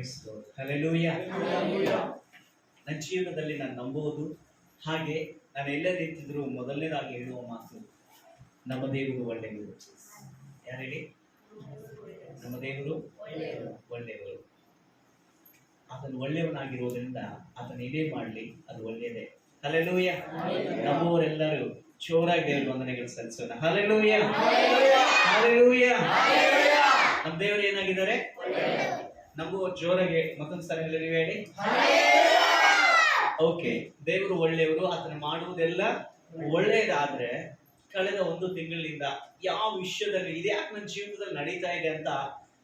ಕ್ರೈಸ್ತ ಹಲ್ಲೆಲೂಯ. ನನ್ನ ಜೀವನದಲ್ಲಿ ನಾನು ನಂಬುವುದು ಹಾಗೆ ನಾನು ಎಲ್ಲರಿದ್ದರೂ ಮೊದಲನೇದಾಗಿ ಹೇಳುವ ಮಾತು, ನಮ್ಮ ದೇವರು ಒಳ್ಳೆಯವರು. ಯಾರು ಹೇಳಿ? ನಮ್ಮ ದೇವರು ಒಳ್ಳೆಯವರು. ಆತನು ಒಳ್ಳೆಯವನಾಗಿರೋದ್ರಿಂದ ಆತನು ಏನೇ ಮಾಡಲಿ ಅದು ಒಳ್ಳೆಯದೇ. ಹಲ್ಲೆಲೂಯ. ನಂಬುವವರೆಲ್ಲರೂ ಜೋರಾಗಿ ದೇವರ ವಂದನೆಗಳು ಸಲ್ಲಿಸೋಣ. Hallelujah, hallelujah. ನಮ್ಮ ದೇವರು ಏನಾಗಿದ್ದಾರೆ? ನಂಬುವ ಜೋರಾಗಿ ಮತ್ತೊಂದು ಸಲ ನೀವು ಹೇಳಿ. ಓಕೆ, ದೇವರು ಒಳ್ಳೆಯವರು, ಆತನು ಮಾಡುವುದೆಲ್ಲ ಒಳ್ಳೆಯದಾದ್ರೆ ಕಳೆದ 1 ತಿಂಗಳಿಂದ ಯಾವ ವಿಷಯದಲ್ಲಿ ಇದು ಯಾಕೆ ನನ್ನ ಜೀವನದಲ್ಲಿ ನಡೀತಾ ಇದೆ ಅಂತ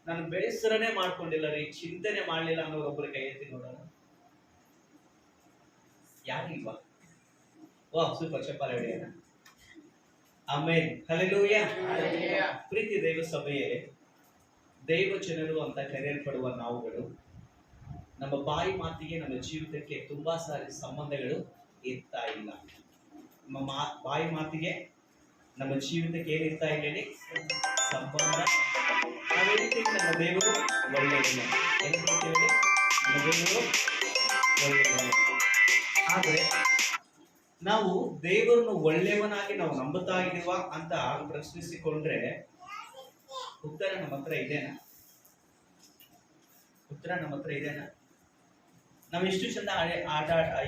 ನಾನು ಬೇಸರನೇ ಮಾಡ್ಕೊಂಡಿಲ್ಲ ರೀ, ಚಿಂತನೆ ಮಾಡಲಿಲ್ಲ ಅನ್ನೋರು ಒಬ್ಬರು ಕೈ ಎತ್ತಿ ನೋಡೋಣ. ಯಾರಿಲ್ವಾ? ವಾಹ್, ಸೂಪರ್, ಚಪ್ಪಾಳೆ ಹೊಡೆಯೋಣ. ಆಮೇನ್, ಹಲ್ಲೆಲೂಯ. ಪ್ರೀತಿ ದೈವ ಸಭೆಯೇ, ದೈವ ಜನರು ಅಂತ ಕರೆಯಲ್ಪಡುವ ನಾವುಗಳು ನಮ್ಮ ಬಾಯಿ ಮಾತಿಗೆ, ನಮ್ಮ ಜೀವಿತಕ್ಕೆ ತುಂಬಾ ಸಾರಿ ಸಂಬಂಧಗಳು ಇರ್ತಾ ಇಲ್ಲ. ನಮ್ಮ ಬಾಯಿ ಮಾತಿಗೆ ನಮ್ಮ ಜೀವಿತಕ್ಕೆ ಏನಿರ್ತಾ ಇಲ್ಲ ಹೇಳಿ? ಸಂಬಂಧ. ನಾವು ಹೇಳ್ತೀವಿ ನಮ್ಮ ದೇವರು ಒಳ್ಳೆಯವನು, ಏನು ಹೇಳ್ತೀವಿ? ನಮ್ಮ ದೇವರು ಒಳ್ಳೆಯವನು. ಆದ್ರೆ ನಾವು ದೇವರನ್ನು ಒಳ್ಳೆಯವನಾಗಿ ನಾವು ನಂಬುತ್ತಾ ಇದೀವ ಅಂತ ಪ್ರಶ್ನಿಸಿಕೊಂಡ್ರೆ ಉತ್ತರ ನಮ್ಮ ಹತ್ರ ಇದೆನಾ? ಉತ್ತರ ನಮ್ಮ ಹತ್ರ ಇದೆನಾ? ನಾವು ಎಷ್ಟು ಚಂದ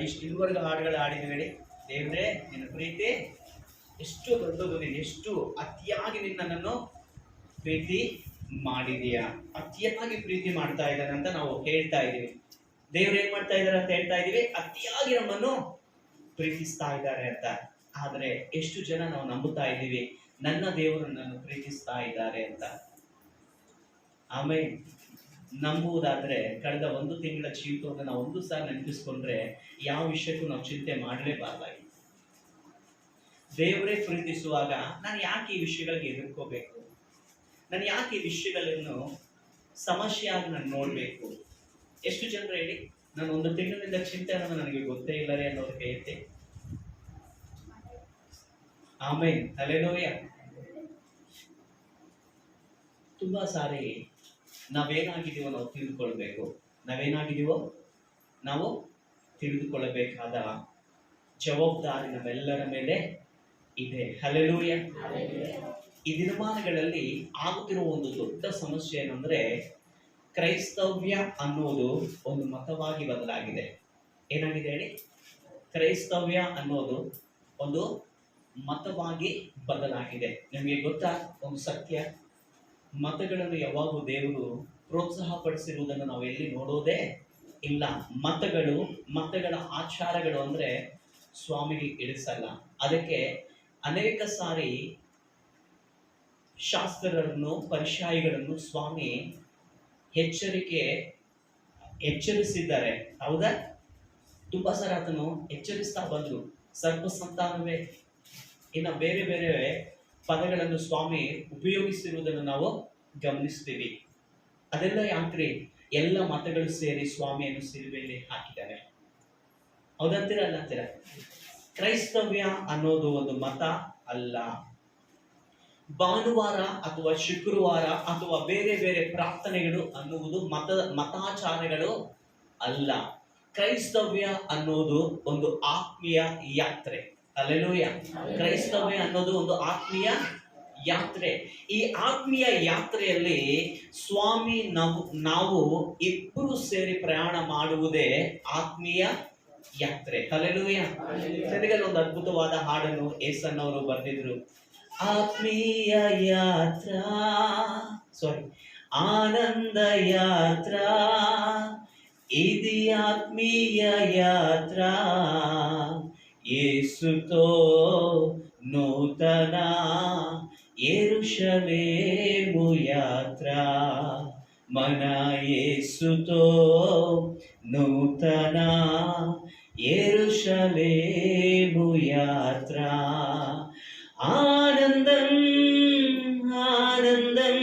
ಇಷ್ಟು ಇದುವರೆಗೂ ಹಾಡುಗಳು ಆಡಿದ್ವಿ ಹೇಳಿ. ದೇವ್ರೆ, ನಿನ್ನ ಪ್ರೀತಿ ಎಷ್ಟು ದೊಡ್ಡದು, ನೀನು ಎಷ್ಟು ಅತಿಯಾಗಿ ನಿನ್ನನ್ನು ಪ್ರೀತಿ ಮಾಡಿದೀಯಾ, ಅತಿಯಾಗಿ ಪ್ರೀತಿ ಮಾಡ್ತಾ ಇದ್ದಾನೆ ಅಂತ ನಾವು ಹೇಳ್ತಾ ಇದೀವಿ. ದೇವ್ರು ಏನ್ ಮಾಡ್ತಾ ಇದ್ದಾರೆ ಅಂತ ಹೇಳ್ತಾ ಇದೀವಿ? ಅತಿಯಾಗಿ ನಮ್ಮನ್ನು ಪ್ರೀತಿಸ್ತಾ ಇದ್ದಾರೆ ಅಂತ. ಆದ್ರೆ ಎಷ್ಟು ಜನ ನಾವು ನಂಬುತ್ತಾ ಇದ್ದೀವಿ ನನ್ನ ದೇವರು ನನ್ನನ್ನು ಪ್ರೀತಿಸ್ತಾ ಇದ್ದಾರೆ ಅಂತ? ಆಮೇಲೆ ನಂಬುವುದಾದ್ರೆ ಕಳೆದ 1 ತಿಂಗಳ ಜೀವಿತವನ್ನು ನಾವು 1 ಸಾರಿ ನೆನಪಿಸ್ಕೊಂಡ್ರೆ ಯಾವ ವಿಷಯಕ್ಕೂ ನಾವು ಚಿಂತೆ ಮಾಡಲೇಬಾರ್ದಾಗಿ. ದೇವರೇ ಪ್ರೀತಿಸುವಾಗ ನಾನು ಯಾಕೆ ಈ ವಿಷಯಗಳಿಗೆ ಎದುರ್ಕೋಬೇಕು? ನಾನು ಯಾಕೆ ಈ ವಿಷಯಗಳನ್ನು ಸಮಸ್ಯೆಯಾಗಿ ನಾನು ನೋಡ್ಬೇಕು? ಎಷ್ಟು ಜನರು ಹೇಳಿ, ನಾನು 1 ತಿಂಗಳಿಂದ ಚಿಂತೆ ಅನ್ನೋದು ನನಗೆ ಗೊತ್ತೇ ಇಲ್ಲರೇ ಅನ್ನೋದು ಕೈತೆ. ಆಮೇನ್, ಹಲ್ಲೆಲೂಯ. ತುಂಬಾ ಸಾರಿ ನಾವೇನಾಗಿದ್ದೀವೋ ನಾವು ತಿಳಿದುಕೊಳ್ಬೇಕು. ನಾವೇನಾಗಿದ್ದೀವೋ ನಾವು ತಿಳಿದುಕೊಳ್ಳಬೇಕಾದ ಜವಾಬ್ದಾರಿ ನಮ್ಮೆಲ್ಲರ ಮೇಲೆ ಇದೆ. ಹಲ್ಲೆಲೂಯ. ಈ ದಿನಮಾನಗಳಲ್ಲಿ ಆಗುತ್ತಿರುವ ಒಂದು ದೊಡ್ಡ ಸಮಸ್ಯೆ ಏನಂದ್ರೆ, ಕ್ರೈಸ್ತವ್ಯ ಅನ್ನೋದು ಒಂದು ಮತವಾಗಿ ಬದಲಾಗಿದೆ. ಏನಾಗಿದೆ ಹೇಳಿ? ಕ್ರೈಸ್ತವ್ಯ ಅನ್ನೋದು ಒಂದು ಮತವಾಗಿ ಬದಲಾಗಿದೆ. ನಿಮಗೆ ಗೊತ್ತಾ ಒಂದು ಸತ್ಯ? ಮತಗಳನ್ನು ಯಾವಾಗೂ ದೇವರು ಪ್ರೋತ್ಸಾಹ ಪಡಿಸಿರುವುದನ್ನು ನಾವು ಎಲ್ಲಿ ನೋಡೋದೇ ಇಲ್ಲ. ಮತಗಳ ಆಚಾರಗಳು ಅಂದ್ರೆ ಸ್ವಾಮಿಗೆ ಇಳಿಸಲ್ಲ. ಅದಕ್ಕೆ ಅನೇಕ ಸಾರಿ ಶಾಸ್ತ್ರಗಳನ್ನು, ಪರಿಶಾಯಿಗಳನ್ನು ಸ್ವಾಮಿ ಎಚ್ಚರಿಸಿದ್ದಾರೆ. ಹೌದಾ? ತುಂಬಾ ಸಾರಿ ಆತನು ಎಚ್ಚರಿಸ್ತಾ ಬಂದ್ರು. ಸರ್ಪ ಸಂತಾನವೇ, ಇನ್ನು ಬೇರೆ ಬೇರೆ ಪದಗಳನ್ನು ಸ್ವಾಮಿ ಉಪಯೋಗಿಸಿರುವುದನ್ನು ನಾವು ಗಮನಿಸ್ತೀವಿ. ಅದೆಲ್ಲ ಯಾಕ್ರಿ? ಎಲ್ಲ ಮತಗಳು ಸೇರಿ ಸ್ವಾಮಿಯನ್ನು ಸಿಲುಬೆಯಲ್ಲಿ ಹಾಕಿದ್ದಾರೆ. ಹೌದಂತೀರ ಅಲ್ಲ ಅಂತೀರ? ಕ್ರೈಸ್ತವ್ಯ ಅನ್ನೋದು ಒಂದು ಮತ ಅಲ್ಲ. ಭಾನುವಾರ ಅಥವಾ ಶುಕ್ರವಾರ ಅಥವಾ ಬೇರೆ ಬೇರೆ ಪ್ರಾರ್ಥನೆಗಳು ಅನ್ನುವುದು ಮತಾಚಾರಗಳು ಅಲ್ಲ. ಕ್ರೈಸ್ತವ್ಯ ಅನ್ನೋದು ಒಂದು ಆತ್ಮೀಯ ಯಾತ್ರೆ. ಹಲ್ಲೆಲೂಯ. ಕ್ರೈಸ್ತವ್ಯ ಅನ್ನೋದು ಒಂದು ಆತ್ಮೀಯ ಯಾತ್ರೆ. ಈ ಆತ್ಮೀಯ ಯಾತ್ರೆಯಲ್ಲಿ ಸ್ವಾಮಿ ನಾವು ಇಬ್ಬರು ಸೇರಿ ಪ್ರಯಾಣ ಮಾಡುವುದೇ ಆತ್ಮೀಯ ಯಾತ್ರೆ. ಹಲ್ಲೆಲೂಯ. ತೆಲುಗಲ್ಲಿ ಒಂದು ಅದ್ಭುತವಾದ ಹಾಡನ್ನು ಏಸನ್ನವರು ಬರೆದಿದ್ರು. ಆತ್ಮೀಯ ಯಾತ್ರಾ, ಆನಂದ ಯಾತ್ರಾ, ఇది ఆత్మీయ యాత్ర, యేసుతో నూతన యెరూషలేము యాత్ర, మన యేసుతో నూతన యెరూషలేము యాత్ర. ఆనందం ఆనందం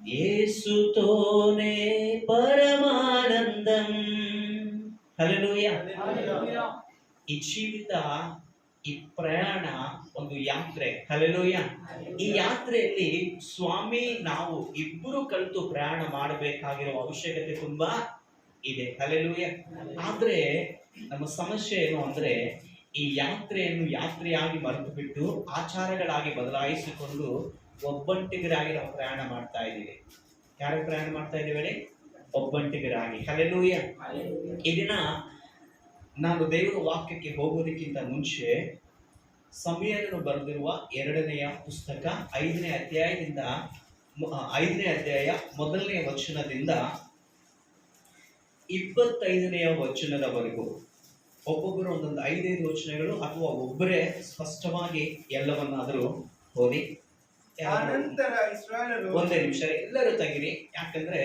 యేసుతోనే పరమానందం. హల్లెలూయా. ఈ జీవిత ಈ ಪ್ರಯಾಣ ಒಂದು ಯಾತ್ರೆ. ಹಲ್ಲೆಲೂಯ. ಈ ಯಾತ್ರೆಯಲ್ಲಿ ಸ್ವಾಮಿ ನಾವು ಇಬ್ಬರು ಕಲಿತು ಪ್ರಯಾಣ ಮಾಡಬೇಕಾಗಿರುವ ಅವಶ್ಯಕತೆ ತುಂಬಾ ಇದೆ. ಹಲ್ಲೆಲೂಯ. ಆದ್ರೆ ನಮ್ಮ ಸಮಸ್ಯೆ ಏನು ಅಂದ್ರೆ, ಈ ಯಾತ್ರೆಯನ್ನು ಯಾತ್ರೆಯಾಗಿ ಮರೆತು ಬಿಟ್ಟು ಆಚಾರಗಳಾಗಿ ಬದಲಾಯಿಸಿಕೊಂಡು ಒಬ್ಬಂಟಿಗರಾಗಿ ನಾವು ಪ್ರಯಾಣ ಮಾಡ್ತಾ ಇದ್ದೀವಿ. ಯಾರು ಪ್ರಯಾಣ ಮಾಡ್ತಾ ಇದ್ದೀವಿ? ಒಬ್ಬಂಟಿಗರಾಗಿ. ಹಲ್ಲೆಲೂಯ. ಈ ದಿನ ನಾನು ದೇವರ ವಾಕ್ಯಕ್ಕೆ ಹೋಗೋದಕ್ಕಿಂತ ಮುಂಚೆ ಸಮಯವನ್ನು ಬರೆದಿರುವ 2ನೇ ಪುಸ್ತಕ 5ನೇ ಅಧ್ಯಾಯದಿಂದ 5ನೇ ಅಧ್ಯಾಯ 1ನೇ ವಚನದಿಂದ 25ನೇ ವಚನದವರೆಗೂ ಒಬ್ಬೊಬ್ಬರು ಒಂದೊಂದು 5 ವಚನಗಳು ಅಥವಾ ಒಬ್ಬರೇ ಸ್ಪಷ್ಟವಾಗಿ ಎಲ್ಲವನ್ನಾದರೂ ಓದಿ. ಒಂದೇ ನಿಮಿಷ ಎಲ್ಲರೂ ತೆಗಿರಿ. ಯಾಕಂದ್ರೆ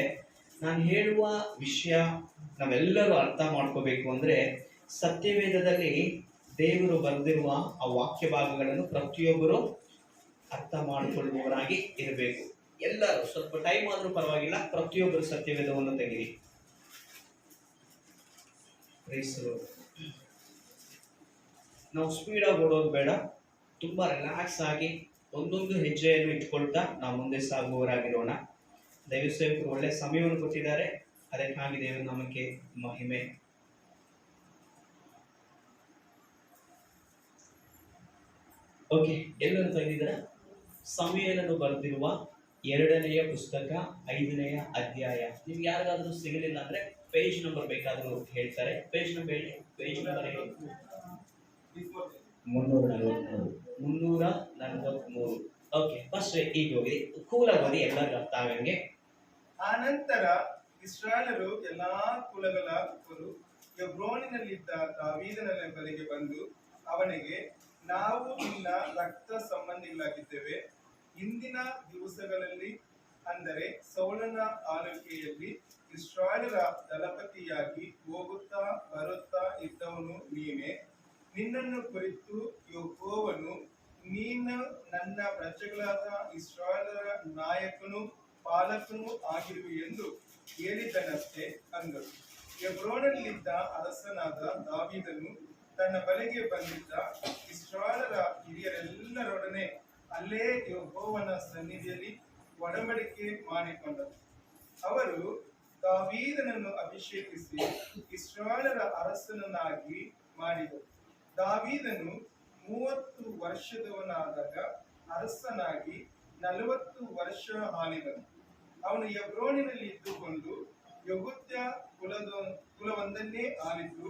ನಾನು ಹೇಳುವ ವಿಷಯ ನಾವೆಲ್ಲರೂ ಅರ್ಥ ಮಾಡ್ಕೋಬೇಕು. ಅಂದ್ರೆ ಸತ್ಯವೇದದಲ್ಲಿ ದೇವರು ಬರೆದಿರುವ ಆ ವಾಕ್ಯ ಭಾಗಗಳನ್ನು ಪ್ರತಿಯೊಬ್ಬರು ಅರ್ಥ ಮಾಡಿಕೊಳ್ಳುವವರಾಗಿ ಇರಬೇಕು. ಎಲ್ಲರೂ ಸ್ವಲ್ಪ ಟೈಮ್ ಆದ್ರೂ ಪರವಾಗಿಲ್ಲ, ಪ್ರತಿಯೊಬ್ಬರು ಸತ್ಯವೇದವನ್ನು ತೆಗಿರಿ. ನಾವು ಸ್ಪೀಡಾಗಿ ಓಡೋದು ಬೇಡ, ತುಂಬಾ ರಿಲ್ಯಾಕ್ಸ್ ಆಗಿ ಒಂದೊಂದು ಹೆಜ್ಜೆಯನ್ನು ಇಟ್ಕೊಳ್ತಾ ನಾವು ಮುಂದೆ ಸಾಗುವವರಾಗಿರೋಣ. ದೈವಸೇವಕರು ಒಳ್ಳೆ ಸಮಯವನ್ನು ಕೊಟ್ಟಿದ್ದಾರೆ, ಅದಕ್ಕಾಗಿ ದೇವರ ನಾಮಕ್ಕೆ ಮಹಿಮೆ. ಓಕೆ, ಎಲ್ಲರೂ ತೆಗೆದಿದ್ದಾರೆ. ಸಮಯವನ್ನು ಬರೆದಿರುವ 2ನೇ ಪುಸ್ತಕ 5ನೇ ಅಧ್ಯಾಯ. ನಿಮ್ಗೆ ಯಾರಿಗಾದ್ರೂ ಸಿಗಲಿಲ್ಲ ಅಂದ್ರೆ ಪೇಜ್ ನಂಬರ್ ಬೇಕಾದ್ರೂ ಹೇಳ್ತಾರೆ. ಪೇಜ್ ನಂಬರ್ ಹೇಳಿ. ಪೇಜ್ ನಂಬರ್ ಹೇಳಿ. 343. ಓಕೆ, ಫಸ್ಟ್ ಈಗ ಹೋಗಿ ಕೂಲಾಗಿ ಓದಿ, ಎಲ್ಲರಿಗೂ ಅರ್ಥ ಆಗಂಗೆ. ಆನಂತರ ಇಸ್ರಾಯೇಲರು ಎಲ್ಲಾ ಕುಲಗಳ ಹೆಬ್ರೋನಿನಲ್ಲಿದ್ದ ದಾವೀದನ ಬಳಿಗೆ ಬಂದು ಅವನಿಗೆ, ನಾವು ನಿನ್ನ ರಕ್ತ ಸಂಬಂಧಿಗಳಾಗಿದ್ದೇವೆ. ಇಂದಿನ ದಿವಸಗಳಲ್ಲಿ, ಅಂದರೆ ಸೌಲನ ಆಳ್ವಿಕೆಯಲ್ಲಿ ಇಸ್ರಾಯೇಲರ ದಳಪತಿಯಾಗಿ ಹೋಗುತ್ತಾ ಬರುತ್ತಾ ಇದ್ದವನು ನೀನೇ. ನಿನ್ನನ್ನು ಕುರಿತು ಯೆಹೋವನು, ನೀನು ನನ್ನ ಪ್ರಜೆಗಳಾದ ಇಸ್ರಾಯೇಲರ ನಾಯಕನು ಪಾಲಕನು ಆಗಿರುವೆ ಎಂದು ಹೇಳಿದನಷ್ಟೇ ಅಂದರು. ಹೆಬ್ರೋನಲ್ಲಿದ್ದ ಅರಸನಾದ ದಾವೀದನು ತನ್ನ ಬಳಿಗೆ ಬಂದಿದ್ದ ಇಸ್ರಾಯೇಲರ ಹಿರಿಯರೆಲ್ಲರೊಡನೆ ಅಲ್ಲೇ ಯೆಹೋವನ ಸನ್ನಿಧಿಯಲ್ಲಿ ಒಡಂಬಡಿಕೆ ಮಾಡಿಕೊಂಡರು. ಅವರು ದಾವೀದನನ್ನು ಅಭಿಷೇಕಿಸಿ ಇಸ್ರಾಯೇಲರ ಅರಸನನ್ನಾಗಿ ಮಾಡಿದರು. ದಾವೀದನು 30 ವರ್ಷದವನಾದಾಗ ಅರಸನಾಗಿ 40 ವರ್ಷ ಆಳಿದನು. ಅವನು ಹೆಬ್ರೋನಿನಲ್ಲಿ ಇದ್ದುಕೊಂಡು ಯೆಹೂದ ಕುಲವೊಂದನ್ನೇ ಆಳಿದ್ದು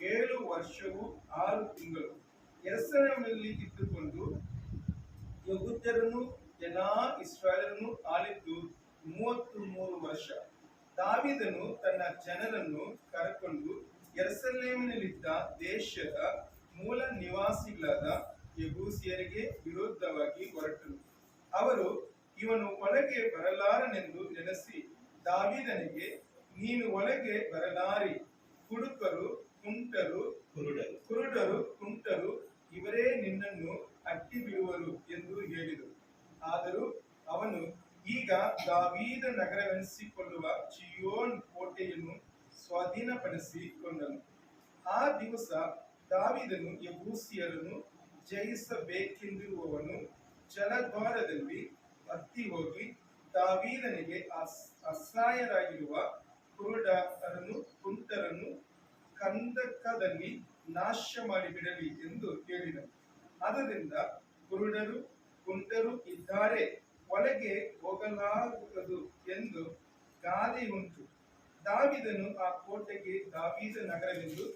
7 ವರ್ಷವೂ 6 ತಿಂಗಳು. ಯೆರೂಸಲೇಮಿನಲ್ಲಿ ಇದ್ದುಕೊಂಡು ಯೆಹೂದ್ಯರನ್ನು ಎಲ್ಲಾ ಇಸ್ರಾಯೇಲರನ್ನು ಆಳಿದ್ದು 33 ವರ್ಷ. ದಾವೀದನು ತನ್ನ ಜನರನ್ನು ಕರೆಕೊಂಡು ಯೆರೂಸಲೇಮಿನಲ್ಲಿದ್ದ ದೇಶದ ಮೂಲ ನಿವಾಸಿಗಳಾದ ಯೆಬೂಸಿಯರಿಗೆ ವಿರುದ್ಧವಾಗಿ ಹೊರಟನು. ಅವರು ಇವನು ಒಳಗೆ ಬರಲಾರನೆಂದು ನೆನೆಸಿ ದಾವೀದನಿಗೆ, ನೀನು ಒಳಗೆ ಬರಲಾರಿ, ಕುರುಡರು ಕುಂಟರು ಇವರೇ ನಿನ್ನನ್ನು ಅಟ್ಟಿ ಬಿಡುವರು ಎಂದು ಹೇಳಿದರು. ಆದರೂ ಅವನು, ಈಗ ದಾವೀದ ನಗರವೆನಿಸಿಕೊಳ್ಳುವ ಚೀಯೋನ್ ಕೋಟೆಯನ್ನು ಸ್ವಾಧೀನಪಡಿಸಿಕೊಂಡನು. ಆ ದಿವಸ ದಾವೀದನು ಯೆಬೂಸಿಯರನ್ನು ಜಯಿಸಬೇಕೆಂದಿರುವವನು ಜಲದ್ವಾರದಲ್ಲಿ ಹತ್ತಿ ಹೋಗಿ ದಾವೀದನಿಗೆ, ಅಸಹಾಯರಾಗಿರುವ ಕುರುಡರನ್ನು ಕುಂಟರನ್ನು ಕಂದಕದಲ್ಲಿ ನಾಶ ಮಾಡಿಬಿಡಲಿ ಎಂದು ಹೇಳಿದನು. ಆದ್ದರಿಂದ ಕುರುಡರು ಕುಂಟರು ಇದ್ದಾರೆ, ಒಳಗೆ ಹೋಗಲಾಗದು ಎಂದು ಗಾದೆ ಉಂಟು. ದಾವೀದನು ಆ ಕೋಟೆಗೆ ದಾವೀದ ನಗರವೆಂದು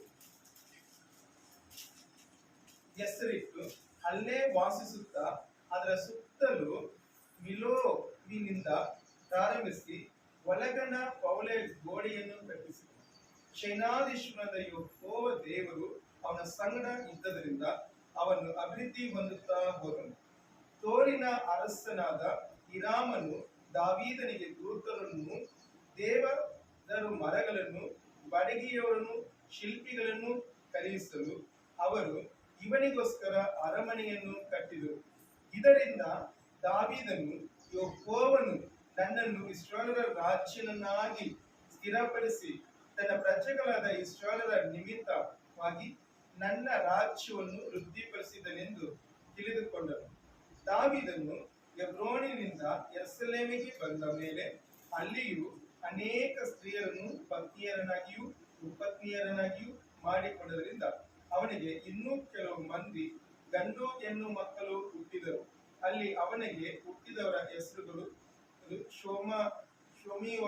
ಹೆಸರಿಟ್ಟು ಅಲ್ಲೇ ವಾಸಿಸುತ್ತಾ ಅದರ ಸುತ್ತಲೂ ಮಿಲೋವಿನಿಂದ ಪ್ರಾರಂಭಿಸಿ ಒಳಗಣ ಪೌಳೆ ಗೋಡೆಯನ್ನು ಕಟ್ಟಿಸಿದನು. ಸೇನಾಧೀಶ್ವರನಾದ ಯೆಹೋವ ದೇವರು ಅವನ ಸಂಗಡ ಇದ್ದದರಿಂದ ಅವನು ಅಭಿವೃದ್ಧಿ ಹೊಂದುತ್ತಾ ಹೋದನು. ತೋರಿನ ಅರಸನಾದ ಹಿರಾಮನು ದಾವೀದನಿಗೆ ದೂತರನ್ನು, ದೇವದಾರು ಮರಗಳನ್ನು, ಬಡಗಿಯವರನ್ನು, ಶಿಲ್ಪಿಗಳನ್ನು ಕಳುಹಿಸಲು ಅವರು ಇವನಿಗೋಸ್ಕರ ಅರಮನೆಯನ್ನು ಕಟ್ಟಿದರು. ಇದರಿಂದ ದಾವೀದನು, ಯೆಹೋವನು ನನ್ನನ್ನು ಇಸ್ರಾಯೇಲರ ರಾಜನನ್ನಾಗಿ ಸ್ಥಿರಪಡಿಸಿ ತನ್ನ ಪ್ರಜೆಗಳಾದ ಇಸ್ರಾಯೇಲರ ನಿಮಿತ್ತವಾಗಿ ನನ್ನ ರಾಜ್ಯವನ್ನು ವೃದ್ಧಿಪಡಿಸಿದನೆಂದು ತಿಳಿದುಕೊಂಡನು. ದಾವೀದನು ಹೆಬ್ರೋನಿನಿಂದ ಯೆರೂಸಲೇಮಿಗೆ ಬಂದ ಮೇಲೆ ಅಲ್ಲಿಯೂ ಅನೇಕ ಸ್ತ್ರೀಯರನ್ನು ಪತ್ನಿಯರನ್ನಾಗಿಯೂ ಉಪಪತ್ನಿಯರನ್ನಾಗಿಯೂ ಮಾಡಿಕೊಂಡದರಿಂದ ಅವನಿಗೆ ಇನ್ನೂ ಕೆಲವು ಮಂದಿ ಗಂಡು ಹೆಣ್ಣು ಮಕ್ಕಳು ಹುಟ್ಟಿದರು. ಅಲ್ಲಿ ಅವನಿಗೆ ಹುಟ್ಟಿದವರ ಹೆಸರುಗಳು ಶೋಮೀವ,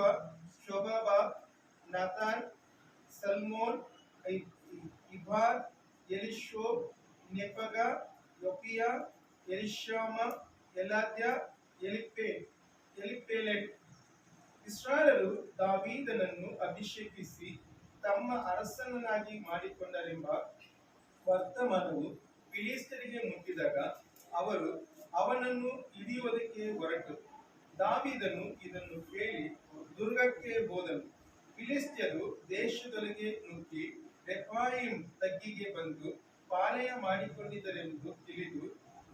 ಶೋಬಾಬ, ನಾತಾನ್, ಸಲ್ಮೋನ್, ಇಬಾರ್, ಎಲಿಶೋಬ್, ನೆಫಗ, ಯೋಪಿಯ, ಎಲಿಶಾಮ, ಎಲಾದ್ಯ, ಎಲಿಪೇಲೆಟ್. ಇಸ್ರಾಯೇಲರು ದಾವೀದನನ್ನು ಅಭಿಷೇಕಿಸಿ ತಮ್ಮ ಅರಸನನ್ನಾಗಿ ಮಾಡಿಕೊಂಡರೆಂಬ ವರ್ತಮಾನವು ಫಿಲಿಷ್ಟಿಯರಿಗೆ ಮುಟ್ಟಿದಾಗ ಅವರು ಅವನನ್ನು ಹಿಡಿಯುವುದಕ್ಕೆ ಹೊರಟರು. ದಾವೀದನು ಇದನ್ನು ಕೇಳಿ ದುರ್ಗಕ್ಕೆ ಹೋದನು. ಫಿಲಿಷ್ಟಿಯರು ದೇಶದೊಳಗೆ ನುಗ್ಗಿ ರೆಫಾಯಿಮ್ ತಗ್ಗಿಗೆ ಬಂದು ಪಾಳೆಯ ಮಾಡಿಕೊಂಡಿದ್ದರೆಂದು ತಿಳಿದು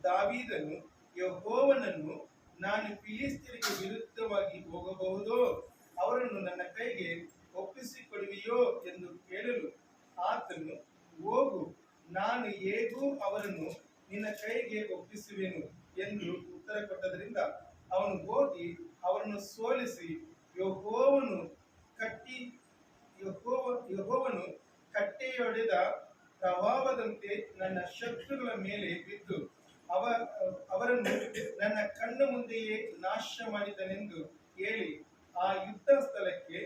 ದಾವೀದನು ಯೆಹೋವನನ್ನು, ನಾನು ಫಿಲಿಷ್ಟಿಯರಿಗೆ ವಿರುದ್ಧವಾಗಿ ಹೋಗಬಹುದೋ, ಅವರನ್ನು ನನ್ನ ಕೈಗೆ ಒಪ್ಪಿಸಿಕೊಡುವಿಯೋ ಎಂದು ಕೇಳಲು ಆತನು, ಹೋಗು, ನಾನು ಹೇಗೂ ಅವರನ್ನು ನಿನ್ನ ಕೈಗೆ ಒಪ್ಪಿಸುವೆನು ಎಂದು ಉತ್ತರ ಕೊಟ್ಟದರಿಂದ ಅವನು ಹೋಗಿ ಅವರನ್ನು ಸೋಲಿಸಿ ಯೆಹೋವನು ಕಟ್ಟೆಯೊಡೆದ ಪ್ರಭಾವದಂತೆ ನನ್ನ ಶತ್ರುಗಳ ಮೇಲೆ ಬಿದ್ದು ಅವರನ್ನು ನನ್ನ ಕಣ್ಣು ಮುಂದೆಯೇ ನಾಶ ಮಾಡಿದನೆಂದು ಹೇಳಿ ಆ ಯುದ್ಧ ಸ್ಥಳಕ್ಕೆ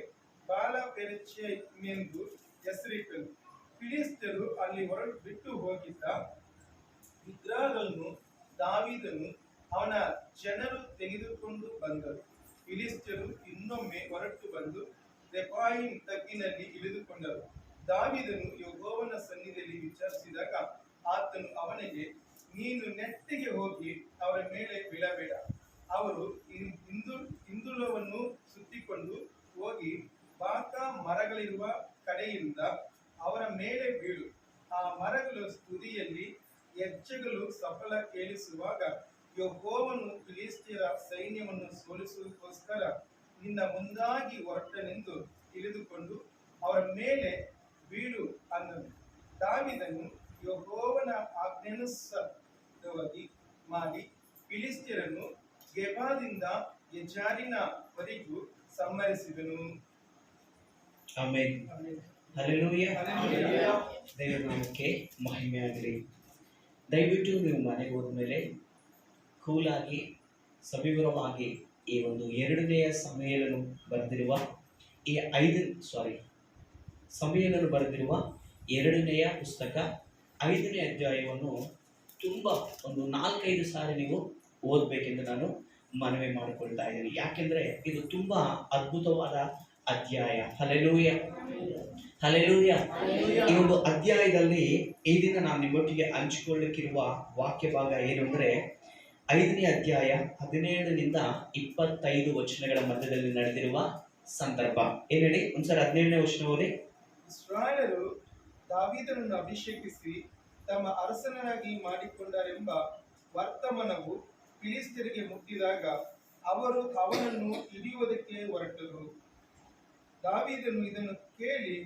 ಬಾಲಪೆರೆಚೆಮೆಂದು ಹೆಸರಿಟ್ಟನು. ಫಿಲಿಷ್ಟಿಯರು ಅಲ್ಲಿ ಬಿಟ್ಟು ಹೋಗಿದ್ದ ವಿಗ್ರಹಗಳನ್ನು ದಾವೀದನು ಅವನ ಜನರು ತೆಗೆದುಕೊಂಡು ಬಂದರು. ಫಿಲಿಷ್ಟಿಯರು ಇನ್ನೊಮ್ಮೆ ಹೊರಟು ಬಂದು ರೆಫಾಯಿಮ್ ತಗ್ಗಿನಲ್ಲಿ ಇಳಿದುಕೊಂಡರು. ದಾವೀದನು ಯೆಹೋವನ ಸನ್ನಿಧಿಯಲ್ಲಿ ವಿಚಾರಿಸಿದಾಗ ಆತನು ಅವನಿಗೆ, ನೀನು ನೆಟ್ಟಿಗೆ ಹೋಗಿ ಅವರ ಮೇಲೆ ಬೀಳಬೇಡ. ಅವರು ಹಿಂದುಳವನ್ನು ಸುತ್ತಿಕೊಂಡು ಹೋಗಿ ಬಾಕ ಮರಗಳಿರುವ ಕಡೆಯಿಂದ ಅವರ ಮೇಲೆ ಬೀಳು. ಆ ಮರಗಳ ತುದಿಯಲ್ಲಿ ಹೆಜ್ಜೆಗಳು ಸಫಲ ಕೇಳಿಸುವಾಗ ಯೆಹೋವನು ಫಿಲಿಷ್ಟಿಯರ ಸೈನ್ಯವನ್ನು ಸೋಲಿಸುವುದಕ್ಕೋಸ್ಕರ ನಿನ್ನ ಮುಂದಾಗಿ ಹೊರಟನೆಂದು ತಿಳಿದುಕೊಂಡು ಅವರ ಮೇಲೆ ಬೀಳು ಅಂದನು. ದಾವೀದನು ಯೆಹೋವನ ಆಜ್ಞೆಯನುಸಾರವಾಗಿ ಮಾಡಿ ಫಿಲಿಷ್ಟಿಯರನ್ನು ಗೆಬದಿಂದ ಯಜಾರಿನ ವರೆಗೂ ಸಂಹರಿಸಿದನು. ಆಮೆನ್. ಹಲ್ಲೆಲೂಯಾ. ದೇವರ ನಾಮಕ್ಕೆ ಮಹಿಮೆ ಆಗಲಿ. ದಯವಿಟ್ಟು ನೀವು ಮನೆಗೆ ಹೋದ್ಮೇಲೆ ಕೂಲಾಗಿ ಸವಿವರವಾಗಿ ಈ ಒಂದು 2ನೇ ಸಮಯವನ್ನು ಬರೆದಿರುವ ಸಮಯವನ್ನು ಬರೆದಿರುವ 2ನೇ ಪುಸ್ತಕ 5ನೇ ಅಧ್ಯಾಯವನ್ನು ತುಂಬ ಒಂದು 4-5 ಸಾರಿ ನೀವು ಓದಬೇಕೆಂದು ನಾನು ಮನವಿ ಮಾಡಿಕೊಳ್ತಾ ಇದ್ದೀನಿ. ಯಾಕೆಂದರೆ ಇದು ತುಂಬ ಅದ್ಭುತವಾದ ಅಧ್ಯಾಯ. Hallelujah, hallelujah. ಈ ಒಂದು ಅಧ್ಯಾಯದಲ್ಲಿ ಈ ದಿನ ನಾನು ನಿಮ್ಮೊಟ್ಟಿಗೆ ಹಂಚಿಕೊಳ್ಳಲಿಕ್ಕಿರುವ ವಾಕ್ಯ ಭಾಗ ಏನು ಅಂದರೆ 5ನೇ ಅಧ್ಯಾಯ 17ನಿಂದ 25 ವಚನಗಳ ಮಧ್ಯದಲ್ಲಿ ನಡೆದಿರುವ ಸಂದರ್ಭ. ಏನ್ ಹೇಳಿ ಒಂದ್ಸರಿ 17ನೇ ವಚನ ಓದಿ. ಇಸ್ರಾಯೇಲರು ದಾವೀದನನ್ನು ಅಭಿಷೇಕಿಸಿ ತಮ್ಮ ಅರಸನಾಗಿ ಮಾಡಿಕೊಂಡರೆಂಬ ವರ್ತಮಾನವು ಫಿಲಿಷ್ಟಿಯರಿಗೆ ಮುಟ್ಟಿದಾಗ ಅವರು ಅವನನ್ನು ಹಿಡಿಯುವುದಕ್ಕೆ ಹೊರಟರು. ದಾವೀದನು ಇದನ್ನು ಕೇಳಿ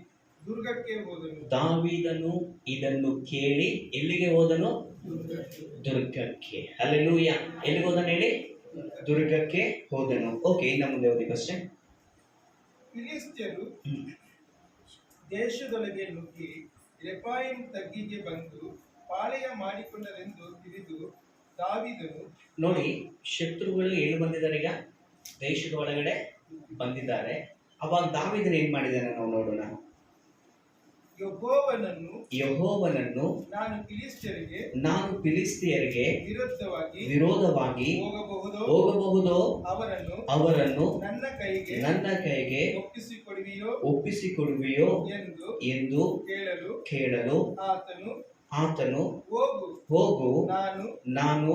ದುರ್ಗಕ್ಕೆ ಹೋದನು. ದಾವೀದನು ಇದನ್ನು ಕೇಳಿ ಎಲ್ಲಿಗೆ ಹೋದನು? ದುರ್ಗಕ್ಕೆ. ಹಲ್ಲೆಲೂಯಾ. ಎಲ್ಲಿಗೆ ಹೋದನು ಹೇಳಿ? ದುರ್ಗಕ್ಕೆ ಹೋದನು. ಓಕೆ, ಇನ್ನು ಮುಂದೆ ಓದಿ ಅಷ್ಟೇ. ಫಿಲಿಷ್ಟಿಯರು ದೇಶದೊಳಗೆ ನುಗ್ಗಿ ರೆಫಾಯಿಮ್ ತಗ್ಗಿಗೆ ಬಂದು ಪಾಳೆಯ ಮಾಡಿಕೊಂಡರೆಂದು ತಿಳಿದು ದಾವೀದನು, ನೋಡಿ, ಶತ್ರುಗಳು ಎಲ್ಲಿ ಬಂದಿದ್ದಾರೆ? ಈಗ ದೇಶದ ಒಳಗಡೆ ಬಂದಿದ್ದಾರೆ. ಅವಾಗ ದಾವೀದನು ಏನ್ ಮಾಡಿದ್ದಾನೆ ನಾವು ನೋಡೋಣ. ಯೆಹೋವನನ್ನು ನಾನು ಫಿಲಿಷ್ಟಿಯರಿಗೆ ವಿರೋಧವಾಗಿ ಹೋಗಬಹುದೋ, ಅವರನ್ನು ನನ್ನ ಕೈಗೆ ಒಪ್ಪಿಸಿಕೊಡುವೆಯೋ ಎಂದು ಕೇಳಲು ಆತನು ಹೋಗು, ನಾನು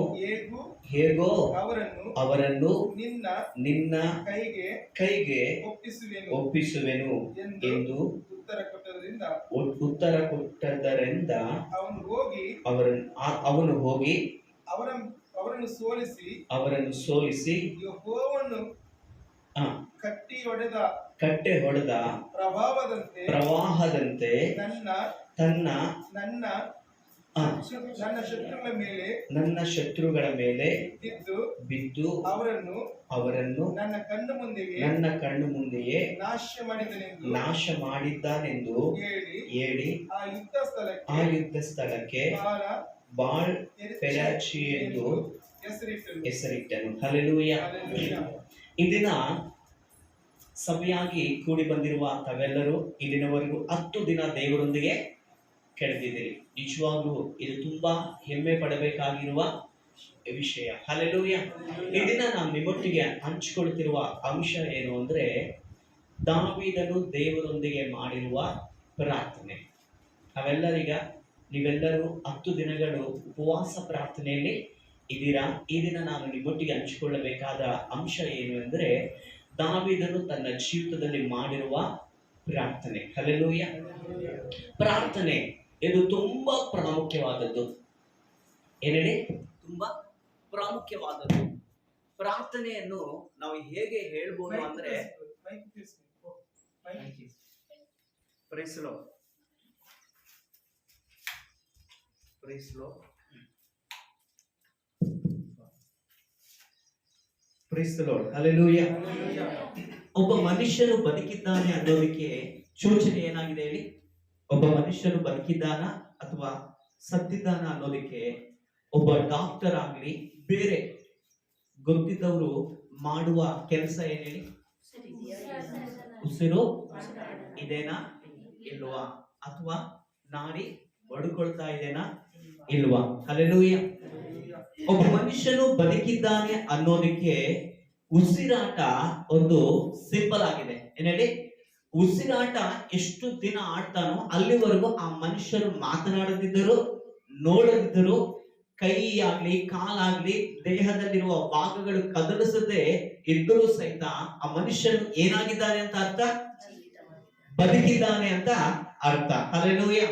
ಹೇಗೋ ಅವರನ್ನು ನಿನ್ನ ಕೈಗೆ ಒಪ್ಪಿಸುವೆನು ಎಂದು ಉತ್ತರ ಕೊಟ್ಟದರಿಂದ ಅವನು ಹೋಗಿ ಅವರನ್ನು ಸೋಲಿಸಿ ಯೆಹೋವನು ಕಟ್ಟೆ ಹೊಡೆದ ಪ್ರವಾಹದಂತೆ ತನ್ನ ನನ್ನ ಶತ್ರುಗಳ ಮೇಲೆ ಬಿದ್ದು ಅವರನ್ನು ನನ್ನ ಕಣ್ಣು ಮುಂದೆಯೇ ನಾಶ ಮಾಡಿದ್ದಾನೆಂದು ಹೇಳಿ ಆ ಯುದ್ಧ ಸ್ಥಳಕ್ಕೆ ಬಾಳ್ ಪೆರಾಚಿ ಎಂದು ಹೆಸರಿಟ್ಟನು. ಹಲ್ಲೆಲೂಯಾ. ಇಂದಿನ ಸಭೆಯಾಗಿ ಕೂಡಿ ಬಂದಿರುವ ತಾವೆಲ್ಲರೂ ಇಲ್ಲಿನವರೆಗೂ 10 ದಿನ ದೇವರೊಂದಿಗೆ ಕಳೆದಿದ್ದೀರಿ. ನಿಜವಾಗ್ಲೂ ಇದು ತುಂಬಾ ಹೆಮ್ಮೆ ಪಡಬೇಕಾಗಿರುವ ವಿಷಯ. ಹಲ್ಲೆಲೂಯಾ. ಈ ದಿನ ನಾನು ನಿಮ್ಮೊಟ್ಟಿಗೆ ಹಂಚಿಕೊಳ್ತಿರುವ ಅಂಶ ಏನು ಅಂದ್ರೆ, ದಾವೀದನು ದೇವರೊಂದಿಗೆ ಮಾಡಿರುವ ಪ್ರಾರ್ಥನೆ. ನೀವೆಲ್ಲರೂ 10 ದಿನಗಳು ಉಪವಾಸ ಪ್ರಾರ್ಥನೆಯಲ್ಲಿ ಇದ್ದೀರಾ. ಈ ದಿನ ನಾನು ನಿಮ್ಮೊಟ್ಟಿಗೆ ಹಂಚಿಕೊಳ್ಳಬೇಕಾದ ಅಂಶ ಏನು ಅಂದ್ರೆ, ದಾವೀದನು ತನ್ನ ಜೀವಿತದಲ್ಲಿ ಮಾಡಿರುವ ಪ್ರಾರ್ಥನೆ. ಹಲ್ಲೆಲೂಯಾ. ಪ್ರಾರ್ಥನೆ ಇದು ತುಂಬಾ ಪ್ರಾಮುಖ್ಯವಾದದ್ದು. ಏನೇಳಿ? ತುಂಬಾ ಪ್ರಾಮುಖ್ಯವಾದದ್ದು. ಪ್ರಾರ್ಥನೆಯನ್ನು ನಾವು ಹೇಗೆ ಹೇಳ್ಬೋದು ಅಂದ್ರೆ, praise Lord, praise Lord, praise Lord. Hallelujah. ಒಬ್ಬ ಮನುಷ್ಯನು ಬದುಕಿದ್ದಾನೆ ಅನ್ನೋದಕ್ಕೆ ಸೂಚನೆ ಏನಾಗಿದೆ ಹೇಳಿ? ಒಬ್ಬ ಮನುಷ್ಯನು ಬದುಕಿದ್ದಾನ ಅಥವಾ ಸತ್ತಿದ್ದಾನ ಅನ್ನೋದಕ್ಕೆ ಒಬ್ಬ ಡಾಕ್ಟರ್ ಆಗ್ಲಿ ಬೇರೆ ಗೊತ್ತಿದ್ದವರು ಮಾಡುವ ಕೆಲಸ ಏನ್ ಹೇಳಿ? ಉಸಿರು ಇದೇನಾ ಇಲ್ವಾ, ಅಥವಾ ನಾಡಿ ಹೊಡ್ಕೊಳ್ತಾ ಇದೇನಾ ಇಲ್ವಾ? ಹಲ್ಲೆಲೂಯಾ. ಒಬ್ಬ ಮನುಷ್ಯನು ಬದುಕಿದ್ದಾನೆ ಅನ್ನೋದಕ್ಕೆ ಉಸಿರಾಟ ಒಂದು ಸಿಂಬಲ್ ಆಗಿದೆ. ಏನ್ ಹೇಳಿ? ಉಸಿರಾಟ ಎಷ್ಟು ದಿನ ಆಡ್ತಾನೋ ಅಲ್ಲಿವರೆಗೂ ಆ ಮನುಷ್ಯರು ಮಾತನಾಡದಿದ್ದರು, ನೋಡದಿದ್ದರು, ಕೈ ಆಗ್ಲಿ ಕಾಲಾಗ್ಲಿ ದೇಹದಲ್ಲಿರುವ ಭಾಗಗಳು ಕದಲಿಸದೆ ಇದ್ದರೂ ಸಹಿತ ಆ ಮನುಷ್ಯನು ಏನಾಗಿದ್ದಾನೆ ಅಂತ ಅರ್ಥ? ಬದುಕಿದ್ದಾನೆ ಅಂತ ಅರ್ಥ. ಹಲ್ಲೆಲೂಯಾ.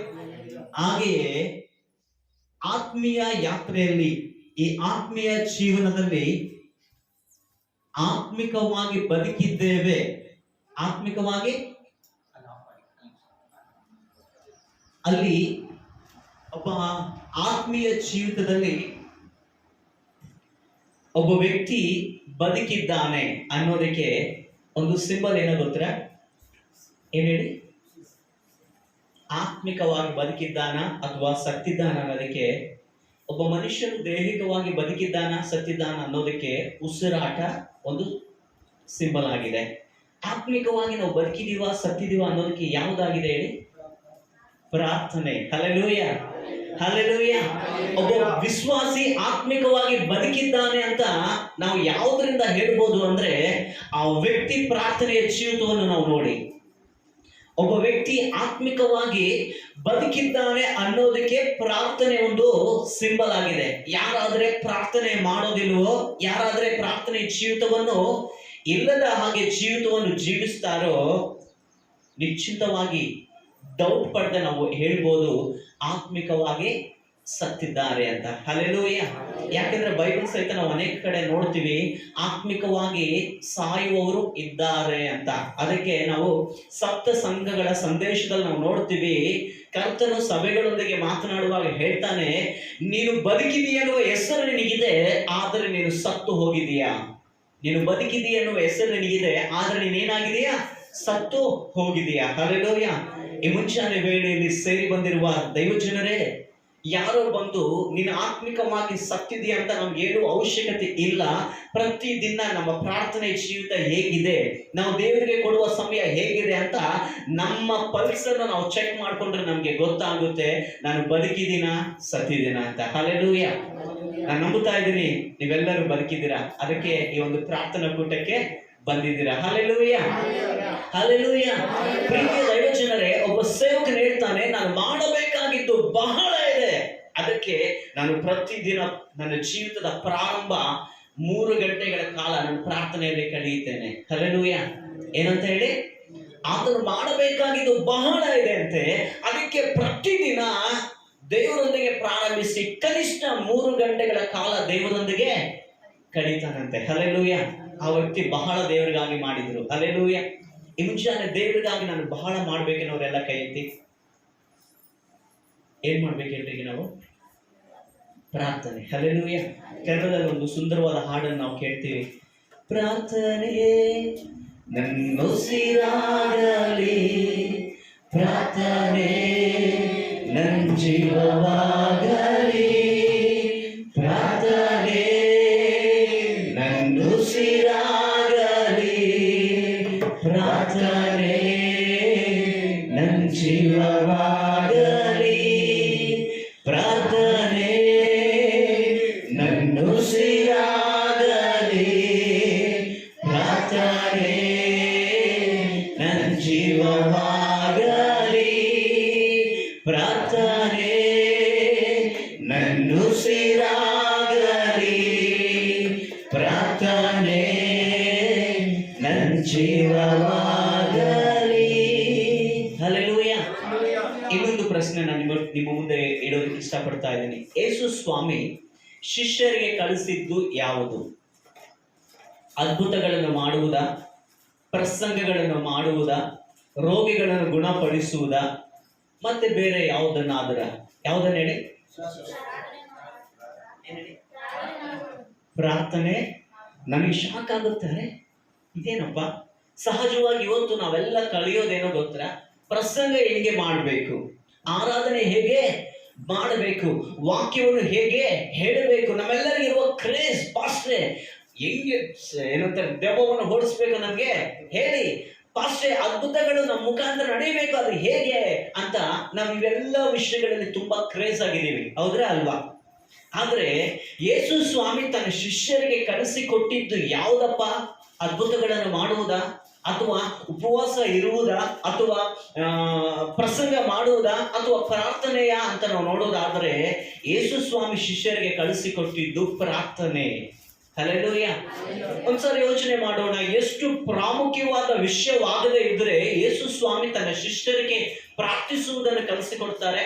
ಹಾಗೆಯೇ ಆತ್ಮೀಯ ಯಾತ್ರೆಯಲ್ಲಿ, ಈ ಆತ್ಮೀಯ ಜೀವನದಲ್ಲಿ ಆತ್ಮಿಕವಾಗಿ ಬದುಕಿದ್ದೇವೆ. ಆತ್ಮಿಕವಾಗಿ ಅಲ್ಲಿ ಒಬ್ಬ ಆತ್ಮೀಯ ಜೀವಿತದಲ್ಲಿ ಒಬ್ಬ ವ್ಯಕ್ತಿ ಬದುಕಿದ್ದಾನೆ ಅನ್ನೋದಕ್ಕೆ ಒಂದು ಸಿಂಬಲ್ ಏನೋ ಗೊತ್ತಾ? ಏನ್ ಹೇಳಿ? ಆತ್ಮಿಕವಾಗಿ ಬದುಕಿದ್ದಾನ ಅಥವಾ ಸತ್ತಿದ್ದಾನ ಅನ್ನೋದಕ್ಕೆ, ಒಬ್ಬ ಮನುಷ್ಯನು ದೈಹಿಕವಾಗಿ ಬದುಕಿದ್ದಾನ ಸತ್ತಿದ್ದಾನ ಅನ್ನೋದಕ್ಕೆ ಉಸಿರಾಟ ಒಂದು ಸಿಂಬಲ್ ಆಗಿದೆ. ಆತ್ಮಿಕವಾಗಿ ನಾವು ಬದುಕಿದೀವ ಸತ್ತಿದೀವ ಅನ್ನೋದಕ್ಕೆ ಯಾವುದಾಗಿದೆ ಹೇಳಿ? ಪ್ರಾರ್ಥನೆ. ಹಲ್ಲೆಲೂಯಾ. ಹಲ್ಲೆಲೂಯಾ. ಒಬ್ಬ ವಿಶ್ವಾಸಿ ಆತ್ಮಿಕವಾಗಿ ಬದುಕಿದ್ದಾನೆ ಅಂತ ನಾವು ಯಾವುದರಿಂದ ಹೇಳ್ಬೋದು ಅಂದ್ರೆ, ಆ ವ್ಯಕ್ತಿ ಪ್ರಾರ್ಥನೆಯ ಜೀವಿತವನ್ನು ನಾವು ನೋಡಿ. ಒಬ್ಬ ವ್ಯಕ್ತಿ ಆತ್ಮಿಕವಾಗಿ ಬದುಕಿದ್ದಾನೆ ಅನ್ನೋದಕ್ಕೆ ಪ್ರಾರ್ಥನೆ ಒಂದು ಸಿಂಬಲ್ ಆಗಿದೆ. ಯಾರಾದ್ರೆ ಪ್ರಾರ್ಥನೆ ಮಾಡೋದಿಲ್ವೋ, ಯಾರಾದ್ರೆ ಪ್ರಾರ್ಥನೆ ಜೀವಿತವನ್ನು ಇಲ್ಲದ ಹಾಗೆ ಜೀವಿತವನ್ನು ಜೀವಿಸ್ತಾರೋ, ನಿಶ್ಚಿತವಾಗಿ ಡೌಟ್ ಪಡೆದ ನಾವು ಹೇಳ್ಬೋದು ಆತ್ಮಿಕವಾಗಿ ಸತ್ತಿದ್ದಾರೆ ಅಂತ. ಹಲ್ಲೆಲೂಯಾ. ಯಾಕಂದ್ರೆ ಬೈಬಲ್ ಸಹಿತ ನಾವು ಅನೇಕ ಕಡೆ ನೋಡ್ತೀವಿ ಆತ್ಮಿಕವಾಗಿ ಸಾಯುವವರು ಇದ್ದಾರೆ ಅಂತ. ಅದಕ್ಕೆ ನಾವು ಸಪ್ತ ಸಂಘಗಳ ಸಂದೇಶದಲ್ಲಿ ನಾವು ನೋಡ್ತೀವಿ, ಕರ್ತನು ಸಭೆಗಳೊಂದಿಗೆ ಮಾತನಾಡುವಾಗ ಹೇಳ್ತಾನೆ, ನೀನು ಬದುಕಿದೀಯ ಅನ್ನುವ ಹೆಸರು ನಿನಗಿದೆ, ಆದರೆ ನೀನು ಸತ್ತು ಹೋಗಿದೀಯಾ. ನೀನು ಬದುಕಿದೀಯ ಅನ್ನುವ ಹೆಸರು ನಿನಗಿದೆ, ಆದ್ರೆ ನೀನೇನಾಗಿದೆಯಾ? ಸತ್ತು ಹೋಗಿದೀಯಾ. ಹಲ್ಲೆಲೂಯಾ. ಈ ಮುಂಚಾನೆ ವೇಳೆಯಲ್ಲಿ ಸೇರಿ ಬಂದಿರುವ ದೈವಜನರೇ, ಯಾರೋ ಬಂದು ನೀನು ಆತ್ಮಿಕವಾಗಿ ಸತ್ತಿದೆಯಾ ಅಂತ ನಮ್ಗೆ ಹೇಳುವ ಅವಶ್ಯಕತೆ ಇಲ್ಲ. ಪ್ರತಿದಿನ ನಮ್ಮ ಪ್ರಾರ್ಥನೆ ಜೀವಿತ ಹೇಗಿದೆ, ನಾವು ದೇವರಿಗೆ ಕೊಡುವ ಸಮಯ ಹೇಗಿದೆ ಅಂತ ನಮ್ಮ ಪಲ್ಸ್ ಅನ್ನು ನಾವು ಚೆಕ್ ಮಾಡ್ಕೊಂಡ್ರೆ ನಮ್ಗೆ ಗೊತ್ತಾಗುತ್ತೆ ನಾನು ಬದುಕಿದ್ದೀನ ಸತ್ತಿದ್ದೀನ ಅಂತ. ಹಲ್ಲೆಲೂಯಾ. ನಾನು ನಂಬುತ್ತಾ ಇದ್ದೀನಿ ನೀವೆಲ್ಲರೂ ಬದುಕಿದ್ದೀರಾ, ಅದಕ್ಕೆ ಈ ಒಂದು ಪ್ರಾರ್ಥನಾ ಕೂಟಕ್ಕೆ ಬಂದಿದ್ದೀರಾ. ಹಲ್ಲೆಲೂಯಾ. ಹಲ್ಲೆಲೂಯಾ. ಪ್ರೀತಿಯ ದೈವಜನರೇ, ಒಬ್ಬ ಸೇವಕನು ಹೇಳ್ತಾನೆ, ನಾನು ಮಾಡಬೇಕಾಗಿದ್ದು ಬಹಳ ಇದೆ, ಅದಕ್ಕೆ ನಾನು ಪ್ರತಿದಿನ ನನ್ನ ಜೀವಿತದ ಪ್ರಾರಂಭ 3 ಗಂಟೆಗಳ ಕಾಲ ನಾನು ಪ್ರಾರ್ಥನೆಯಲ್ಲಿ ಕಳೆಯುತ್ತೇನೆ. ಹಲ್ಲೆಲೂಯಾ. ಏನಂತ ಹೇಳಿ? ಆತನು ಮಾಡಬೇಕಾಗಿದ್ದು ಬಹಳ ಇದೆ ಅಂತೆ, ಅದಕ್ಕೆ ಪ್ರತಿದಿನ ದೇವರೊಂದಿಗೆ ಪ್ರಾರಂಭಿಸಿ ಕನಿಷ್ಠ 3 ಗಂಟೆಗಳ ಕಾಲ ದೇವರೊಂದಿಗೆ ಕಳೀತಾನಂತೆ. ಹಲ್ಲೆಲೂಯಾ. ಆ ವ್ಯಕ್ತಿ ಬಹಳ ದೇವರಿಗಾಗಿ ಮಾಡಿದ್ರು. ಹಲ್ಲೆಲೂಯ. ಈ ಮುಂಜಾನೆ ದೇವರಿಗಾಗಿ ನಾನು ಬಹಳ ಮಾಡ್ಬೇಕೆನ್ನೋರೆಲ್ಲ ಕೈ ಎತ್ತಿ. ಏನ್ ಮಾಡ್ಬೇಕು ಹೇಳ್ರಿ ಈಗ ನಾವು? ಪ್ರಾರ್ಥನೆ. ಹಲ್ಲೆಲೂಯ. ಕನ್ನಡದಲ್ಲಿ ಒಂದು ಸುಂದರವಾದ ಹಾಡನ್ನು ನಾವು ಕೇಳ್ತೀವಿ. ಪ್ರಾರ್ಥನೆ ನನ್ನುಸಿರಾಗಲಿ, ಪ್ರಾರ್ಥನೆ ನನ್ನ ಜೀವವಾಗಲಿ, ಪ್ರಾರ್ಥನೆ ನನ್ನುಸಿರಾಗಲಿ, ಪ್ರಾರ್ಥನೆ ನನ್ನ ಜೀವವಾಗಲಿ, ಪ್ರಾರ್ಥನೆ ನನ್ನುಸಿರಾಗಲಿ, ಪ್ರಾರ್ಥನೆ ನನ್ನ ಜೀವವಾಗಲಿ, ಪ್ರಾರ್ಥನೆ ನನ್ನುಸಿರಾಗಲಿ, ಪ್ರಾರ್ಥನೆ ನನ್ನ ಜೀವವಾಗಲಿ. ಹಲ್ಲೆಲೂಯ. ಇನ್ನೊಂದು ಪ್ರಶ್ನೆ ನಾನು ನಿಮ್ಮ ಮುಂದೆ ಇಡೋದಕ್ಕೆ ಇಷ್ಟಪಡ್ತಾ ಇದ್ದೀನಿ. ಯೇಸು ಸ್ವಾಮಿ ಶಿಷ್ಯರಿಗೆ ಕಳಿಸಿದ್ದು ಯಾವುದು? ಅದ್ಭುತಗಳನ್ನು ಮಾಡುವುದಾ, ಪ್ರಸಂಗಗಳನ್ನು ಮಾಡುವುದಾ, ರೋಗಿಗಳನ್ನು ಗುಣಪಡಿಸುವುದಾ, ಮತ್ತೆ ಬೇರೆ ಯಾವುದನ್ನ ಹೇಳಿ? ಪ್ರಾರ್ಥನೆ. ನನಗೆ ಶಾಕ್ ಆಗುತ್ತೆ, ಇದೇನಪ್ಪ ಸಹಜವಾಗಿ ಇವತ್ತು ನಾವೆಲ್ಲ ಕಲಿಯೋದೇನೋ ಗೊತ್ತಾ? ಪ್ರಸಂಗ ಹೆಂಗೆ ಮಾಡಬೇಕು, ಆರಾಧನೆ ಹೇಗೆ ಮಾಡಬೇಕು, ವಾಕ್ಯವನ್ನು ಹೇಗೆ ಹೇಳಬೇಕು, ನಮ್ಮೆಲ್ಲರಿಗಿರುವ ಕ್ರೇಜ್. ಪಾಸ್ಟ್ರೆ ಹೆಂಗೆ ಏನಂತಾರೆ ದೆವ್ವವನ್ನು ಓಡಿಸ್ಬೇಕು ನಮ್ಗೆ ಹೇಳಿ, ಪಾಸ್ಟ್ರೆ ಅದ್ಭುತಗಳು ನಮ್ಮ ಮುಖಾಂತರ ನಡೆಯಬೇಕು, ಅದು ಹೇಗೆ ಅಂತ ನಾವು ಇವೆಲ್ಲ ವಿಷಯಗಳಲ್ಲಿ ತುಂಬಾ ಕ್ರೇಜ್ ಆಗಿದ್ದೀವಿ, ಹೌದ್ರಾ ಅಲ್ವಾ? ಆದ್ರೆ ಯೇಸು ಸ್ವಾಮಿ ತನ್ನ ಶಿಷ್ಯರಿಗೆ ಕಲಿಸಿಕೊಟ್ಟಿದ್ದು ಯಾವುದಪ್ಪ? ಅದ್ಭುತಗಳನ್ನು ಮಾಡುವುದಾ, ಅಥವಾ ಉಪವಾಸ ಇರುವುದಾ, ಅಥವಾ ಪ್ರಸಂಗ ಮಾಡುವುದಾ, ಅಥವಾ ಪ್ರಾರ್ಥನೆಯ ಅಂತ ನಾವು ನೋಡೋದಾದ್ರೆ ಯೇಸು ಸ್ವಾಮಿ ಶಿಷ್ಯರಿಗೆ ಕಲಿಸಿಕೊಟ್ಟಿದ್ದು ಪ್ರಾರ್ಥನೆ. ಹಲ್ಲೆಲೂಯ. ಒಂದ್ಸರಿ ಯೋಚನೆ ಮಾಡೋಣ, ಎಷ್ಟು ಪ್ರಾಮುಖ್ಯವಾದ ವಿಷಯವಾಗದೇ ಇದ್ರೆ ಯೇಸು ಸ್ವಾಮಿ ತನ್ನ ಶಿಷ್ಯರಿಗೆ ಪ್ರಾರ್ಥಿಸುವುದನ್ನು ಕಲಿಸಿಕೊಡ್ತಾರೆ.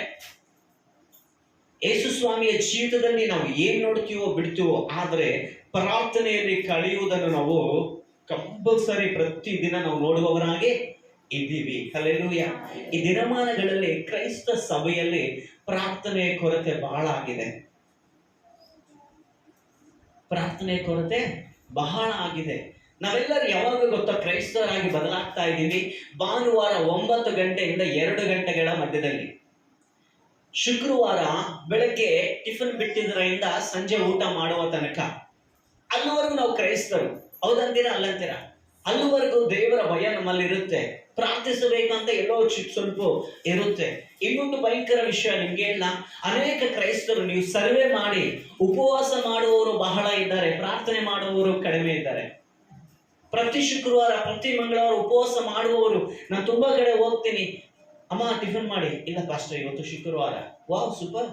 ಯೇಸು ಸ್ವಾಮಿಯ ಜೀವಿತದಲ್ಲಿ ನಾವು ಏನ್ ನೋಡ್ತೀವೋ ಬಿಡ್ತೀವೋ, ಆದ್ರೆ ಪ್ರಾರ್ಥನೆಯಲ್ಲಿ ಕಳೆಯುವುದನ್ನು ನಾವು ಕಂಪಲ್ಸರಿ ಪ್ರತಿದಿನ ನಾವು ನೋಡುವವರಾಗಿ ಇದ್ದೀವಿ. ಹಲ್ಲೆಲೂಯ. ಈ ದಿನಮಾನಗಳಲ್ಲಿ ಕ್ರೈಸ್ತ ಸಭೆಯಲ್ಲಿ ಪ್ರಾರ್ಥನೆಯ ಕೊರತೆ ಬಹಳ ಆಗಿದೆ. ಪ್ರಾರ್ಥನೆ ಕೊರತೆ ಬಹಳ ಆಗಿದೆ. ನಾವೆಲ್ಲರೂ ಯಾವಾಗ ಗೊತ್ತಾ ಕ್ರೈಸ್ತರಾಗಿ ಬದಲಾಗ್ತಾ ಇದ್ದೀವಿ? ಭಾನುವಾರ 9 ಗಂಟೆಯಿಂದ 2 ಗಂಟೆಗಳ ಮಧ್ಯದಲ್ಲಿ, ಶುಕ್ರವಾರ ಬೆಳಗ್ಗೆ ಟಿಫನ್ ಬಿಟ್ಟಿದ್ರಿಂದ ಸಂಜೆ ಊಟ ಮಾಡುವ ತನಕ, ಅಲ್ಲಿವರೆಗೂ ನಾವು ಕ್ರೈಸ್ತರು. ಹೌದಂತೀರಾ ಅಲ್ಲಂತೀರಾ? ಅಲ್ಲಿವರೆಗೂ ದೇವರ ಭಯ ನಮ್ಮಲ್ಲಿ ಇರುತ್ತೆ, ಪ್ರಾರ್ಥಿಸಬೇಕಂತ ಎಲ್ಲೋ ಸ್ವಲ್ಪ ಇರುತ್ತೆ. ಇನ್ನೊಂದು ಭಯಂಕರ ವಿಷಯ ನಿಮ್ಗೆ ಇಲ್ಲ, ಅನೇಕ ಕ್ರೈಸ್ತರು ನೀವು ಸರ್ವೆ ಮಾಡಿ ಉಪವಾಸ ಮಾಡುವವರು ಬಹಳ ಇದ್ದಾರೆ, ಪ್ರಾರ್ಥನೆ ಮಾಡುವವರು ಕಡಿಮೆ ಇದ್ದಾರೆ. ಪ್ರತಿ ಶುಕ್ರವಾರ ಪ್ರತಿ ಮಂಗಳವಾರ ಉಪವಾಸ ಮಾಡುವವರು, ನಾನು ತುಂಬಾ ಕಡೆ ಹೋಗ್ತೀನಿ, ಅಮ್ಮ ಟಿಫನ್ ಮಾಡಿ, ಇಲ್ಲ ಪಾಸ್ಟರ್ ಇವತ್ತು ಶುಕ್ರವಾರ. ವಾವ್ ಸೂಪರ್,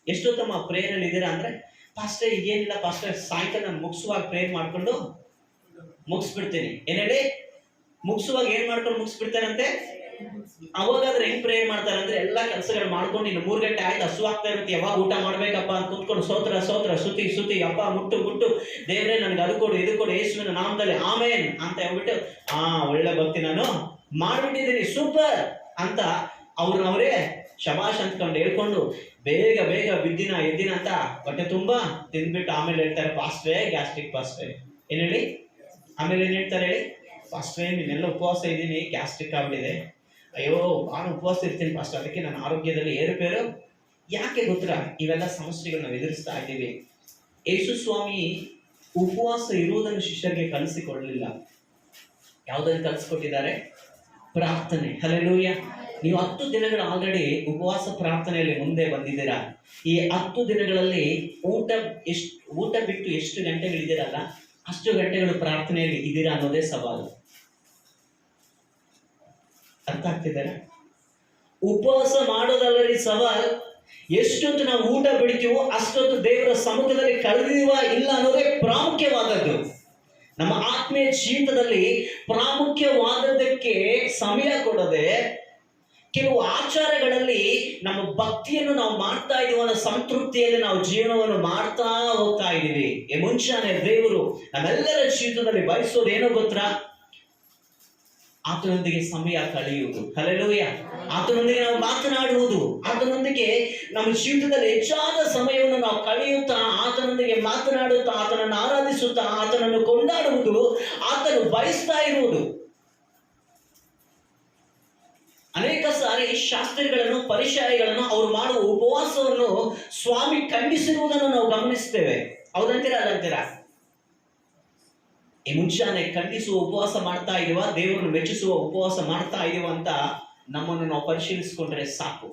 ಎಷ್ಟೊತ್ತಮ್ಮ ಪ್ರೇಯರ್ ಅಲ್ಲಿ ಇದ್ದೀರಾ ಅಂದ್ರೆ, ಪಾಸ್ಟರ್ ಈಗೇನಿಲ್ಲ ಪಾಸ್ಟರ್, ಸಾಯಂಕಾಲ ನಾನು ಮುಗಿಸುವಾಗ ಪ್ರೇಯರ್ ಮಾಡ್ಕೊಂಡು ಮುಗಿಸ್ಬಿಡ್ತೀನಿ. ಏನ್ ಹೇಳಿ? ಮುಗಿಸುವಾಗ ಏನ್ ಮಾಡ್ಕೊಂಡು ಮುಗಿಸ್ಬಿಡ್ತಾರಂತೆ. ಅವಾಗಾದ್ರೆ ಹೆಂಗ್ ಪ್ರೇಯರ್ ಮಾಡ್ತಾರೆ ಅಂದ್ರೆ, ಎಲ್ಲಾ ಕೆಲಸಗಳು ಮಾಡ್ಕೊಂಡು ಇನ್ನು 3 ಗಂಟೆ ಆಯ್ತು, ಹಸುವಾಗ್ತಾ ಇರುತ್ತೆ, ಯಾವಾಗ ಊಟ ಮಾಡ್ಬೇಕಪ್ಪ ಅಂತ ಕೂತ್ಕೊಂಡು ಸ್ತೋತ್ರ ಸ್ತೋತ್ರ ಸ್ತುತಿ ಸ್ತುತಿ, ಅಪ್ಪ ಮುಟ್ಟು ದೇವ್ರೆ ನನ್ಗೆ ಅದು ಕೊಡು ಇದು ಕೊಡು ಯೇಸುವಿನ ನಾಮದಲ್ಲಿ ಆಮೇನ್ ಅಂತ ಹೇಳ್ಬಿಟ್ಟು, ಒಳ್ಳೆ ಭಕ್ತಿ ನಾನು ಮಾಡ್ಬಿಟ್ಟಿದ್ದೀನಿ ಸೂಪರ್ ಅಂತ ಅವ್ರನ್ನವರೇ ಶಬಾಷ್ ಅಂದ್ಕೊಂಡು ಹೇಳ್ಕೊಂಡು ಬೇಗ ಬಿದ್ದಿನ ಎದ್ದಿನ ಅಂತ ಹೊಟ್ಟೆ ತುಂಬಾ ತಿಂದ್ಬಿಟ್ಟು ಆಮೇಲೆ ಹೇಳ್ತಾರೆ, ಪಾಸ್ಟ್ರೇ ಗ್ಯಾಸ್ಟ್ರಿಕ್ ಪಾಸ್ಟ್ರೇ. ಏನ್ ಹೇಳಿ? ಆಮೇಲೆ ಏನ್ ಹೇಳ್ತಾರೆ ಹೇಳಿ? ಪಾಸ್ಟ್ರೇ ನೀನೆಲ್ಲ ಉಪವಾಸ ಇದ್ದೀನಿ, ಗ್ಯಾಸ್ಟ್ರಿಕ್ ಆಗ್ಬಿಟ್ಟಿದೆ. ಅಯ್ಯೋ ನಾನು ಉಪವಾಸ ಇರ್ತೀನಿ ಪಾಸ್ಟ್, ಅದಕ್ಕೆ ನನ್ನ ಆರೋಗ್ಯದಲ್ಲಿ ಏರುಪೇರು. ಯಾಕೆ ಗೊತ್ತಾ? ಇವೆಲ್ಲ ಸಮಸ್ಯೆಗಳು ನಾವು ಎದುರಿಸ್ತಾ ಇದ್ದೀವಿ. ಯೇಸು ಸ್ವಾಮಿ ಉಪವಾಸ ಇರುವುದನ್ನು ಶಿಷ್ಯರಿಗೆ ಕಲಿಸಿಕೊಡ್ಲಿಲ್ಲ. ಯಾವುದನ್ನು ಕಲಿಸಿಕೊಟ್ಟಿದ್ದಾರೆ? ಪ್ರಾರ್ಥನೆ. ಹಲ್ಲೆಲೂಯ. ನೀವು 10 ದಿನಗಳು ಆಲ್ರೆಡಿ ಉಪವಾಸ ಪ್ರಾರ್ಥನೆಯಲ್ಲಿ ಮುಂದೆ ಬಂದಿದ್ದೀರಾ. ಈ 10 ದಿನಗಳಲ್ಲಿ ಊಟ ಬಿಟ್ಟು ಎಷ್ಟು ಗಂಟೆಗಳಿದ್ದೀರಲ್ಲ, ಅಷ್ಟು ಗಂಟೆಗಳು ಪ್ರಾರ್ಥನೆಯಲ್ಲಿ ಇದ್ದೀರಾ ಅನ್ನೋದೇ ಸವಾಲು. ಅರ್ಥ ಆಗ್ತಿದ್ದಾರೆ? ಉಪವಾಸ ಮಾಡೋದಲ್ಲರಿ ಸವಾಲ್, ಎಷ್ಟೊತ್ತು ನಾವು ಊಟ ಬಿಡ್ತೀವೋ ಅಷ್ಟೊತ್ತು ದೇವರ ಸಮ್ಮುಖದಲ್ಲಿ ಕಳೆದಿವ ಇಲ್ಲ ಅನ್ನೋದೇ ಪ್ರಾಮುಖ್ಯವಾದದ್ದು. ನಮ್ಮ ಆತ್ಮೀಯ ಜೀವಿತದಲ್ಲಿ ಪ್ರಾಮುಖ್ಯವಾದದ್ದಕ್ಕೆ ಸಮಯ ಕೊಡದೆ ಕೆಲವು ಆಚಾರಗಳಲ್ಲಿ ನಮ್ಮ ನಮ್ಮ ಭಕ್ತಿಯನ್ನು ನಾವು ಮಾಡ್ತಾ ಇದೀವಿ ಅನ್ನೋ ಸಂತೃಪ್ತಿಯಲ್ಲಿ ನಾವು ಜೀವನವನ್ನು ಮಾಡ್ತಾ ಹೋಗ್ತಾ ಇದೀವಿ. ಈ ಮುಂಚಾನೆ ದೇವರು ನಮ್ಮೆಲ್ಲರ ಜೀವಿತದಲ್ಲಿ ಬಯಸೋದು ಏನೋ ಗೊತ್ತಾ? ಆತನೊಂದಿಗೆ ಸಮಯ ಕಳೆಯುವುದು. ಹಲ್ಲೆಲೂಯಾ. ಆತನೊಂದಿಗೆ ನಾವು ಮಾತನಾಡುವುದು, ಆತನೊಂದಿಗೆ ನಮ್ಮ ಜೀವಿತದಲ್ಲಿ ಹೆಚ್ಚಾದ ಸಮಯವನ್ನು ನಾವು ಕಳೆಯುತ್ತಾ, ಆತನೊಂದಿಗೆ ಮಾತನಾಡುತ್ತಾ, ಆತನನ್ನು ಆರಾಧಿಸುತ್ತಾ, ಆತನನ್ನು ಕೊಂಡಾಡುವುದು ಆತನು ಬಯಸ್ತಾ ಇರುವುದು. ಅನೇಕ ಸಾರಿ ಶಾಸ್ತ್ರಿಗಳನ್ನು, ಪರಿಚಯಗಳನ್ನು ಅವರು ಮಾಡುವ ಉಪವಾಸವನ್ನು ಸ್ವಾಮಿ ಖಂಡಿಸಿರುವುದನ್ನು ನಾವು ಗಮನಿಸ್ತೇವೆ. ಹೌದಂತೀರಾ ಅಲ್ಲಂತೀರಾ? ಈ ಮುಂಚಾನೆ ಖಂಡಿಸುವ ಉಪವಾಸ ಮಾಡ್ತಾ ಇದೀವ, ದೇವರನ್ನು ಮೆಚ್ಚಿಸುವ ಉಪವಾಸ ಮಾಡ್ತಾ ಇದೀವ ಅಂತ ನಮ್ಮನ್ನು ನಾವು ಪರಿಶೀಲಿಸಿಕೊಂಡ್ರೆ ಸಾಕು.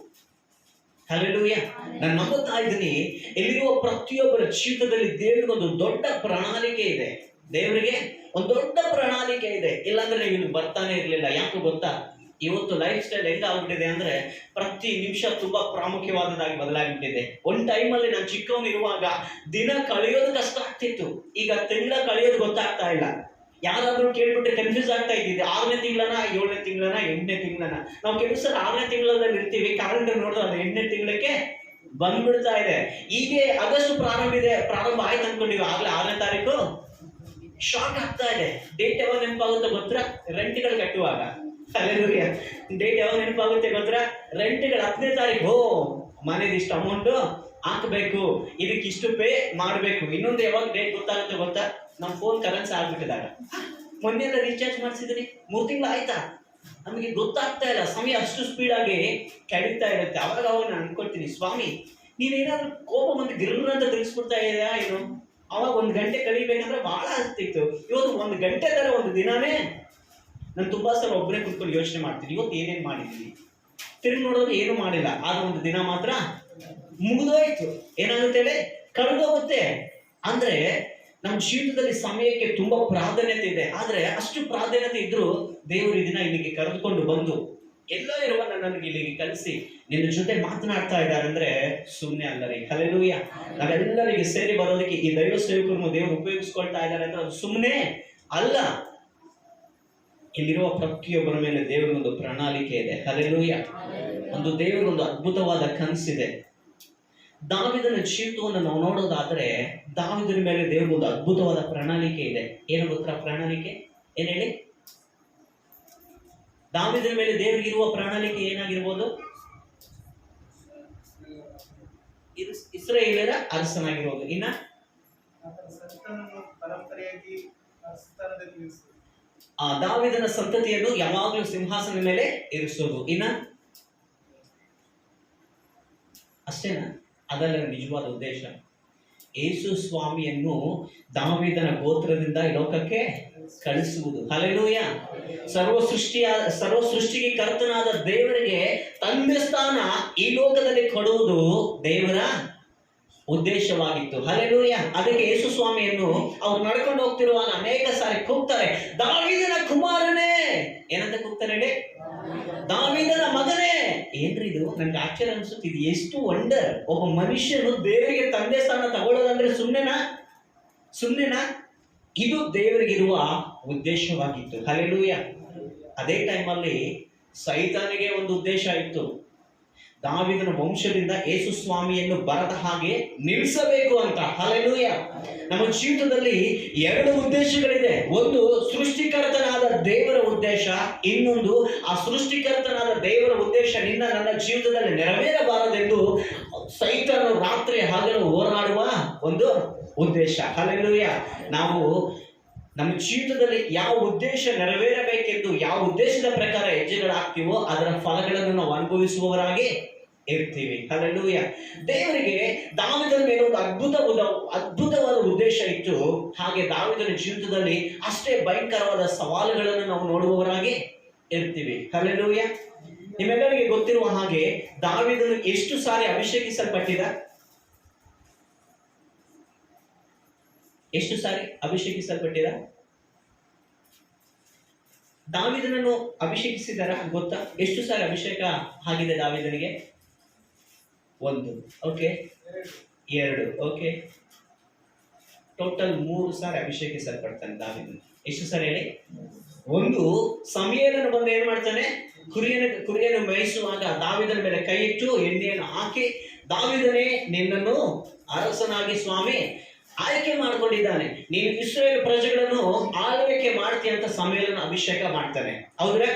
ಹಲ್ಲೆಲೂಯಾ. ನಾನು ನಂಬುತ್ತಾ ಇದ್ದೀನಿ, ಇಲ್ಲಿರುವ ಪ್ರತಿಯೊಬ್ಬರ ಜೀವಿತದಲ್ಲಿ ದೇವರಿಗೆ ಒಂದು ದೊಡ್ಡ ಪ್ರಣಾಳಿಕೆ ಇದೆ. ದೇವರಿಗೆ ಒಂದು ದೊಡ್ಡ ಪ್ರಣಾಳಿಕೆ ಇದೆ. ಇಲ್ಲಾಂದ್ರೆ ನೀವು ಇಲ್ಲಿ ಬರ್ತಾನೆ ಇರ್ಲಿಲ್ಲ. ಯಾಕೆ ಗೊತ್ತಾ? ಇವತ್ತು ಲೈಫ್ ಸ್ಟೈಲ್ ಹೆಂಗಾಗ್ಬಿಟ್ಟಿದೆ ಅಂದ್ರೆ ಪ್ರತಿ ನಿಮಿಷ ತುಂಬಾ ಪ್ರಾಮುಖ್ಯವಾದದಾಗಿ ಬದಲಾಗ್ಬಿಟ್ಟಿದೆ. ಒಂದ್ ಟೈಮಲ್ಲಿ ನಾನು ಚಿಕ್ಕವನಿರುವಾಗ ದಿನ ಕಳೆಯೋದು ಕಷ್ಟ ಆಗ್ತಿತ್ತು. ಈಗ ತಿಂಗಳ ಕಳೆಯೋದು ಗೊತ್ತಾಗ್ತಾ ಇಲ್ಲ. ಯಾರಾದ್ರೂ ಕೇಳ್ಬಿಟ್ರೆ ಕನ್ಫ್ಯೂಸ್ ಆಗ್ತಾ ಇದ್ದಿದೆ. 6ನೇ ತಿಂಗಳನ, 7ನೇ ತಿಂಗಳನ, 8ನೇ ತಿಂಗಳನ. ನಾವು ಕೆಲವು ಸಲ 6ನೇ ತಿಂಗಳಲ್ಲಿ ಇರ್ತೀವಿ, ಕ್ಯಾಲೆಂಡರ್ ನೋಡಿದ್ರೆ ಅದು 8ನೇ ತಿಂಗಳಕ್ಕೆ ಬಂದ್ಬಿಡ್ತಾ ಇದೆ. ಹೀಗೆ ಆಗಸ್ಟ್ ಪ್ರಾರಂಭ ಆಯ್ತು ಅನ್ಕೊಂಡಿವಿ, ಆಗ್ಲೇ 6ನೇ ತಾರೀಕು ಶಾಕ್ ಆಗ್ತಾ ಇದೆ. ಡೇಟ್ ಯಾವಾಗ ನೆನಪಾಗುತ್ತೆ ಗೊತ್ತಾ? ರೆಂಟ್ಗಳು ಕಟ್ಟುವಾಗ. ಹಲ್ಲೆಲೂಯಾ. ಡೇಟ್ ಯಾವಾಗ ನೆನಪಾಗುತ್ತೆ ಗೊತ್ತಾ? ರೆಂಟ್ಗಳು 10ನೇ ತಾರೀಕು. ಮನೇದು ಇಷ್ಟು ಅಮೌಂಟ್ ಹಾಕಬೇಕು, ಇದಕ್ಕೆ ಇಷ್ಟು ಪೇ ಮಾಡಬೇಕು. ಇನ್ನೊಂದು ಯಾವಾಗ ಡೇಟ್ ಗೊತ್ತಾಗುತ್ತೆ ಗೊತ್ತಾ? ನಮ್ಮ ಫೋನ್ ಕರೆನ್ಸಿ ಆಗ್ಬಿಟ್ಟಿದಾಗ. ಮೊನ್ನೆಲ್ಲ ರೀಚಾರ್ಜ್ ಮಾಡಿಸಿದ್ರಿ, 3 ತಿಂಗಳು ಆಯ್ತಾ? ನಮಗೆ ಗೊತ್ತಾಗ್ತಾ ಇಲ್ಲ. ಸಮಯ ಅಷ್ಟು ಸ್ಪೀಡಾಗಿ ಕಳೀತಾ ಇರುತ್ತೆ. ಅವಾಗ ನಾನು ಅನ್ಕೊಳ್ತೀನಿ, ಸ್ವಾಮಿ ನೀನೇನಾದ್ರೂ ಕೋಪ ಬಂದು ಗಿರ್ರ ಅಂತ ತಿಳಿಸ್ಬಿಡ್ತಾ ಇದೆಯಾ ಏನು? ಅವಾಗ 1 ಗಂಟೆ ಕಳಿಬೇಕಂದ್ರೆ ಬಹಳ ಆಗ್ತಿತ್ತು. ಇವತ್ತು 1 ಗಂಟೆ ತರ ಒಂದು ದಿನಾನೇ ನಾನು ತುಂಬಾ ಸಲ ಒಬ್ಬರೇ ಕುತ್ಕೊಂಡು ಯೋಚನೆ ಮಾಡ್ತೀನಿ, ಇವತ್ತು ಏನೇನು ಮಾಡಿದ್ದೀನಿ. ತಿರುಗಿ ನೋಡೋದು ಏನು ಮಾಡಿಲ್ಲ, ಆದ್ರೆ ಒಂದು ದಿನ ಮಾತ್ರ ಮುಗಿದೋಯ್ತು. ಏನಾಗುತ್ತೆ ಹೇಳಿ? ಕಳೆದೋಗುತ್ತೆ. ಅಂದ್ರೆ ನಮ್ಮ ಜೀವಿತದಲ್ಲಿ ಸಮಯಕ್ಕೆ ತುಂಬಾ ಪ್ರಾಧಾನ್ಯತೆ ಇದೆ. ಆದ್ರೆ ಅಷ್ಟು ಪ್ರಾಧಾನ್ಯತೆ ಇದ್ರೂ ದೇವರು ಈ ದಿನ ಇಲ್ಲಿಗೆ ಕರೆದುಕೊಂಡು ಬಂದು ಎಲ್ಲ ಇರುವ ನನ್ನನ್ನು ಇಲ್ಲಿಗೆ ಕಲಿಸಿ ನಿನ್ನ ಜೊತೆ ಮಾತನಾಡ್ತಾ ಇದ್ದಾರೆ ಅಂದ್ರೆ ಸುಮ್ಮನೆ ಅಲ್ಲ ರೀ. ಹಲ್ಲೆಲೂಯಾ. ನಾವೆಲ್ಲರಿಗೆ ಸೇರಿ ಬರೋದಕ್ಕೆ ಈ ದೈವ ಸೇವಕರನ್ನು ದೇವರು ಉಪಯೋಗಿಸ್ಕೊಳ್ತಾ ಇದ್ದಾರೆ ಅಂದ್ರೆ ಅದು ಸುಮ್ಮನೆ ಅಲ್ಲ. ಇಲ್ಲಿರುವ ಪ್ರತಿಯೊಬ್ಬರ ಮೇಲೆ ದೇವರೊಂದು ಪ್ರಣಾಳಿಕೆ ಇದೆ. ಹಲ್ಲೆಲೂಯಾ. ಒಂದು ದೇವರೊಂದು ಅದ್ಭುತವಾದ ಕನಸಿದೆ. ದಾವೀದನ ಜೀವಿತವನ್ನು ನಾವು ನೋಡೋದಾದ್ರೆ ದಾವೀದನ ಮೇಲೆ ದೇವರೊಂದು ಅದ್ಭುತವಾದ ಪ್ರಣಾಳಿಕೆ ಇದೆ. ಏನು ಗೊತ್ತಾ ಪ್ರಣಾಳಿಕೆ? ಏನ್ ಹೇಳಿ? ದಾವೀದನ ಮೇಲೆ ದೇವರಿಗಿರುವ ಪ್ರಣಾಳಿಕೆ ಏನಾಗಿರ್ಬೋದು? ಇಸ್ರಾಯೇಲರ ಅರಸನಾಗಿರೋದು. ಇನ್ನ ದಾವೀದನ ಸಂತತಿಯನ್ನು ಯಾವಾಗಲೂ ಸಿಂಹಾಸನದ ಮೇಲೆ ಇರಿಸೋದು. ಇನ್ನ ಅಷ್ಟೇನಾ? ಅದಲ್ಲ ನಿಜವಾದ ಉದ್ದೇಶ. ಯೇಸು ಸ್ವಾಮಿಯನ್ನು ದಾವೀದನ ಗೋತ್ರದಿಂದ ಈ ಲೋಕಕ್ಕೆ ಕಳಿಸುವುದು. ಹಲ್ಲೆಲೂಯಾ. ಸರ್ವ ಸೃಷ್ಟಿಗೆ ಕರ್ತನಾದ ದೇವರಿಗೆ ತಂದೆ ಸ್ಥಾನ ಈ ಲೋಕದಲ್ಲಿ ಕೊಡುವುದು ದೇವರ ಉದ್ದೇಶವಾಗಿತ್ತು. ಹಲ್ಲೆಲೂಯಾ. ಅದಕ್ಕೆ ಯೇಸು ಸ್ವಾಮಿಯನ್ನು ಅವ್ರು ನಡ್ಕೊಂಡು ಹೋಗ್ತಿರುವಾಗ ಅನೇಕ ಸಾರಿ ಕೂಗ್ತಾರೆ, ದಾವೀದನ ಕುಮಾರನೇ. ಏನಂತ ಕೂಗ್ತಾರೆ ಹೇಳಿ? ದಾವೀದನ ಮಗನೇ. ಏನ್ರಿ ಇದು? ನನ್ಗೆ ಆಶ್ಚರ್ಯ ಅನ್ಸುತ್ತೆ. ಇದು ಎಷ್ಟು ವಂಡರ್. ಒಬ್ಬ ಮನುಷ್ಯನು ದೇವರಿಗೆ ತಂದೆ ಸ್ಥಾನ ತಗೊಳ್ಳೋದಂದ್ರೆ ಸುಮ್ಮನೆನಾ? ಇದು ದೇವರಿಗಿರುವ ಉದ್ದೇಶವಾಗಿತ್ತು. ಹಲ್ಲೆಲೂಯಾ. ಅದೇ ಟೈಮಲ್ಲಿ ಸೈತಾನಿಗೆ ಒಂದು ಉದ್ದೇಶ ಇತ್ತು. ದಾವೀದನ ವಂಶದಿಂದ ಯೇಸು ಸ್ವಾಮಿಯನ್ನು ಬರದ ಹಾಗೆ ನಿಲ್ಲಿಸಬೇಕು ಅಂತ. ಹಲ್ಲೆಲೂಯಾ. ನಮ್ಮ ಜೀವಿತದಲ್ಲಿ 2 ಉದ್ದೇಶಗಳಿದೆ. ಒಂದು ಸೃಷ್ಟಿಕರ್ತನಾದ ದೇವರ ಉದ್ದೇಶ, ಇನ್ನೊಂದು ಆ ಸೃಷ್ಟಿಕರ್ತನಾದ ದೇವರ ಉದ್ದೇಶ ನಿನ್ನ ನನ್ನ ಜೀವಿತದಲ್ಲಿ ನೆರವೇರಬಾರದೆಂದು ಸೈತಾನನು ರಾತ್ರಿ ಹಗಲು ಹೋರಾಡುವ ಒಂದು ಉದ್ದೇಶ. ಹಲ್ಲೆಲೂಯಾ. ನಾವು ನಮ್ಮ ಜೀವಿತದಲ್ಲಿ ಯಾವ ಉದ್ದೇಶ ನೆರವೇರಬೇಕೆಂದು ಯಾವ ಉದ್ದೇಶದ ಪ್ರಕಾರ ಹೆಜ್ಜೆಗಳಾಗ್ತೀವೋ ಅದರ ಫಲಗಳನ್ನು ನಾವು ಅನುಭವಿಸುವವರಾಗಿ ಇರ್ತೀವಿ. ಹಲ್ಲೆಲೂಯಾ. ದೇವರಿಗೆ ದಾವೀದನ ಮೇಲೆ ಒಂದು ಅದ್ಭುತವಾದ ಉದ್ದೇಶ ಇತ್ತು. ಹಾಗೆ ದಾವೀದನ ಜೀವಿತದಲ್ಲಿ ಅಷ್ಟೇ ಭಯಂಕರವಾದ ಸವಾಲುಗಳನ್ನು ನಾವು ನೋಡುವವರಾಗಿ ಇರ್ತೀವಿ. ಹಲ್ಲೆಲೂಯಾ. ನಿಮ್ಮೆಲ್ಲರಿಗೆ ಗೊತ್ತಿರುವ ಹಾಗೆ ದಾವೀದನು ಎಷ್ಟು ಸಾರಿ ಅಭಿಷೇಕಿಸಲ್ಪಟ್ಟಿದ? ಎಷ್ಟು ಸಾರಿ ಅಭಿಷೇಕಿಸಲ್ಪಟ್ಟಿದ? ದಾವೀದನನ್ನು ಅಭಿಷೇಕಿಸಿದಾರ ಗೊತ್ತಾ? ಎಷ್ಟು ಸಾರಿ ಅಭಿಷೇಕ ಆಗಿದೆ ದಾವೀದನಿಗೆ? 1. ಓಕೆ. 2. ಓಕೆ. ಟೋಟಲ್ 3 ಸಾರಿ ಅಭಿಷೇಕಿಸಲ್ಪಡ್ತಾನೆ ದಾವೀದನು. ಎಷ್ಟು ಸಾರಿ ಹೇಳಿ? ಒಂದು ಸಮಯೇಲನು ಬಂದು ಏನ್ ಮಾಡ್ತಾನೆ, ಕುರಿಯನ್ನು ಮೇಯಿಸುವಾಗ ದಾವೀದನ ಮೇಲೆ ಕೈ ಇಟ್ಟು ಎಣ್ಣೆಯನ್ನು ಹಾಕಿ, ದಾವೀದನೇ ನಿನ್ನನ್ನು ಅರಸನಾಗಿ ಸ್ವಾಮಿ ಆಯ್ಕೆ ಮಾಡ್ಕೊಂಡಿದ್ದಾನೆ, ನೀನು ಇಸ್ರೇಲ್ ಪ್ರಜೆಗಳನ್ನು ಆಳ್ವಿಕೆ ಮಾಡ್ತೀಯ ಅಂತ ಸಮಯೇಲನ ಅಭಿಷೇಕ ಮಾಡ್ತಾನೆ. ಹೌದ್ರೆ?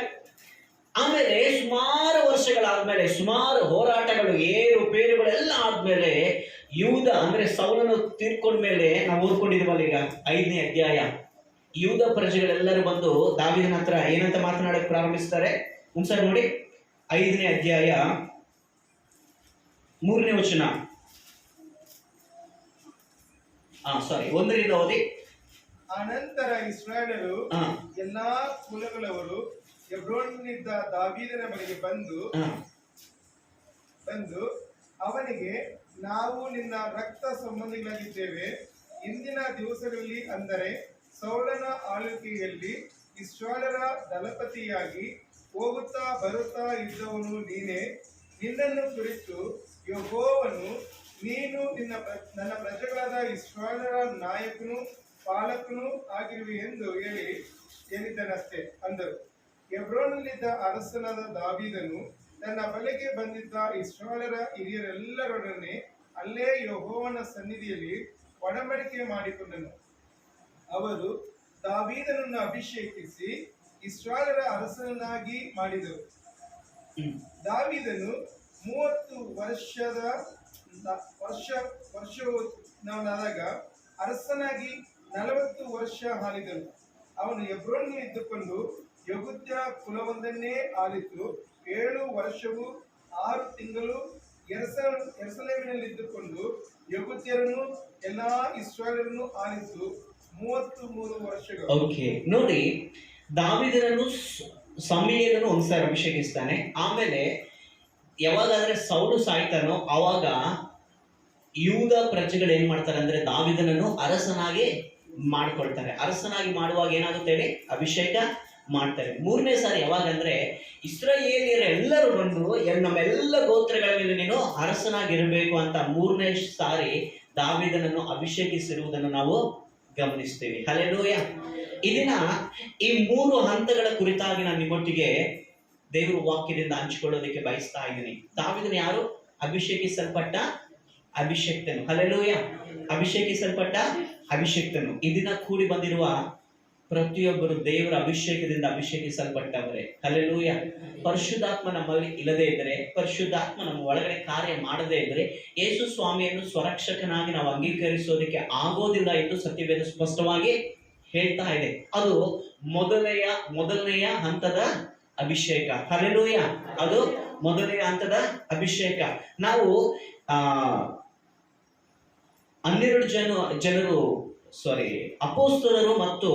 ಆಮೇಲೆ ಸುಮಾರು ವರ್ಷಗಳಾದ್ಮೇಲೆ, ಸುಮಾರು ಹೋರಾಟಗಳು, ಏರುಪೇರುಗಳೆಲ್ಲ ಆದ್ಮೇಲೆ, ಯೂದ ಅಂದ್ರೆ ಸೌಲನು ತೀರ್ಕೊಂಡ್ಮೇಲೆ ನಾವು ಓದ್ಕೊಂಡಿದ್ವಲ್ಲ ಈಗ 5ನೇ ಅಧ್ಯಾಯ, ಯೂದ ಪ್ರಜೆಗಳೆಲ್ಲರೂ ಬಂದು ದಾವೀದನ ಹತ್ರ ಏನಂತ ಮಾತನಾಡಕ್ಕೆ ಪ್ರಾರಂಭಿಸ್ತಾರೆ. ಒಂದ್ಸರಿ ನೋಡಿ 5ನೇ ಅಧ್ಯಾಯ 3ನೇ ವಚನ. 1ರಿಂದ ಓದಿ. ಅನಂತರ ಇಸ್ರಾಯೇಲರು ಎಲ್ಲಾ ಕುಲಗಳವರು ಹೆಬ್ರೋನಿನಿಂದ ದಾವೀದನ ಬಳಿಗೆ ಬಂದು ಅವನಿಗೆ, ನಾವು ನಿನ್ನ ರಕ್ತ ಸಂಬಂಧಿಗಳಾಗಿದ್ದೇವೆ. ಇಂದಿನ ದಿವಸಗಳಲ್ಲಿ, ಅಂದರೆ ಸೌಲನ ಆಳ್ವಿಕೆಯಲ್ಲಿ ಇಸ್ರಾಯೇಲರ ದಳಪತಿಯಾಗಿ ಹೋಗುತ್ತಾ ಬರುತ್ತಾ ಇದ್ದವನು ನೀನೇ. ನಿನ್ನನ್ನು ಕುರಿತು ಯೆಹೋವನು, ನೀನು ನನ್ನ ಪ್ರಜೆಗಳಾದ ಇಸ್ರಾಯೇಲರ ನಾಯಕನು ಪಾಲಕನು ಆಗಿರುವೆ ಎಂದು ಹೇಳಿದ್ದನಷ್ಟೇ ಅಂದರು. ಹೆಬ್ರೋನಲ್ಲಿದ್ದ ಅರಸನಾದ ದಾವೀದನು ತನ್ನ ಬಳಿಗೆ ಬಂದಿದ್ದ ಇಸ್ರಾಯೇಲರ ಹಿರಿಯರೆಲ್ಲರೊಡನೆ ಅಲ್ಲೇ ಯೆಹೋವನ ಸನ್ನಿಧಿಯಲ್ಲಿ ಒಡಂಬಡಿಕೆ ಮಾಡಿಕೊಂಡನು. ಅವರು ದಾವೀದನನ್ನು ಅಭಿಷೇಕಿಸಿ ಇಸ್ರಾಯೇಲರ ಅರಸನಾಗಿ ಮಾಡಿದರು. ದಾವೀದನು 30 ವರ್ಷದವನಾದಾಗ ಅರಸನಾಗಿ 40 ವರ್ಷ ಆಳಿದನು. ಅವನು ಹೆಬ್ರೋನಿನಲ್ಲಿ ಇದ್ದುಕೊಂಡು ಯೆಹೂದ ಕುಲವೊಂದನ್ನೇ ಆಳಿತು. 7 ವರ್ಷವೂ 6 ತಿಂಗಳು ಯೆರೂಸಲೇಮಿನಲ್ಲಿದ್ದುಕೊಂಡು ಯೆಹೂದ್ಯರನ್ನು ಎಲ್ಲಾ ಇಸ್ರಾಯೇಲರನ್ನು ಆಳಿತು. 33 ವರ್ಷಗಳು. ಓಕೆ, ನೋಡಿ, ದಾವೀದನನ್ನು ಸಮಯೇಲನು ಒಂದ್ಸಾರಿ ಅಭಿಷೇಕಿಸ್ತಾನೆ. ಆಮೇಲೆ ಯಾವಾಗಾದ್ರೆ ಸೌಲು ಸಾಯ್ತಾನೋ ಅವಾಗ ಯೂದ ಪ್ರಜೆಗಳು ಏನ್ ಮಾಡ್ತಾರೆ ಅಂದ್ರೆ ದಾವೀದನನ್ನು ಅರಸನಾಗಿ ಮಾಡ್ಕೊಳ್ತಾರೆ. ಅರಸನಾಗಿ ಮಾಡುವಾಗ ಏನಾಗುತ್ತೆ ಹೇಳಿ, ಅಭಿಷೇಕ ಮಾಡ್ತಾರೆ. 3ನೇ ಸಾರಿ ಯಾವಾಗಂದ್ರೆ ಇಸ್ರಾಯೇಲಿಯರೆಲ್ಲರೂ ಬಂದು ನಮ್ಮೆಲ್ಲ ಗೋತ್ರಗಳ ಮೇಲೆ ನೀನು ಅರಸನಾಗಿರ್ಬೇಕು ಅಂತ 3ನೇ ಸಾರಿ ದಾವೀದನನ್ನು ಅಭಿಷೇಕಿಸಿರುವುದನ್ನು ನಾವು ಗಮನಿಸ್ತೀವಿ. ಹಲ್ಲೆಲೂಯಾ. ಇದನ್ನ ಈ 3 ಹಂತಗಳ ಕುರಿತಾಗಿ ನಾನು ನಿಮ್ಮೊಟ್ಟಿಗೆ ದೇವರ ವಾಕ್ಯದಿಂದ ಹಂಚಿಕೊಳ್ಳೋದಕ್ಕೆ ಬಯಸ್ತಾ ಇದ್ದೀನಿ. ದಾವೀದನು ಯಾರು? ಅಭಿಷೇಕಿಸಲ್ಪಟ್ಟ ಅಭಿಷೇಕ್ತನು. ಹಲ್ಲೆಲೂಯಾ. ಅಭಿಷೇಕಿಸಲ್ಪಟ್ಟ ಅಭಿಷೇಕ್ತನು. ಇದನ್ನ ಕೂಡಿ ಬಂದಿರುವ ಪ್ರತಿಯೊಬ್ಬರು ದೇವರ ಅಭಿಷೇಕದಿಂದ ಅಭಿಷೇಕಿಸಲ್ಪಟ್ಟವರೇ. ಹಲ್ಲೆಲೂಯಾ. ಪರಿಶುದ್ಧಾತ್ಮ ನಮ್ಮಲ್ಲಿ ಇಲ್ಲದೆ ಇದ್ದರೆ, ಪರಿಶುದ್ಧಾತ್ಮ ನಮ್ಮ ಒಳಗಡೆ ಕಾರ್ಯ ಮಾಡದೇ ಇದ್ದರೆ, ಯೇಸು ಸ್ವಾಮಿಯನ್ನು ಸ್ವರಕ್ಷಕನಾಗಿ ನಾವು ಅಂಗೀಕರಿಸೋದಕ್ಕೆ ಆಗೋದಿಲ್ಲ ಎಂದು ಸತ್ಯವೇದ ಸ್ಪಷ್ಟವಾಗಿ ಹೇಳ್ತಾ ಇದೆ. ಅದು ಮೊದಲನೆಯ ಹಂತದ ಅಭಿಷೇಕ. ಹಲ್ಲೆಲೂಯಾ. ಅದು ಮೊದಲನೆಯ ಹಂತದ ಅಭಿಷೇಕ. ನಾವು 12 ಅಪೊಸ್ತಲರು ಮತ್ತು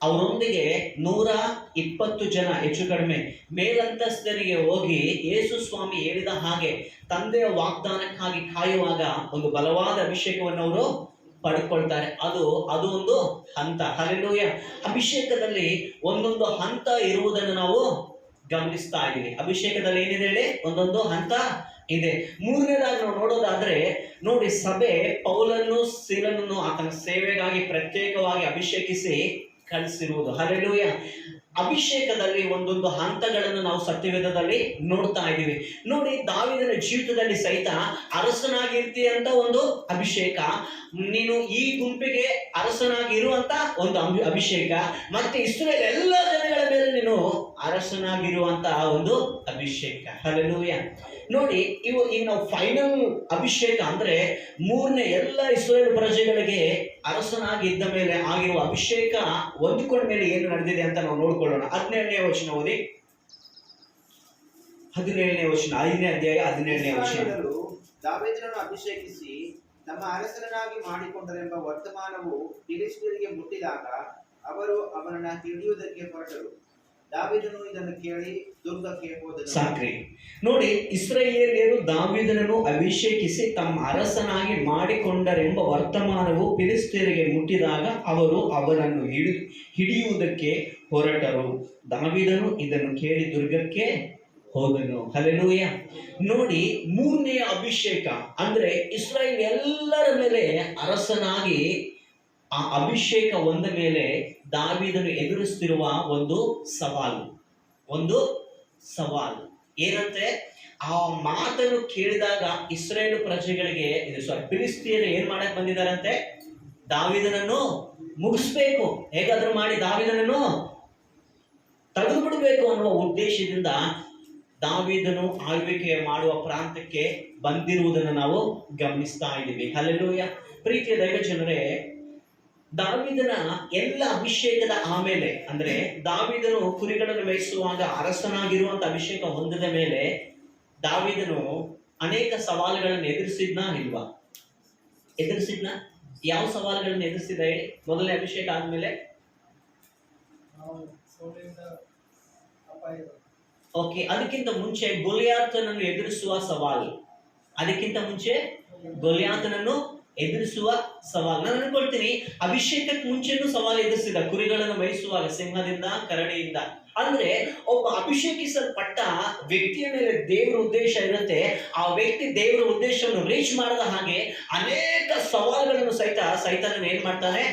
ಅವರೊಂದಿಗೆ 120 ಜನ ಹೆಚ್ಚು ಕಡಿಮೆ ಮೇಲಂತಸ್ಥರಿಗೆ ಹೋಗಿ ಯೇಸು ಸ್ವಾಮಿ ಹೇಳಿದ ಹಾಗೆ ತಂದೆಯ ವಾಗ್ದಾನಕ್ಕಾಗಿ ಕಾಯುವಾಗ ಒಂದು ಬಲವಾದ ಅಭಿಷೇಕವನ್ನು ಅವರು ಪಡ್ಕೊಳ್ತಾರೆ. ಅದು ಒಂದು ಹಂತ. ಹಲ್ಲೆಲೂಯಾ. ಅಭಿಷೇಕದಲ್ಲಿ ಒಂದೊಂದು ಹಂತ ಇರುವುದನ್ನು ನಾವು ಗಮನಿಸ್ತಾ ಇದ್ದೀವಿ. ಅಭಿಷೇಕದಲ್ಲಿ ಏನಿದೆ ಹೇಳಿ, ಒಂದೊಂದು ಹಂತ ಇದೆ. 3ನೇದಾಗಿ ನಾವು ನೋಡೋದಾದ್ರೆ, ನೋಡಿ, ಸಭೆ ಪೌಲನ್ನು ಸೀಲನನ್ನು ಆತನ ಸೇವೆಗಾಗಿ ಪ್ರತ್ಯೇಕವಾಗಿ ಅಭಿಷೇಕಿಸಿ ಕಳಿಸಿರುವುದು. ಹಲ್ಲೆಲೂಯಾ. ಅಭಿಷೇಕದಲ್ಲಿ ಒಂದೊಂದು ಹಂತಗಳನ್ನು ನಾವು ಸತ್ಯವೇದದಲ್ಲಿ ನೋಡ್ತಾ ಇದ್ದೀವಿ. ನೋಡಿ, ದಾವೀದನ ಜೀವಿತದಲ್ಲಿ ಸಹಿತ ಅರಸನಾಗಿರ್ತೀಯ ಅಂತ ಒಂದು ಅಭಿಷೇಕ, ನೀನು ಈ ಗುಂಪಿಗೆ ಅರಸನಾಗಿ ಇರುವಂತ ಒಂದು ಅಭಿಷೇಕ, ಮತ್ತೆ ಇಸ್ರೇಲ್ ಎಲ್ಲ ಜನಗಳ ಮೇಲೆ ನೀನು ಅರಸನಾಗಿರುವಂತ ಒಂದು ಅಭಿಷೇಕ. ಹಲ್ಲೆಲೂಯಾ. ನೋಡಿ, ಈಗ ನಾವು ಫೈನಲ್ ಅಭಿಷೇಕ ಅಂದ್ರೆ 3ನೇ ಎಲ್ಲ ಇಸ್ರೇಲ್ ಪ್ರಜೆಗಳಿಗೆ ಅರಸನಾಗಿ ಇದ್ದ ಮೇಲೆ ಆಗಿರುವ ಅಭಿಷೇಕ ಹೊಂದಿಕೊಂಡ ಮೇಲೆ ಏನು ನಡೆದಿದೆ ಅಂತ ನಾವು ನೋಡ್ಕೊಳ್ಳೋಣ. 17ನೇ ವಚನ ಓದಿ. 17ನೇ ವಚನ, 5ನೇ ಅಧ್ಯಾಯ 17ನೇ ವಚನ. ದಾವೀದನನ್ನು ಅಭಿಷೇಕಿಸಿ ತಮ್ಮ ಅರಸನಾಗಿ ಮಾಡಿಕೊಂಡರೆಂಬ ವರ್ತಮಾನವು ಫಿಲಿಷ್ಟಿಯರಿಗೆ ಮುಟ್ಟಿದಾಗ ಅವರು ಅವನನ್ನು ಹಿಡಿಯುವುದಕ್ಕೆ ಹೊರಟರು. ದಾವೀದನು ಇದನ್ನು ಕೇಳಿ ದುರ್ಗಕ್ಕೆ ಹೋದನು. ಸಾಕ್ರಿ. ನೋಡಿ, ಇಸ್ರಾಯೇಲ್ಯರು ದಾವೀದನನ್ನು ಅಭಿಷೇಕಿಸಿ ತಮ್ಮ ಅರಸನಾಗಿ ಮಾಡಿಕೊಂಡರೆಂಬ ವರ್ತಮಾನವು ಫಿಲಿಷ್ಟಿಯರಿಗೆ ಮುಟ್ಟಿದಾಗ ಅವರು ಅವನನ್ನು ಹಿಡಿಯುವುದಕ್ಕೆ ಹೊರಟರು. ದಾವೀದನು ಇದನ್ನು ಕೇಳಿ ದುರ್ಗಕ್ಕೆ ಹೋದನು. ಹಲ್ಲೆಲೂಯಾ. ನೋಡಿ, 3ನೇ ಅಭಿಷೇಕ ಅಂದ್ರೆ ಇಸ್ರಾಯೇಲ್ ಎಲ್ಲರ ಮೇಲೆ ಅರಸನಾಗಿ ಆ ಅಭಿಷೇಕ ಹೊಂದ ಮೇಲೆ ದಾವೀದನು ಎದುರಿಸ್ತಿರುವ ಒಂದು ಸವಾಲು ಏನಂತೆ, ಆ ಮಾತನ್ನು ಕೇಳಿದಾಗ ಇಸ್ರೇಲ್ ಪ್ರಜೆಗಳಿಗೆ ಫಿಲಿಸ್ತೀಯರು ಏನ್ ಮಾಡಕ್ ಬಂದಿದ್ದಾರಂತೆ, ದಾವೀದನನ್ನು ಮುಗಿಸ್ಬೇಕು, ಹೇಗಾದ್ರೂ ಮಾಡಿ ದಾವೀದನನ್ನು ತೆಗೆದು ಬಿಡಬೇಕು ಅನ್ನುವ ಉದ್ದೇಶದಿಂದ ದಾವೀದನು ಆಳ್ವಿಕೆ ಮಾಡುವ ಪ್ರಾಂತಕ್ಕೆ ಬಂದಿರುವುದನ್ನು ನಾವು ಗಮನಿಸ್ತಾ ಇದ್ದೀವಿ. ಹಲ್ಲೆಲೂಯ. ಪ್ರೀತಿಯ ದೈವಜನರೇ, ದಾವೀದನ ಎಲ್ಲ ಅಭಿಷೇಕದ ಆಮೇಲೆ, ಅಂದ್ರೆ ದಾವೀದನು ಕುರಿಗಳನ್ನು ಮೇಯಿಸುವಾಗ ಅರಸನಾಗಿರುವಂತ ಅಭಿಷೇಕ ಹೊಂದಿದ ಮೇಲೆ ದಾವೀದನು ಅನೇಕ ಸವಾಲುಗಳನ್ನು ಎದುರಿಸಿದ್ನಾ ಇಲ್ವಾ? ಯಾವ ಸವಾಲುಗಳನ್ನು ಎದುರಿಸಿದ ಹೇಳಿ? ಮೊದಲನೇ ಅಭಿಷೇಕ ಆದ್ಮೇಲೆ ಓಕೆ, ಅದಕ್ಕಿಂತ ಮುಂಚೆ ಗೊಲಿಯಾತನನ್ನು ಎದುರಿಸುವ ಸವಾಲು, ನಾನು ಅನ್ಕೊಳ್ತೀನಿ ಅಭಿಷೇಕಕ್ಕೆ ಮುಂಚೆನೂ ಸವಾಲು ಎದುರಿಸಿದ, ಕುರಿಗಳನ್ನು ಮೇಯಿಸುವಾಗ ಸಿಂಹದಿಂದ ಕರಡಿಯಿಂದ. ಅಂದ್ರೆ ಒಬ್ಬ ಅಭಿಷೇಕಿಸಲ್ಪಟ್ಟ ವ್ಯಕ್ತಿಯ ಮೇಲೆ ದೇವರ ಉದ್ದೇಶ ಇರುತ್ತೆ. ಆ ವ್ಯಕ್ತಿ ದೇವರ ಉದ್ದೇಶವನ್ನು ರೀಚ್ ಮಾಡದ ಹಾಗೆ ಅನೇಕ ಸವಾಲುಗಳನ್ನು ಸೈತಾನನು ಏನ್ ಮಾಡ್ತಾನೆ,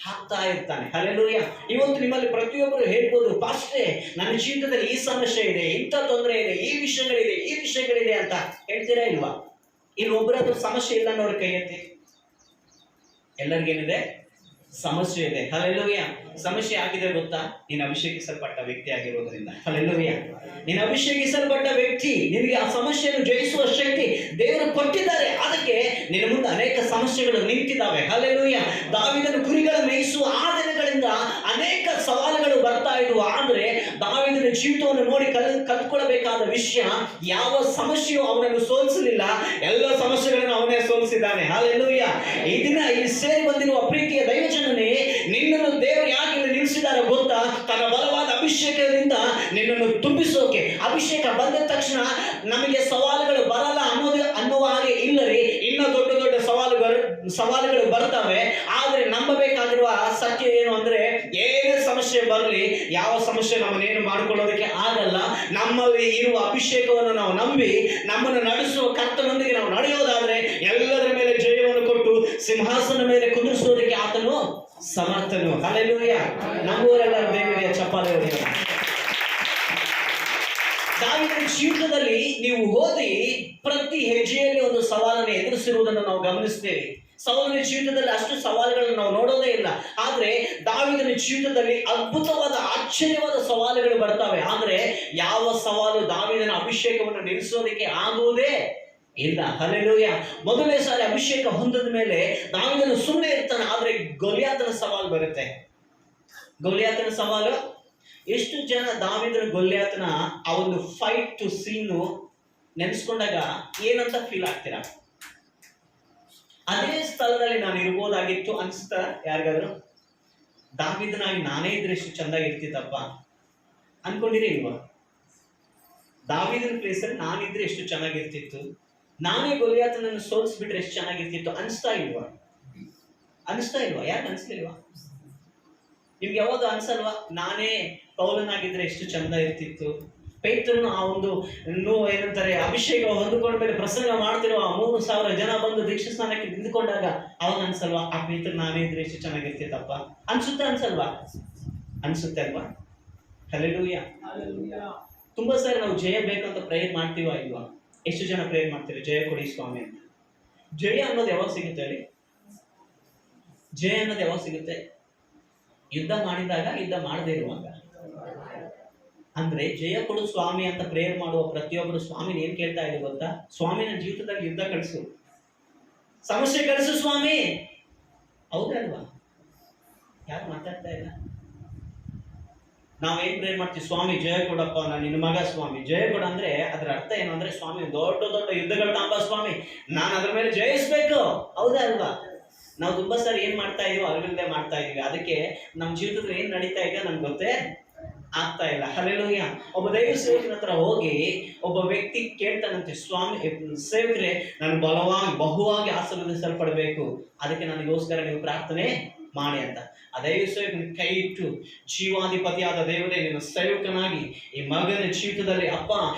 ಹಾಕ್ತಾ ಇರ್ತಾನೆ. ಹಲ್ಲೆಲೂಯ. ಇವತ್ತು ನಿಮ್ಮಲ್ಲಿ ಪ್ರತಿಯೊಬ್ಬರು ಹೇಳ್ಬೋದು, ಪಾಸ್ಟ್ರೇ ನನ್ನ ಜೀವಿತದಲ್ಲಿ ಈ ಸಮಸ್ಯೆ ಇದೆ, ಇಂಥ ತೊಂದರೆ ಇದೆ, ಈ ವಿಷಯಗಳಿದೆ ಅಂತ ಹೇಳ್ತೀರಾ ಇಲ್ವಾ? ಇಲ್ಲಿ ಒಬ್ಬರಾದ್ರೂ ಸಮಸ್ಯೆ ಇಲ್ಲ ಅನ್ನೋರ ಕೈ ಎತ್ತಿ. ಎಲ್ಲರಿಗೇನಿದೆ? ಸಮಸ್ಯೆ ಇದೆ. ಹಲ್ಲೆಲೂಯ. ಸಮಸ್ಯೆ ಆಗಿದೆ ಗೊತ್ತಾ? ನೀನು ಅಭಿಷೇಕಿಸಲ್ಪಟ್ಟ ವ್ಯಕ್ತಿ ಆಗಿರೋದ್ರಿಂದ. ಹಲ್ಲೆಲೂಯ. ನೀನು ಅಭಿಷೇಕಿಸಲ್ಪಟ್ಟ ವ್ಯಕ್ತಿ, ನಿನಗೆ ಆ ಸಮಸ್ಯೆಯನ್ನು ಜಯಿಸುವ ಶಕ್ತಿ ದೇವರು ಕೊಟ್ಟಿದ್ದಾರೆ. ಅದಕ್ಕೆ ನಿನ್ನ ಮುಂದೆ ಅನೇಕ ಸಮಸ್ಯೆಗಳು ನಿಂತಿದ್ದಾವೆ. ಹಲ್ಲೆಲೂಯ. ದಾವೀದನು ಕುರಿಗಳ ಮೇಯಿಸುವ ಆ ದಿನಗಳಿಂದ ಅನೇಕ ಸವಾಲುಗಳು ಬರ್ತಾ ಇದ್ವು. ಆದ್ರೆ ದಾವೀದನ ಜೀವಿತವನ್ನು ನೋಡಿ ಕಲ್ತ್ಕೊಳ್ಬೇಕಾದ ವಿಷಯ, ಯಾವ ಸಮಸ್ಯೆಯು ಅವನನ್ನು ಸೋಲಿಸಲಿಲ್ಲ, ಎಲ್ಲ ಸಮಸ್ಯೆಗಳನ್ನು ಅವನೇ ಸೋಲಿಸಿದ್ದಾನೆ. ಹಲ್ಲೆಲೂಯ. ಈ ದಿನ ಇಲ್ಲಿ ಸೇರಿ ಬಂದಿರುವ ಪ್ರೀತಿಯ ದೈವಜನನೇ, ನಿನ್ನನ್ನು ದೇವರು ಯಾಕೆ ಇಲ್ಲಿ ನಿಲ್ಲಿಸಿದ್ದಾರೆ ಗೊತ್ತಾ? ತನ್ನ ಬಲವಾದ ಅಭಿಷೇಕದಿಂದ ನಿನ್ನನ್ನು ತುಂಬಿಸೋಕೆ. ಅಭಿಷೇಕ ಬಂದ ತಕ್ಷಣ ನಮಗೆ ಸವಾಲುಗಳು ಬರಲ್ಲ ಅನ್ನುವ ಹಾಗೆ ಇಲ್ಲರಿ, ಇನ್ನ ದೊಡ್ಡ ದೊಡ್ಡ ಸವಾಲುಗಳು ಬರ್ತವೆ. ಆದ್ರೆ ನಂಬಬೇಕಾಗಿರುವ ಸತ್ಯ ಏನು ಅಂದ್ರೆ, ಏನೇ ಸಮಸ್ಯೆ ಬರಲಿ, ಯಾವ ಸಮಸ್ಯೆ ನಮ್ಮನ್ನೇನು ಮಾಡಿಕೊಳ್ಳೋದಕ್ಕೆ ಆಗಲ್ಲ. ನಮ್ಮಲ್ಲಿ ಇರುವ ಅಭಿಷೇಕವನ್ನು ನಾವು ನಂಬಿ ನಮ್ಮನ್ನು ನಡೆಸುವ ಕರ್ತನೊಂದಿಗೆ ನಾವು ನಡೆಯೋದಾದ್ರೆ ಎಲ್ಲದರ ಮೇಲೆ ಜಯವನ್ನು ಕೊಟ್ಟು ಸಿಂಹಾಸನ ಮೇಲೆ ಕುದುರಿಸೋದಕ್ಕೆ ಆತನು ಸಮರ್ಥನು. ಹಲ್ಲೆಲೂಯ. ನಂಬುವರೆಲ್ಲರೂ ದೇವರಿಗೆ ಚಪ್ಪಾಳೆ ಹೊಡೆಯೋಣ. ದಾವೀದನ ಜೀವಿತದಲ್ಲಿ ನೀವು ಓದಿ ಪ್ರತಿ ಹೆಜ್ಜೆಯಲ್ಲಿ ಒಂದು ಸವಾಲನ್ನು ಎದುರಿಸಿರುವುದನ್ನು ನಾವು ಗಮನಿಸ್ತೇವೆ. ಸೌಲನ ಜೀವಿತದಲ್ಲಿ ಅಷ್ಟು ಸವಾಲುಗಳನ್ನು ನಾವು ನೋಡೋದೇ ಇಲ್ಲ. ಆದ್ರೆ ದಾವೀದನ ಜೀವಿತದಲ್ಲಿ ಅದ್ಭುತವಾದ ಆಶ್ಚರ್ಯವಾದ ಸವಾಲುಗಳು ಬರ್ತವೆ. ಆದ್ರೆ ಯಾವ ಸವಾಲು ದಾವೀದನ ಅಭಿಷೇಕವನ್ನು ನಿಲ್ಲಿಸೋದಕ್ಕೆ ಆಗುವುದೇ ಇಲ್ಲ. ಹಲ್ಲೆಲೂಯ. ಮೊದಲನೇ ಸಾರಿ ಅಭಿಷೇಕ ಹೊಂದಿದ ಮೇಲೆ ದಾವೀದನು ಸುಮ್ಮನೆ ಇರ್ತಾನೆ. ಆದ್ರೆ ಗೊಲಿಯಾತನ ಸವಾಲು ಬರುತ್ತೆ. ಗೊಲಿಯಾತನ ಸವಾಲು, ಎಷ್ಟು ಜನ ದಾವೀದನ ಗೊಲಿಯಾತನ ಆ ಒಂದು ಫೈಟ್ ಟು ಸೀನು ನೆನೆಸ್ಕೊಂಡಾಗ ಏನಂತ ಫೀಲ್ ಆಗ್ತೀರಾ? ಅದೇ ಸ್ಥಳದಲ್ಲಿ ನಾನು ಇರ್ಬೋದಾಗಿತ್ತು ಅನ್ಸುತ್ತಾ ಯಾರಿಗಾದ್ರು? ದಾವೀದನಾಗಿ ನಾನೇ ಇದ್ರೆ ಎಷ್ಟು ಚಂದಾಗಿರ್ತಿತ್ತಪ್ಪ ಅನ್ಕೊಂಡಿರಿ ಇಲ್ವಾ? ದಾವೀದನ ಪ್ಲೇಸಲ್ಲಿ ನಾನಿದ್ರೆ ಎಷ್ಟು ಚೆನ್ನಾಗಿರ್ತಿತ್ತು, ನಾನೇ ಗೊಲಿಯಾತನನ್ನು ಸೋಲಿಸ್ಬಿಟ್ರೆ ಎಷ್ಟು ಚೆನ್ನಾಗಿರ್ತಿತ್ತು ಅನಿಸ್ತಾ ಇಲ್ವಾ? ಯಾಕೆ ಅನಿಸ್ಲಿಲ್ವಾ? ನಿಮ್ಗೆ ಯಾವಾಗ ಅನ್ಸಲ್ವಾ? ನಾನೇ ಪೌಲನಾಗಿದ್ರೆ ಎಷ್ಟು ಚಂದ ಇರ್ತಿತ್ತು, ಪೇತ್ರನು ಆ ಒಂದು ಏನಂತಾರೆ ಅಭಿಷೇಕ ಹೊಂದಿಕೊಂಡ ಮೇಲೆ ಪ್ರಸಂಗ ಮಾಡ್ತಿರುವ 3,000 ಜನ ಬಂದು ದೀಕ್ಷಾ ಸ್ನಾನಕ್ಕೆ ನಿಂತ್ಕೊಂಡಾಗ ಅವಾಗ ಅನ್ಸಲ್ವಾ, ಆ ಪೇತ್ರ ನಾನೇ ಇದ್ರೆ ಎಷ್ಟು ಚೆನ್ನಾಗಿರ್ತಿತ್ತಪ್ಪ ಅನ್ಸುತ್ತೆ ಅಲ್ವಾ? ಹಲ್ಲೆಲೂಯ. ತುಂಬಾ ಸಾರಿ ನಾವು ಜಯ ಬೇಕಂತ ಪ್ರೇಯರ್ ಮಾಡ್ತೀವ ಇಲ್ವಾ? ಎಷ್ಟು ಜನ ಪ್ರೇಯರ್ ಮಾಡ್ತೀವಿ, ಜಯ ಕೊಡಿ ಸ್ವಾಮಿ ಅಂತ? ಜಯ ಅನ್ನೋದು ಯಾವಾಗ ಸಿಗುತ್ತೆ ಹೇಳಿ? ಜಯ ಅನ್ನೋದು ಯಾವಾಗ ಸಿಗುತ್ತೆ? ಯುದ್ಧ ಮಾಡಿದಾಗ, ಯುದ್ಧ ಮಾಡದೇ ಇರುವಾಗ. ಅಂದ್ರೆ ಜಯ ಕೊಡು ಸ್ವಾಮಿ ಅಂತ ಪ್ರೇಯರ್ ಮಾಡುವ ಪ್ರತಿಯೊಬ್ಬರು ಸ್ವಾಮಿನ ಏನ್ ಕೇಳ್ತಾ ಇದೆ ಗೊತ್ತಾ? ಸ್ವಾಮಿನ ಜೀವಿತದಲ್ಲಿ ಯುದ್ಧ ಕಳಿಸು, ಸಮಸ್ಯೆ ಕಳಿಸು ಸ್ವಾಮಿ. ಹೌದಲ್ವಾ? ಯಾರು ಮಾತಾಡ್ತಾ ಇಲ್ಲ? ನಾವೇನ್ ಪ್ರೇಯರ್ ಮಾಡ್ತೀವಿ? ಸ್ವಾಮಿ ಜಯ ಕೊಡಪ್ಪ, ನಾನು ನಿನ್ನ ಮಗ ಸ್ವಾಮಿ ಜಯ ಕೊಡ. ಅಂದ್ರೆ ಅದರ ಅರ್ಥ ಏನು ಅಂದ್ರೆ, ಸ್ವಾಮಿ ದೊಡ್ಡ ದೊಡ್ಡ ಯುದ್ಧಗಳು ತಾಂಬ ಸ್ವಾಮಿ, ನಾನು ಅದ್ರ ಮೇಲೆ ಜಯಿಸ್ಬೇಕು. ಹೌದಾ ಅಲ್ವಾ? ನಾವು ತುಂಬಾ ಸಾರಿ ಏನ್ ಮಾಡ್ತಾ ಇದೀವಿ, ಅರ್ಗಲ್ದೆ ಮಾಡ್ತಾ ಇದೀವಿ. ಅದಕ್ಕೆ ನಮ್ಮ ಜೀವಿತದಲ್ಲಿ ಏನ್ ನಡೀತಾ ಇದೆ ನಮ್ಗೆ ಗೊತ್ತೇ ಆಗ್ತಾ ಇಲ್ಲ. ಹಲ್ಲೆಲೂಯ. ಒಬ್ಬ ದೈವ ಸೇವಕನ ಹತ್ರ ಹೋಗಿ ಒಬ್ಬ ವ್ಯಕ್ತಿ ಕೇಳ್ತಾನಂತೆ, ಸ್ವಾಮಿ ಸೇವಕರೇ, ನಾನು ಬಹುವಾಗಿ ಆಶೀರ್ವದಿಸಲ್ಪಡಬೇಕು, ಅದಕ್ಕೆ ನನಗೋಸ್ಕರ ನೀವು ಪ್ರಾರ್ಥನೆ ಮಾಡಿ ಅಂತ. ಆ ದೈವ ಸೇವಕನ ಕೈ ಇಟ್ಟು, ಜೀವಾಧಿಪತಿಯಾದ ದೇವರೇ, ನಿನ್ನ ಸೇವಕನಾಗಿ ಈ ಮಗನ ಜೀವಿತದಲ್ಲಿ ಅಪ್ಪ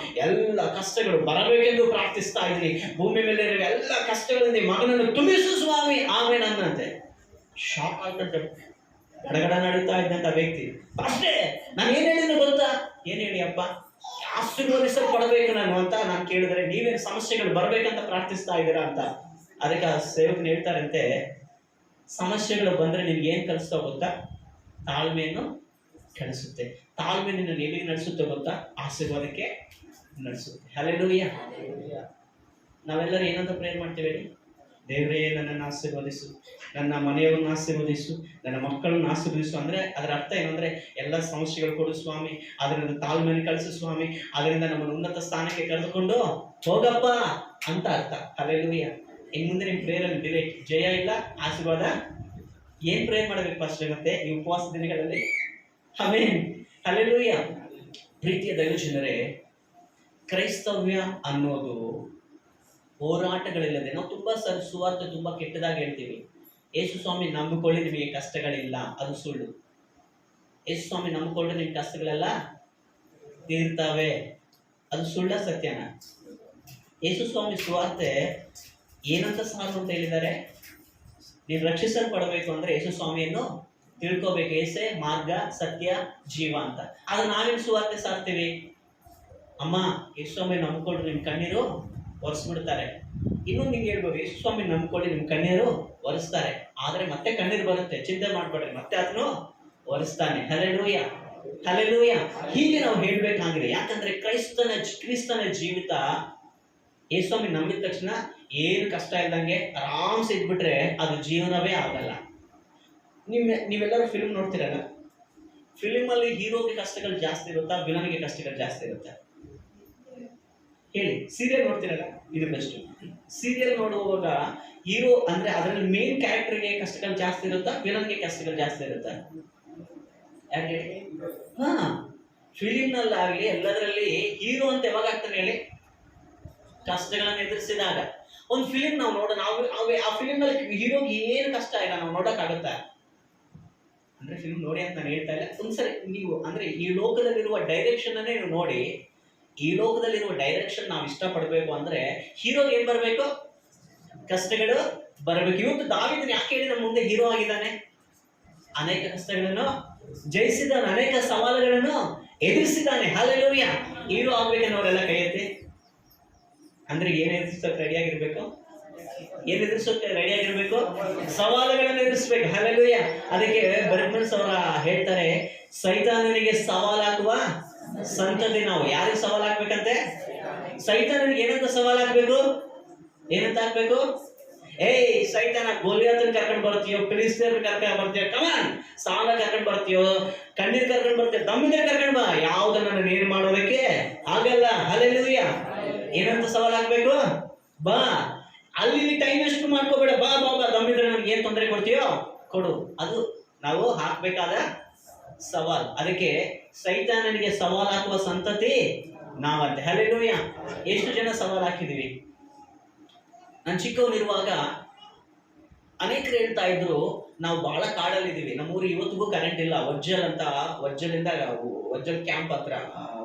ಎಲ್ಲ ಕಷ್ಟಗಳು ಬರಬೇಕೆಂದು ಪ್ರಾರ್ಥಿಸ್ತಾ ಇದ್ದೀನಿ. ಭೂಮಿ ಮೇಲೆ ಎಲ್ಲ ಕಷ್ಟಗಳಿಂದ ಈ ಮಗನನ್ನು ತುಂಬಿಸು ಸ್ವಾಮಿ, ಆಮೇಲೆ ಅನ್ನಂತೆ. ಶಾಕ್ ಆಗ್ತದೆ. ಗಡಗಡ ನಡೀತಾ ಇದ್ದಂತ ವ್ಯಕ್ತಿ, ಅಷ್ಟೇ ನಾನು ಏನ್ ಹೇಳಿದ್ರು ಗೊತ್ತಾ? ಏನ್ ಹೇಳಿ ಅಪ್ಪ, ಆಶೀರ್ವದಿಸಲ್ಪಡಬೇಕು ನಾನು ಅಂತ ನಾನು ಕೇಳಿದ್ರೆ ನೀವೇನು ಸಮಸ್ಯೆಗಳು ಬರ್ಬೇಕಂತ ಪ್ರಾರ್ಥಿಸ್ತಾ ಇದ್ದೀರಾ ಅಂತ. ಅದಕ್ಕೆ ಆ ಸೇವಕರು ಹೇಳ್ತಾರಂತೆ, ಸಮಸ್ಯೆಗಳು ಬಂದ್ರೆ ನಿನ್ಗೆ ಏನ್ ಕಲಿಸ್ತಾ ಗೊತ್ತಾ? ತಾಳ್ಮೆಯನ್ನು ಕಲಿಸುತ್ತೆ. ತಾಳ್ಮೆ ನಿನ್ನ ಎಲ್ಲಿಗೆ ನಡೆಸುತ್ತೆ ಗೊತ್ತಾ? ಆಶೀರ್ವಾದಕ್ಕೆ ನಡೆಸುತ್ತೆ. ಹಲ್ಲೆಲೂಯಾ. ನಾವೆಲ್ಲರೂ ಏನಂತ ಪ್ರೇಯರ್ ಮಾಡ್ತೀವಿ ಹೇಳಿ? ದೇವರೇ ನನ್ನನ್ನು ಆಶೀರ್ವದಿಸು, ನನ್ನ ಮನೆಯವರನ್ನು ಆಶೀರ್ವದಿಸು, ನನ್ನ ಮಕ್ಕಳನ್ನು ಆಶೀರ್ವದಿಸು. ಅಂದ್ರೆ ಅದರ ಅರ್ಥ ಏನಂದ್ರೆ ಎಲ್ಲ ಸಮಸ್ಯೆಗಳು ಕೊಡು ಸ್ವಾಮಿ, ಅದರಿಂದ ತಾಳ್ಮೆಯನ್ನು ಕಳಿಸು ಸ್ವಾಮಿ, ಅದರಿಂದ ನಮ್ಮನ್ನು ಉನ್ನತ ಸ್ಥಾನಕ್ಕೆ ಕರೆದುಕೊಂಡು ಹೋಗಪ್ಪ ಅಂತ ಅರ್ಥ. ಹಲ್ಲೆಲೂಯಾ. ಇನ್ನು ಮುಂದೆ ನಿಮ್ಮ ಪ್ರೇಯರಲ್ಲಿ ಡಿಲೇಟ್, ಜಯ ಇಲ್ಲ, ಆಶೀರ್ವಾದ. ಏನ್ ಪ್ರೇಯರ್ ಮಾಡಬೇಕು ಫಸ್ಟ್ ಮತ್ತೆ ಈ ಉಪವಾಸ ದಿನಗಳಲ್ಲಿ? ಆಮೆನ್. ಹಲ್ಲೆಲೂಯಾ. ಪ್ರೀತಿಯ ದೈವಜನರೇ, ಕ್ರೈಸ್ತವ್ಯ ಅನ್ನೋದು ಹೋರಾಟಗಳಿಲ್ಲದೆ, ನಾವು ತುಂಬಾ ಸುವಾರ್ತೆ ತುಂಬಾ ಕೆಟ್ಟದಾಗಿ ಹೇಳ್ತೀವಿ. ಯೇಸು ಸ್ವಾಮಿ ನಂಬಿಕೊಳ್ಳಿ ನಿಮಗೆ ಕಷ್ಟಗಳಿಲ್ಲ, ಅದು ಸುಳ್ಳು. ಯೇಸು ಸ್ವಾಮಿ ನಂಬಿಕೊಂಡ್ರೆ ನಿಮ್ಗೆ ಕಷ್ಟಗಳೆಲ್ಲ ತೀರ್ತಾವೆ, ಅದು ಸುಳ್ಳ ಸತ್ಯನ? ಯೇಸು ಸ್ವಾಮಿ ಸುವಾರ್ತೆ ಏನಂತ ಸಾರು ಅಂತ ಹೇಳಿದ್ದಾರೆ? ನೀನು ರಕ್ಷಿಸಲ್ಪಡಬೇಕು ಅಂದ್ರೆ ಯೇಸು ಸ್ವಾಮಿಯನ್ನು ತಿಳ್ಕೋಬೇಕು. ಏಸೇ ಮಾರ್ಗ, ಸತ್ಯ, ಜೀವ ಅಂತ. ಆದ್ರೆ ನಾವೇನು ಸುವಾರ್ತೆ ಸಾರ್ತೀವಿ? ಅಮ್ಮ ಯೇಸು ಸ್ವಾಮಿ ನಂಬ್ಕೊಂಡ್ರೆ ನಿಮ್ ಕಣ್ಣೀರು ಒರೆಸ್ಬಿಡ್ತಾರೆ. ಇನ್ನೂ ನಿಮ್ಗೆ ಹೇಳ್ಬೋದು, ಯೇಸು ಸ್ವಾಮಿ ನಂಬ್ಕೊಳ್ಳಿ ನಿಮ್ ಕಣ್ಣೀರು ಒರೆಸ್ತಾರೆ, ಆದ್ರೆ ಮತ್ತೆ ಕಣ್ಣೀರು ಬರುತ್ತೆ, ಚಿಂತೆ ಮಾಡ್ಬೇಡ್ರಿ, ಮತ್ತೆ ಅದನ್ನು ಒರೆಸ್ತಾನೆ. Hallelujah, hallelujah. ಹೀಗೆ ನಾವು ಹೇಳ್ಬೇಕಾಗಿದೆ. ಯಾಕಂದ್ರೆ ಕ್ರಿಸ್ತನ ಜೀವಿತ, ಯೇಸು ಸ್ವಾಮಿ ನಂಬಿದ ತಕ್ಷಣ ಏನು ಕಷ್ಟ ಇಲ್ದಂಗೆ ಆರಾಮ್ಸೆ ಇದ್ಬಿಟ್ರೆ ಅದು ಜೀವನವೇ ಆಗಲ್ಲ. ನೀವೆಲ್ಲರೂ ಫಿಲ್ಮ್ ನೋಡ್ತೀರಲ್ಲ, ಫಿಲ್ಮ್ ಅಲ್ಲಿ ಹೀರೋಗೆ ಕಷ್ಟಗಳು ಜಾಸ್ತಿ ಇರುತ್ತಾ, ವಿಲನ್ಗೆ ಕಷ್ಟಗಳು ಜಾಸ್ತಿ ಇರುತ್ತಾ ಹೇಳಿ? ಸೀರಿಯಲ್ ನೋಡ್ತೀರಲ್ಲ, ಇದು ಬೆಸ್ಟ್. ಸೀರಿಯಲ್ ನೋಡುವಾಗ ಹೀರೋ ಅಂದ್ರೆ ಅದರಲ್ಲಿ ಮೇನ್ ಕ್ಯಾರೆಕ್ಟರ್ಗೆ ಕಷ್ಟಗಳು ಜಾಸ್ತಿ ಇರುತ್ತಾ, ವಿಲನ್ಗೆ ಕಷ್ಟಗಳು ಜಾಸ್ತಿ ಇರುತ್ತಾ? ಯಾಕೆ? ಹಾ, ಫಿಲಿಮ್ ನಲ್ಲಾಗ್ಲಿ ಎಲ್ಲದರಲ್ಲಿ ಹೀರೋ ಅಂತ ಯಾವಾಗ ಆಗ್ತಾನೆ ಹೇಳಿ? ಕಷ್ಟಗಳನ್ನು ಎದುರಿಸಿದಾಗ. ಒಂದು ಫಿಲಿಮ್ ನಾವು ಆ ಫಿಲಿಮ್ ನಲ್ಲಿ ಹೀರೋಗೆ ಏನು ಕಷ್ಟ ಇಲ್ಲ, ನಾವು ನೋಡಕ್ಕಾಗತ್ತಾ? ಅಂದ್ರೆ ಫಿಲ್ಮ್ ನೋಡಿ ಅಂತ ನಾನು ಹೇಳ್ತಾ ಇಲ್ಲ. ಒಂದ್ಸರಿ ನೀವು ಅಂದ್ರೆ ಈ ಲೋಕದಲ್ಲಿರುವ ಡೈರೆಕ್ಷನ್ ಅನ್ನೇ ನೀವು ನೋಡಿ. ಈ ಲೋಕದಲ್ಲಿರುವ ಡೈರೆಕ್ಷನ್ ನಾವು ಇಷ್ಟಪಡಬೇಕು ಅಂದ್ರೆ ಹೀರೋಗೆ ಏನ್ ಬರಬೇಕು? ಕಷ್ಟಗಳು ಬರಬೇಕು. ಇವತ್ತು ದಾವೀದನ ಯಾಕೆ ಹೇಳಿ ನಮ್ಮ ಮುಂದೆ ಹೀರೋ ಆಗಿದ್ದಾನೆ? ಅನೇಕ ಕಷ್ಟಗಳನ್ನು ಜಯಿಸಿದ್ದಾನೆ, ಅನೇಕ ಸವಾಲುಗಳನ್ನು ಎದುರಿಸಿದ್ದಾನೆ. ಹಲ್ಲೆಲೂಯಾ. ಹೀರೋ ಆಗ್ಬೇಕನ್ನೋರೆಲ್ಲ ಕೈ ಎತ್ತಿ. ಅಂದ್ರೆ ಏನ್ ಎದುರಿಸೋಕೆ ರೆಡಿಯಾಗಿರ್ಬೇಕು? ಏನ್ ಎದುರಿಸೋಕೆ ರೆಡಿಯಾಗಿರ್ಬೇಕು? ಸವಾಲುಗಳನ್ನು ಎದುರಿಸ್ಬೇಕು. ಹಲ್ಲೆಲೂಯಾ. ಅದಕ್ಕೆ ಬರ್ಮನ್ಸ್ ಅವರ ಹೇಳ್ತಾರೆ, ಸೈತಾನನಿಗೆ ಸವಾಲಾಗುವ ಸಂತತಿ ನಾವು. ಯಾರಿಗೆ ಸವಾಲು ಹಾಕ್ಬೇಕಂತೆ? ಸೈತಾನನಿಗೆ ಏನಂತ ಸವಾಲು ಹಾಕ್ಬೇಕು? ಏನಂತ ಹಾಕ್ಬೇಕು? ಏಯ್ ಸೈತಾನ, ಗೋಲಿಯಾತನ ಕರ್ಕೊಂಡು ಬರ್ತೀಯೋ, ಫಿಲಿಸ್ತೀಯರ್ ಕರ್ಕೊಂಡು ಬರ್ತೀಯೋ, ಕಮಾನ್ ಸಾಲ ಕರ್ಕೊಂಡು ಬರ್ತೀಯೋ, ಕಣ್ಣೀರ್ ಕರ್ಕೊಂಡು ಬರ್ತೀಯೋ, ದಮ್ಮಿದ್ರೆ ಕರ್ಕೊಂಡು ಬಾ, ಯಾವ್ದನ್ನ ನಾನು ಏನ್ ಮಾಡೋದಕ್ಕೆ ಆಗಲ್ಲ. ಹಲ್ಲೆಲೂಯಾ. ಏನಂತ ಸವಾಲು ಹಾಕ್ಬೇಕು? ಬಾ, ಅಲ್ಲಿ ಟೈಮ್ ವೇಸ್ಟ್ ಮಾಡ್ಕೋಬೇಡ, ಬಾ ಬಾ ಬಾ, ದಮ್ಮಿದ್ರೆ ನನ್ಗೆ ಏನ್ ತೊಂದರೆ ಕೊಡ್ತೀಯೋ ಕೊಡು. ಅದು ನಾವು ಹಾಕ್ಬೇಕಾದ ಸವಾಲ್. ಅದಕ್ಕೆ ಸೈತಾನನಿಗೆ ಸವಾಲ್ ಹಾಕುವ ಸಂತತಿ ನಾವಂತೆ. ಹಲ್ಲೆಲೂಯಾ. ಎಷ್ಟು ಜನ ಸವಾಲ್ ಹಾಕಿದೀವಿ? ನಾನು ಚಿಕ್ಕವನಿರುವಾಗ ಅನೇಕರು ಹೇಳ್ತಾ ಇದ್ರು, ನಾವು ಬಹಳ ಕಾಡಲ್ಲಿದ್ದೀವಿ, ನಮ್ಮೂರು ಇವತ್ತಿಗೂ ಕರೆಂಟ್ ಇಲ್ಲ. ವಜ್ಜಲ್ ಕ್ಯಾಂಪ್ ಹತ್ರ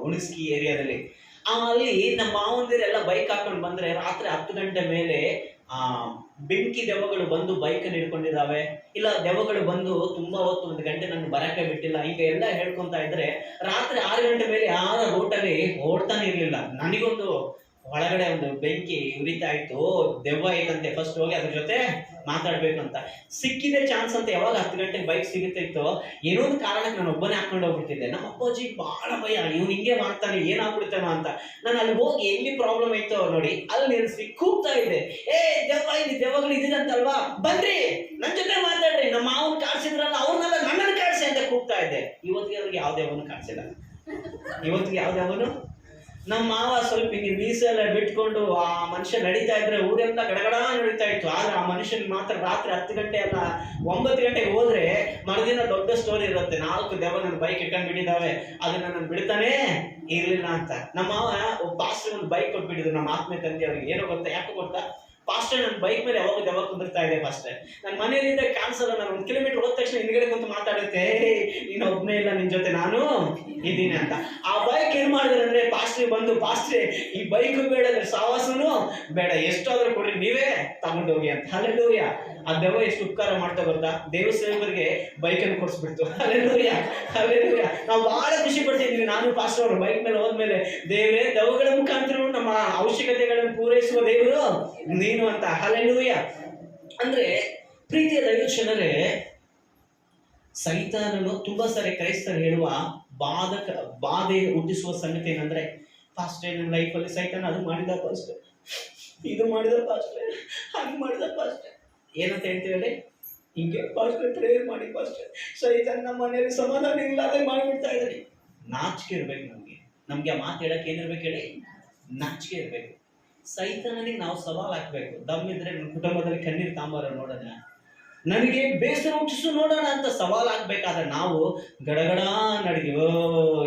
ಉಣಿಸ್ಕಿ ಏರಿಯಾದಲ್ಲಿ ಅಲ್ಲಿ ನಮ್ಮ ಮಾವಂದಿರೆಲ್ಲ ಬೈಕ್ ಹಾಕೊಂಡು ಬಂದ್ರೆ ರಾತ್ರಿ 10 ಗಂಟೆ ಮೇಲೆ ಬೆಂಕಿ ದೆವ್ವಗಳು ಬಂದು ಬೈಕನ್ನು ಹಿಡ್ಕೊಂಡಿದ್ದಾವೆ, ಇಲ್ಲ ದೆವ್ವಗಳು ಬಂದು ತುಂಬಾ ಹೊತ್ತು 1 ಗಂಟೆ ನನ್ನ ಬರಕ್ಕೆ ಬಿಟ್ಟಿಲ್ಲ, ಈಗ ಎಲ್ಲ ಹೇಳ್ಕೊಂತ ಇದ್ರೆ ರಾತ್ರಿ 6 ಗಂಟೆ ಮೇಲೆ ಯಾರ ರೋಟಲ್ಲಿ ಓಡ್ತಾನೆ ಇರ್ಲಿಲ್ಲ. ನನಗೊಂದು ಒಳಗಡೆ ಒಂದು ಬೆಂಕಿ ಉರಿತಾ ಇತ್ತು, ದೆವ್ವ ಐತಂತೆ, ಫಸ್ಟ್ ಹೋಗಿ ಅದ್ರ ಜೊತೆ ಮಾತಾಡ್ಬೇಕು ಅಂತ. ಸಿಕ್ಕಿದೆ ಚಾನ್ಸ್ ಅಂತ ಯಾವಾಗ 10 ಗಂಟೆಗೆ ಬೈಕ್ ಸಿಗುತ್ತೆ ಇತ್ತು, ಏನೋ ಒಂದು ಕಾರಣಕ್ಕೆ ನಾನು ಒಬ್ಬನೇ ಹಾಕೊಂಡು ಹೋಗ್ಬಿಡ್ತಿದ್ದೆ. ನಮ್ಮ ಅಪ್ಪಾಜಿ ಬಹಳ ಭಯ, ಇವ್ನು ಹಿಂಗೆ ಮಾಡ್ತಾನೆ, ಏನಾಗ್ಬಿಡ್ತಾನೋ ಅಂತ. ನಾನು ಅಲ್ಲಿ ಹೋಗಿ ಎಲ್ಲಿ ಪ್ರಾಬ್ಲಮ್ ಐತೋ ನೋಡಿ ಅಲ್ಲಿ ನಿಲ್ಸಿ ಕೂಗ್ತಾ ಇದ್ದೆ, ದೆವ್ವಗಳು ಇದಿದಂತಲ್ವಾ, ಬನ್ರಿ ನನ್ನ ಜೊತೆ ಮಾತಾಡ್ರಿ, ನಮ್ಮ ಮಾವನ್ ಕಾಡ್ಸಿದ್ರಲ್ಲ ಅವ್ರನ್ನೆಲ್ಲ ನನ್ನನ್ನು ಕಾಡ್ಸಿ ಅಂತ ಕೂಗ್ತಾ ಇದ್ದೆ. ಇವತ್ತಿಗೆ ಅವ್ರಿಗೆ ಯಾವ ದೆವ್ವನು ಕಾಡ್ಸಿಲ್ಲ. ಇವತ್ತಿಗೆ ಯಾವ ದೆವ್ವನು. ನಮ್ಮ ಮಾವ ಸ್ವಲ್ಪ ಹಿಂಗೆ ಮೀಸೆಲ್ಲ ಬಿಟ್ಕೊಂಡು ಆ ಮನುಷ್ಯ ನಡೀತಾ ಇದ್ರೆ ಊರೆಲ್ಲ ಗಡಗಡ ನಡೀತಾ ಇತ್ತು. ಆದ್ರೆ ಆ ಮನುಷ್ಯನ್ ಮಾತ್ರ ರಾತ್ರಿ 10 ಗಂಟೆ ಅಲ್ಲ 9 ಗಂಟೆಗೆ ಹೋದ್ರೆ ಮರುದಿನ ದೊಡ್ಡ ಸ್ಟೋರಿ ಇರುತ್ತೆ, 4 ದೆವ್ವ ನನ್ನ ಬೈಕ್ ಇಟ್ಕೊಂಡು ಬಿಟ್ಟಿದ್ದಾವೆ, ಅದನ್ನ ನಾನು ಬಿಡ್ತಾನೆ ಇರ್ಲಿಲ್ಲ ಅಂತ. ನಮ್ಮ ಮಾವ ಒಬ್ಬ ಪಾಸ್ಟರ್ ಒಂದು ಬೈಕ್ ಕೊಟ್ಬಿಟ್ಟಿದ್ರು ನಮ್ಮ ಆತ್ಮೀಯ ತಂದೆ ಅವ್ರಿಗೆ. ಏನೋ ಗೊತ್ತಾ? ಯಾಕೆ ಗೊತ್ತಾ? ಪಾಸ್ಟರ್ ನನ್ನ ಬೈಕ್ ಮೇಲೆ ಯಾವಾಗ ಕುಂದಿರ್ತಾ ಇದೆ ಪಾಸ್ಟರ್, ನನ್ನ ಮನೆಯಲ್ಲಿಂದ ಕಾಣಿಸಲ್ಲ, ನಾನು 1 ಕಿಲೋಮೀಟರ್ ಹೋದ ತಕ್ಷಣ ಹಿಂದ್ಗಡೆ ಕುಂತು ಮಾತಾಡುತ್ತೆ, ನೀನು ಒಬ್ಬನೇ ಇಲ್ಲ, ನಿನ್ ಜೊತೆ ನಾನು ಇದ್ದೀನಿ ಅಂತ. ಆ ಬೈಕ್ ಏನ್ ಮಾಡಿದ್ರೆ ಅಂದ್ರೆ ಪಾಸ್ಟ್ರಿ ಬಂದು, ಪಾಸ್ಟ್ರಿ ಈ ಬೈಕ್ ಬೇಡ, ಸಾವಾಸನು ಬೇಡ, ಎಷ್ಟಾದ್ರೂ ಕೊಡ್ರಿ, ನೀವೇ ತಗೊಂಡೋಗಿ ಅಂತ. ಹಲ್ಲೆಲೂಯ. ಆ ದೆವ್ವ ಎಷ್ಟು ಉಪಕಾರ ಮಾಡ್ತಾ ಗೊತ್ತಾ, ದೇವ ಸೇವಕರಿಗೆ ಬೈಕ್ ಅನ್ನು ಕೊಡಿಸ್ಬಿಡ್ತು. Hallelujah, hallelujah. ನಾವು ಬಹಳ ಖುಷಿ ಪಡ್ತಿದ್ವಿ, ನಾನು ಪಾಸ್ಟರ್ ಅವರು ಬೈಕ್ ಮೇಲೆ ಹೋದ್ಮೇಲೆ, ದೇವರೇ ದೆವ್ವಗಳ ಮುಖಾಂತರ ನಮ್ಮ ಅವಶ್ಯಕತೆಗಳನ್ನು ಪೂರೈಸುವ ದೇವರು ನೀನು ಅಂತ. ಹಲ್ಲೆಲೂಯ. ಅಂದ್ರೆ ಪ್ರೀತಿಯ ದೈವಜನರೇ, ಸೈತಾನನು ತುಂಬಾ ಸಾರಿ ಕ್ರೈಸ್ತರು ಹೇಳುವ ಬಾಧೆ ಹುಟ್ಟಿಸುವ ಸಂಗತಿ ಏನಂದ್ರೆ, ಫಾಸ್ಟ್ ನನ್ನ ಲೈಫಲ್ಲಿ ಸೈತಾನ ಅದು ಮಾಡಿದ ಪಾಸ್ಟರ್, ಇದು ಮಾಡಿದ ಪಾಸ್ಟರ್, ಹಂಗೆ ಮಾಡಿದ ಪಾಸ್ಟರ್, ಏನಂತ ಹೇಳ್ತೀವಿ, ಹಿಂಗೆ ಪಾಸ್ಟರ್ ಪ್ರೇಯರ್ ಮಾಡಿ ಪಾಸ್ಟರ್, ಸೈತಾನ ನಮ್ಮ ಮನೆಯಲ್ಲಿ ಸಮಾಧಾನ ಇಲ್ಲದೆ ಮಾಡಿಬಿಡ್ತಾ ಇದ್ದಾನೆ. ನಾಚಿಕೆ ಇರ್ಬೇಕು ನಮ್ಗೆ ಆ ಮಾತು ಹೇಳಕ್ಕೆ ಏನಿರ್ಬೇಕು ಹೇಳಿ, ನಾಚಿಕೆ ಇರ್ಬೇಕು. ಸೈತಾನನಿಗೆ ನಾವು ಸವಾಲ್ ಹಾಕ್ಬೇಕು, ದಮ್ಮಿದ್ರೆ ನನ್ನ ಕುಟುಂಬದಲ್ಲಿ ಕಣ್ಣೀರು ತಾಂಬಾರ ನೋಡೋಣ, ನನಗೆ ಬೇಸರ ಹುಟ್ಟಿಸು ನೋಡೋಣ ಅಂತ ಸವಾಲ್ ಹಾಕ್ಬೇಕಾದ್ರೆ ನಾವು ಗಡಗಡ ನಡಿಗೆ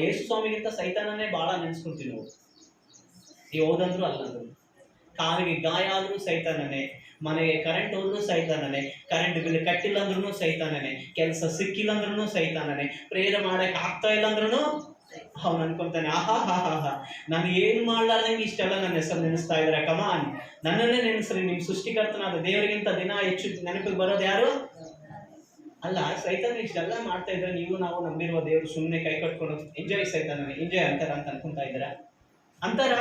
ಯೇಸು ಸ್ವಾಮಿಗಿಂತ ಸೈತಾನನೇ ಬಹಳ ನೆನ್ಸ್ಕೊಂತೀವಿ ನಾವು. ಹೌದಂದ್ರು ಅಲ್ಲಂದ್ರು, ಕಾಲಿಗೆ ಗಾಯ ಆದ್ರೂ ಸೈತಾನನೇ, ಮನೆಗೆ ಕರೆಂಟ್ ಹೋದ್ರೂ ಸೈತಾನನೇ, ಕರೆಂಟ್ ಬಿಲ್ ಕಟ್ಟಿಲ್ಲ ಅಂದ್ರೂ ಸೈತಾನನೇ, ಕೆಲಸ ಸಿಕ್ಕಿಲ್ಲ ಅಂದ್ರೂ ಸೈತಾನನೇ, ಪ್ರೇರ ಮಾಡಕ್ ಆಗ್ತಾ ಇಲ್ಲ ಅಂದ್ರೂ ಅವ್ನು ಅನ್ಕೊಂತಾನೆ, ಆಹಾ ನಾನು ಏನ್ ಮಾಡ್ಲಾರ್ದಂಗೆ ಇಷ್ಟೆಲ್ಲ ನನ್ನ ಹೆಸರು ನೆನೆಸ್ತಾ ಇದಾರೆ, ಕಮಾನ್ ನನ್ನನ್ನೇ ನೆನೆಸ್ರಿ, ನಿಮ್ ಸೃಷ್ಟಿಕರ್ತನಾದ ದೇವರಿಗಿಂತ ದಿನ ಹೆಚ್ಚು ನೆನಪಿಗೆ ಬರೋದು ಯಾರು ಅಲ್ಲ. ಸೈತಾನ ಇಷ್ಟೆಲ್ಲ ಮಾಡ್ತಾ ಇದ್ರೆ ನೀವು ನಾವು ನಂಬಿರುವ ದೇವರು ಸುಮ್ಮನೆ ಕೈ ಕಟ್ಕೊಂಡು ಎಂಜಾಯ್ ಸೈತಾನ ಎಂಜಾಯ್ ಅಂತಾರ ಅಂತ ಅನ್ಕೊಂತಾ ಇದ್ರ ಅಂತಾರ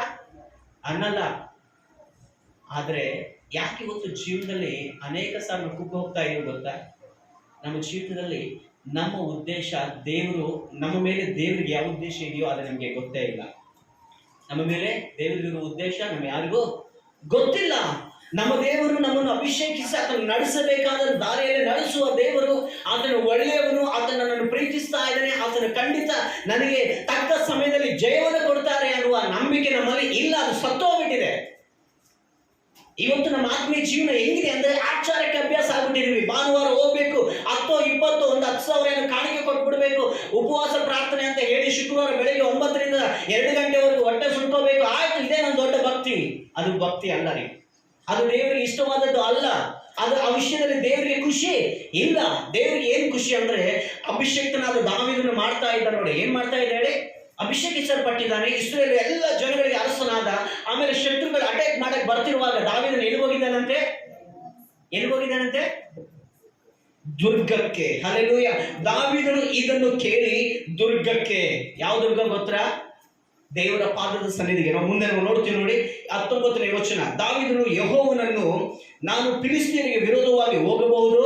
ಅನ್ನಲ್ಲ. ಆದ್ರೆ ಯಾಕೆ ಇವತ್ತು ಜೀವನದಲ್ಲಿ ಅನೇಕ ಸಾಲ ನಾವು ಕುಗ್ಗ ಹೋಗ್ತಾ ಇದೀವಿ ಗೊತ್ತಾ? ನಮ್ಮ ಜೀವಿತದಲ್ಲಿ ನಮ್ಮ ಉದ್ದೇಶ, ದೇವರು ನಮ್ಮ ಮೇಲೆ ದೇವರಿಗೆ ಯಾವ ಉದ್ದೇಶ ಇದೆಯೋ ಅದು ನಮಗೆ ಗೊತ್ತೇ ಇಲ್ಲ. ನಮ್ಮ ಮೇಲೆ ದೇವರಿಗಿರುವ ಉದ್ದೇಶ ನಮ್ಮ ಯಾರಿಗೂ ಗೊತ್ತಿಲ್ಲ. ನಮ್ಮ ದೇವರು ನಮ್ಮನ್ನು ಅಭಿಷೇಕಿಸಿ ಆತನು ನಡೆಸಬೇಕಾದ ದಾರಿಯಲ್ಲಿ ನಡೆಸುವ ದೇವರು, ಆತನು ಒಳ್ಳೆಯವನು, ಆತನ ನನ್ನನ್ನು ಪ್ರೀತಿಸ್ತಾ ಇದ್ದಾನೆ, ಆತನು ಖಂಡಿತ ನನಗೆ ತಕ್ಕ ಸಮಯದಲ್ಲಿ ಜಯವನ್ನು ಕೊಡ್ತಾರೆ ಅನ್ನುವ ನಂಬಿಕೆ ನಮ್ಮಲ್ಲಿ ಇಲ್ಲ, ಅದು ಸತ್ತೋಗ್ಬಿಟ್ಟಿದೆ. ಇವತ್ತು ನಮ್ಮ ಆತ್ಮೀಯ ಜೀವನ ಹೆಂಗಿದೆ ಅಂದ್ರೆ ಆಚಾರಕ್ಕೆ ಅಭ್ಯಾಸ ಆಗ್ಬಿಟ್ಟಿದ್ವಿ. ಭಾನುವಾರ ಹೋಗ್ಬೇಕು, 10, 20, ಒಂದು 10,000 ಕಾಣಿಕೆ ಕೊಟ್ಬಿಡ್ಬೇಕು, ಉಪವಾಸ ಪ್ರಾರ್ಥನೆ ಅಂತ ಹೇಳಿ ಶುಕ್ರವಾರ ಬೆಳಗ್ಗೆ 9 ರಿಂದ 2 ಗಂಟೆವರೆಗೂ ಹೊಟ್ಟೆ ಸುಟ್ಕೋಬೇಕು, ಆಯ್ತು ಇದೇ ನನ್ನ ದೊಡ್ಡ ಭಕ್ತಿ. ಅದು ಭಕ್ತಿ ಅಲ್ಲ ರೀ, ಅದು ದೇವರಿಗೆ ಇಷ್ಟವಾದದ್ದು ಅಲ್ಲ. ಅದು ಆ ವಿಷಯದಲ್ಲಿ ದೇವರಿಗೆ ಖುಷಿ ಇಲ್ಲ. ದೇವರಿಗೆ ಏನ್ ಖುಷಿ ಅಂದ್ರೆ ಅಭಿಷೇಕ್ತನಾದ ದಾವೀದನು ಮಾಡ್ತಾ ಇದ್ದ ನೋಡಿ, ಏನ್ ಮಾಡ್ತಾ ಇದ್ದ ಹೇಳಿ, ಅಭಿಷೇಕಿಸಲ್ಪಟ್ಟಿದ್ದಾನೆ, ಇಸ್ರೇಲ್ ಎಲ್ಲ ಜನಗಳಿಗೆ ಅರಸನಾದ. ಆಮೇಲೆ ಶತ್ರುಗಳು ಅಟ್ಯಾಕ್ ಮಾಡಕ್ ಬರ್ತಿರುವಾಗ ದಾವೀದನು ಎಲ್ಲಿಗೋಗಿದ್ದಾನಂತೆ, ದುರ್ಗಕ್ಕೆ. ಹಲ್ಲೆಲೂಯ. ದಾವೀದನು ಇದನ್ನು ಕೇಳಿ ದುರ್ಗಕ್ಕೆ, ಯಾವ ದುರ್ಗ ಗೊತ್ತಾ? ದೇವರ ಪಾದದ ಸನ್ನಿಧಿಗೆ. ನಾವು ಮುಂದೆ ನೋಡ್ತೀವಿ ನೋಡಿ, 19ನೇ ವಚನ. ದಾವೀದನು ಯೆಹೋವನನ್ನು, ನಾನು ಫಿಲಿಸ್ತೀಯರಿಗೆ ವಿರೋಧವಾಗಿ ಹೋಗಬಹುದು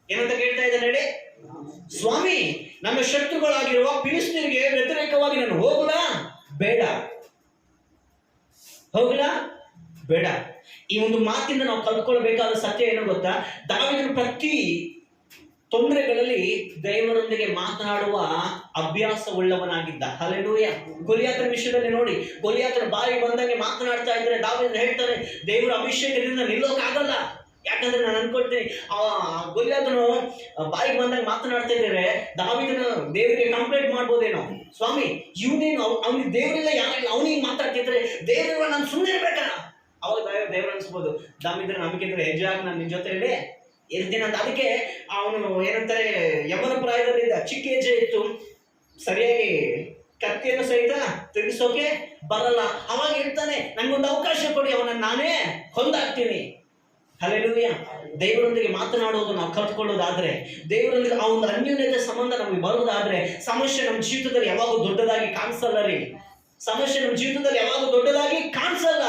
ಏನಂತ ಕೇಳ್ತಾ ಇದ್ದಾನೆ ಹೇಳಿ. ಸ್ವಾಮಿ, ನನ್ನ ಶತ್ರುಗಳಾಗಿರುವ ಫಿಲಿಸ್ತೀಯರಿಗೆ ವ್ಯತಿರೇಕವಾಗಿ ನಾನು ಹೋಗಲಾ ಬೇಡ. ಈ ಒಂದು ಮಾತಿಂದ ನಾವು ಕಲ್ತ್ಕೊಳ್ಬೇಕಾದ ಸತ್ಯ ಏನು ಗೊತ್ತಾ? ದಾವೀದನು ಪ್ರತಿ ತೊಂದರೆಗಳಲ್ಲಿ ದೇವರೊಂದಿಗೆ ಮಾತನಾಡುವ ಅಭ್ಯಾಸವುಳ್ಳವನಾಗಿದ್ದ. ಹಲ್ಲೆಲೂಯ. ಗೊಲಿಯಾತನ ವಿಷಯದಲ್ಲಿ ನೋಡಿ, ಗೊಲಿಯಾತನ ಬಾಯಿ ಬಂದಂಗೆ ಮಾತನಾಡ್ತಾ ಇದ್ರೆ ದಾವೀದನು ಹೇಳ್ತಾರೆ, ದೇವರ ಅಭಿಷೇಕದಿಂದ ನಿಲ್ಲೋಕ್ಕಾಗಲ್ಲ. ಯಾಕಂದ್ರೆ ನಾನು ಅನ್ಕೊಳ್ತೀನಿ, ಆ ಗೊಲಿಯಾತನು ಬಾಯಿಗೆ ಬಂದಾಗ ಮಾತನಾಡ್ತಾ ಇದ್ದಾರೆ, ದಾವೀದನು ದೇವರಿಗೆ ಕಂಪ್ಲೇಂಟ್ ಮಾಡ್ಬೋದೇನೋ, ಸ್ವಾಮಿ ಇವನೇನು ಅವ್ನಿಗೆ ದೇವರಿಲ್ಲ ಯಾರಿಲ್ಲ, ಅವನಿಗೆ ಮಾತಾಡ್ತಿದ್ರೆ ದೇವರ ನಾನು ಸುಮ್ಮನೆ ಇರ್ಬೇಕಲ್ಲ. ಅವಾಗ ದೇವ್ರ ಅನ್ಸ್ಬೋದು, ದಾವೀದನ ನಂಬಿಕೆ ಇದ್ರೆ ಹೆಜ್ಜೆ ನಾನು ನಿನ್ ಜೊತೆ ಇರ್ತೀನಿ ಅಂತ. ಅದಕ್ಕೆ ಅವನು ಏನಂತಾರೆ, ಯಮನ ಪ್ರಾಯದಲ್ಲಿದ್ದ, ಚಿಕ್ಕ ಹೆಜ್ಜೆ ಇತ್ತು, ಸರಿಯಾಗಿ ಕತ್ತಿಯನ್ನು ಸಹಿತ ತಿರುಗಿಸೋಕೆ ಬರಲ್ಲ. ಅವಾಗ ಹೇಳ್ತಾನೆ, ನಂಗೊಂದು ಅವಕಾಶ ಕೊಡಿ, ಅವನನ್ನು ನಾನೇ ಹೊಂದಾಗ್ತೀನಿ. ಹಲ್ಲೆಲೂಯ. ದೇವರೊಂದಿಗೆ ಮಾತನಾಡುವುದು ನಾವು ಕಲ್ತ್ಕೊಳ್ಳೋದಾದ್ರೆ, ದೇವರೊಂದಿಗೆ ಆ ಒಂದು ಅನ್ಯೋನ್ಯತೆ ಸಂಬಂಧ ನಮಗೆ ಬರೋದಾದ್ರೆ, ಸಮಸ್ಯೆ ನಮ್ಮ ಜೀವಿತದಲ್ಲಿ ಯಾವಾಗೂ ದೊಡ್ಡದಾಗಿ ಕಾಣಿಸಲ್ಲ ರೀ. ಸಮಸ್ಯೆ ನಮ್ಮ ಜೀವಿತದಲ್ಲಿ ಯಾವಾಗೂ ದೊಡ್ಡದಾಗಿ ಕಾಣಿಸಲ್ಲ.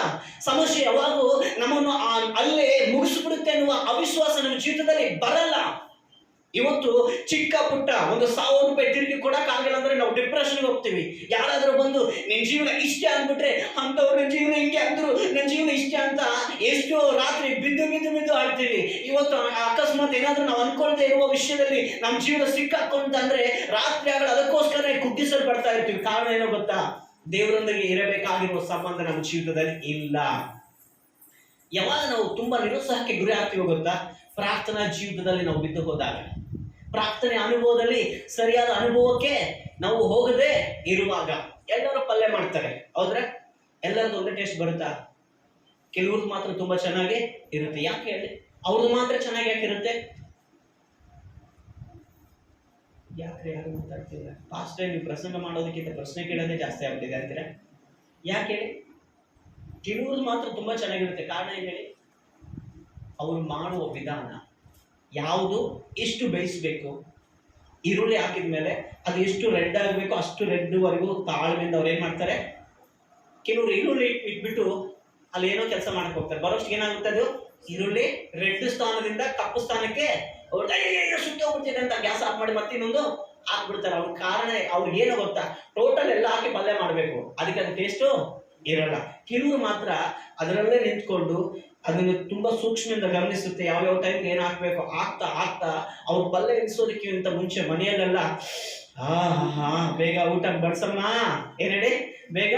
ಸಮಸ್ಯೆ ಯಾವಾಗೂ ನಮ್ಮನ್ನು ಅಲ್ಲೇ ಮುಗಿಸ್ಬಿಡುತ್ತೆ ಅನ್ನುವ ಅವಿಶ್ವಾಸ ನಮ್ಮ ಜೀವಿತದಲ್ಲಿ ಬರಲ್ಲ. ಇವತ್ತು ಚಿಕ್ಕ ಪುಟ್ಟ ಒಂದು 1,000 ರೂಪಾಯಿ ತಿರುಗಿ ಕೊಡಕ್ಕಾಗಲ್ಲ ಅಂದ್ರೆ ನಾವು ಡಿಪ್ರೆಷನ್ಗೆ ಹೋಗ್ತೀವಿ. ಯಾರಾದ್ರೂ ಬಂದು ನಿನ್ ಜೀವನ ಇಷ್ಟ ಅಂದ್ಬಿಟ್ರೆ, ಅಂತವ್ರು ನನ್ನ ಜೀವನ ಹಿಂಗೆ ಅಂದ್ರು, ನನ್ನ ಜೀವನ ಇಷ್ಟ ಅಂತ ಎಷ್ಟೋ ರಾತ್ರಿ ಬಿದ್ದು ಆಡ್ತೀವಿ. ಇವತ್ತು ಅಕಸ್ಮಾತ್ ಏನಾದ್ರೂ ನಾವು ಅನ್ಕೊಳ್ತಾ ಇರುವ ವಿಷಯದಲ್ಲಿ ನಮ್ಮ ಜೀವನ ಸಿಕ್ಕಾಕೊಂತಂದ್ರೆ ರಾತ್ರಿ ಆಗಲ್ಲ, ಅದಕ್ಕೋಸ್ಕರ ಕುಗ್ಗಿಸಲ್ಪಡ್ತಾ ಇರ್ತೀವಿ. ಕಾರಣ ಏನೋ ಗೊತ್ತಾ? ದೇವರೊಂದಿಗೆ ಇರಬೇಕಾಗಿರುವ ಸಂಬಂಧ ನಮ್ಮ ಜೀವಿತದಲ್ಲಿ ಇಲ್ಲ. ಯಾವಾಗ ನಾವು ತುಂಬಾ ನಿರುತ್ಸಾಹಕ್ಕೆ ಗುರಿ ಆಗ್ತೀವೋ ಗೊತ್ತಾ? ಪ್ರಾರ್ಥನಾ ಜೀವಿತದಲ್ಲಿ ನಾವು ಬಿದ್ದು ಹೋದಾಗ, ಪ್ರಾರ್ಥನೆ ಅನುಭವದಲ್ಲಿ ಸರಿಯಾದ ಅನುಭವಕ್ಕೆ ನಾವು ಹೋಗದೆ ಇರುವಾಗ. ಎಲ್ಲರೂ ಪಲ್ಯ ಮಾಡ್ತಾರೆ, ಹೌದ್ರೆ? ಎಲ್ಲರದ್ದು ಒಂದೇ ಟೇಸ್ಟ್ ಬರುತ್ತಾ? ಕೆಲವ್ರದ್ದು ಮಾತ್ರ ತುಂಬಾ ಚೆನ್ನಾಗಿ ಇರುತ್ತೆ. ಯಾಕೆ ಹೇಳಿ? ಅವ್ರದ್ದು ಮಾತ್ರ ಚೆನ್ನಾಗಿ ಯಾಕೆ ಇರುತ್ತೆ? ಯಾಕ್ರೆ ಯಾರು ಮಾತಾಡ್ತಿಲ್ಲ? ಪಾಸ್ಟ್ ಟೈಮ್ ನೀವು ಪ್ರಸಂಗ ಮಾಡೋದಕ್ಕಿಂತ ಪ್ರಶ್ನೆ ಕೇಳೋದೇ ಜಾಸ್ತಿ ಆಗ್ತಿದೆ ಅಂತೀರ. ಯಾಕೆ ಹೇಳಿ? ಕೆಲವ್ರದ್ದು ಮಾತ್ರ ತುಂಬಾ ಚೆನ್ನಾಗಿರುತ್ತೆ. ಕಾರಣ ಏನು ಹೇಳಿ? ಅವ್ರು ಮಾಡುವ ವಿಧಾನ ಯಾವುದು, ಎಷ್ಟು ಬೇಯಿಸ್ಬೇಕು, ಈರುಳ್ಳಿ ಹಾಕಿದ ಮೇಲೆ ಅದು ಎಷ್ಟು ರೆಡ್ ಆಗಬೇಕು ಅಷ್ಟು ರೆಡ್ವರೆಗೂ ತಾಳ್ಮೆಯಿಂದ ಅವ್ರು ಏನು ಮಾಡ್ತಾರೆ. ಕೆಲವರು ಈರುಳ್ಳಿ ಇಟ್ಬಿಟ್ಟು ಅಲ್ಲಿ ಏನೋ ಕೆಲಸ ಮಾಡಕ್ ಹೋಗ್ತಾರೆ. ಬರೋಷ್ಟು ಏನಾಗುತ್ತೆ, ಅದು ಈರುಳ್ಳಿ ರೆಡ್ ಸ್ಥಾನದಿಂದ ಕಪ್ಪು ಸ್ಥಾನಕ್ಕೆ ಸುತ್ತೋಗ್ಬಿಡ್ತಿದೆ ಅಂತ ಗ್ಯಾಸ್ ಆಫ್ ಮಾಡಿ ಮತ್ತೆ ಇನ್ನೊಂದು ಹಾಕ್ಬಿಡ್ತಾರೆ. ಅವ್ರ ಕಾರಣ ಅವ್ರಿಗೆ ಏನೋ ಗೊತ್ತಾ, ಟೋಟಲ್ ಎಲ್ಲ ಹಾಕಿ ಪಲ್ಯ ಮಾಡಬೇಕು, ಅದಕ್ಕೆ ಅದು ಟೇಸ್ಟು ಇರಲ್ಲ. ಕೆಲವರು ಮಾತ್ರ ಅದರಲ್ಲೇ ನಿಂತ್ಕೊಂಡು ಅದನ್ನು ತುಂಬಾ ಸೂಕ್ಷ್ಮದಿಂದ ಗಮನಿಸುತ್ತೆ, ಯಾವ್ಯಾವ ಟೈಮ್ಗೆ ಏನು ಹಾಕ್ಬೇಕು ಆಗ್ತಾ ಆಗ್ತಾ ಅವ್ರ ಪಲ್ಯ ಇಳಿಸೋದಕ್ಕಿಂತ ಮುಂಚೆ ಮನೆಯಲ್ಲೆಲ್ಲ ಬೇಗ ಊಟ ಬಡಿಸಮ್ಮ, ಏನ್ ಹೇಳಿ, ಬೇಗ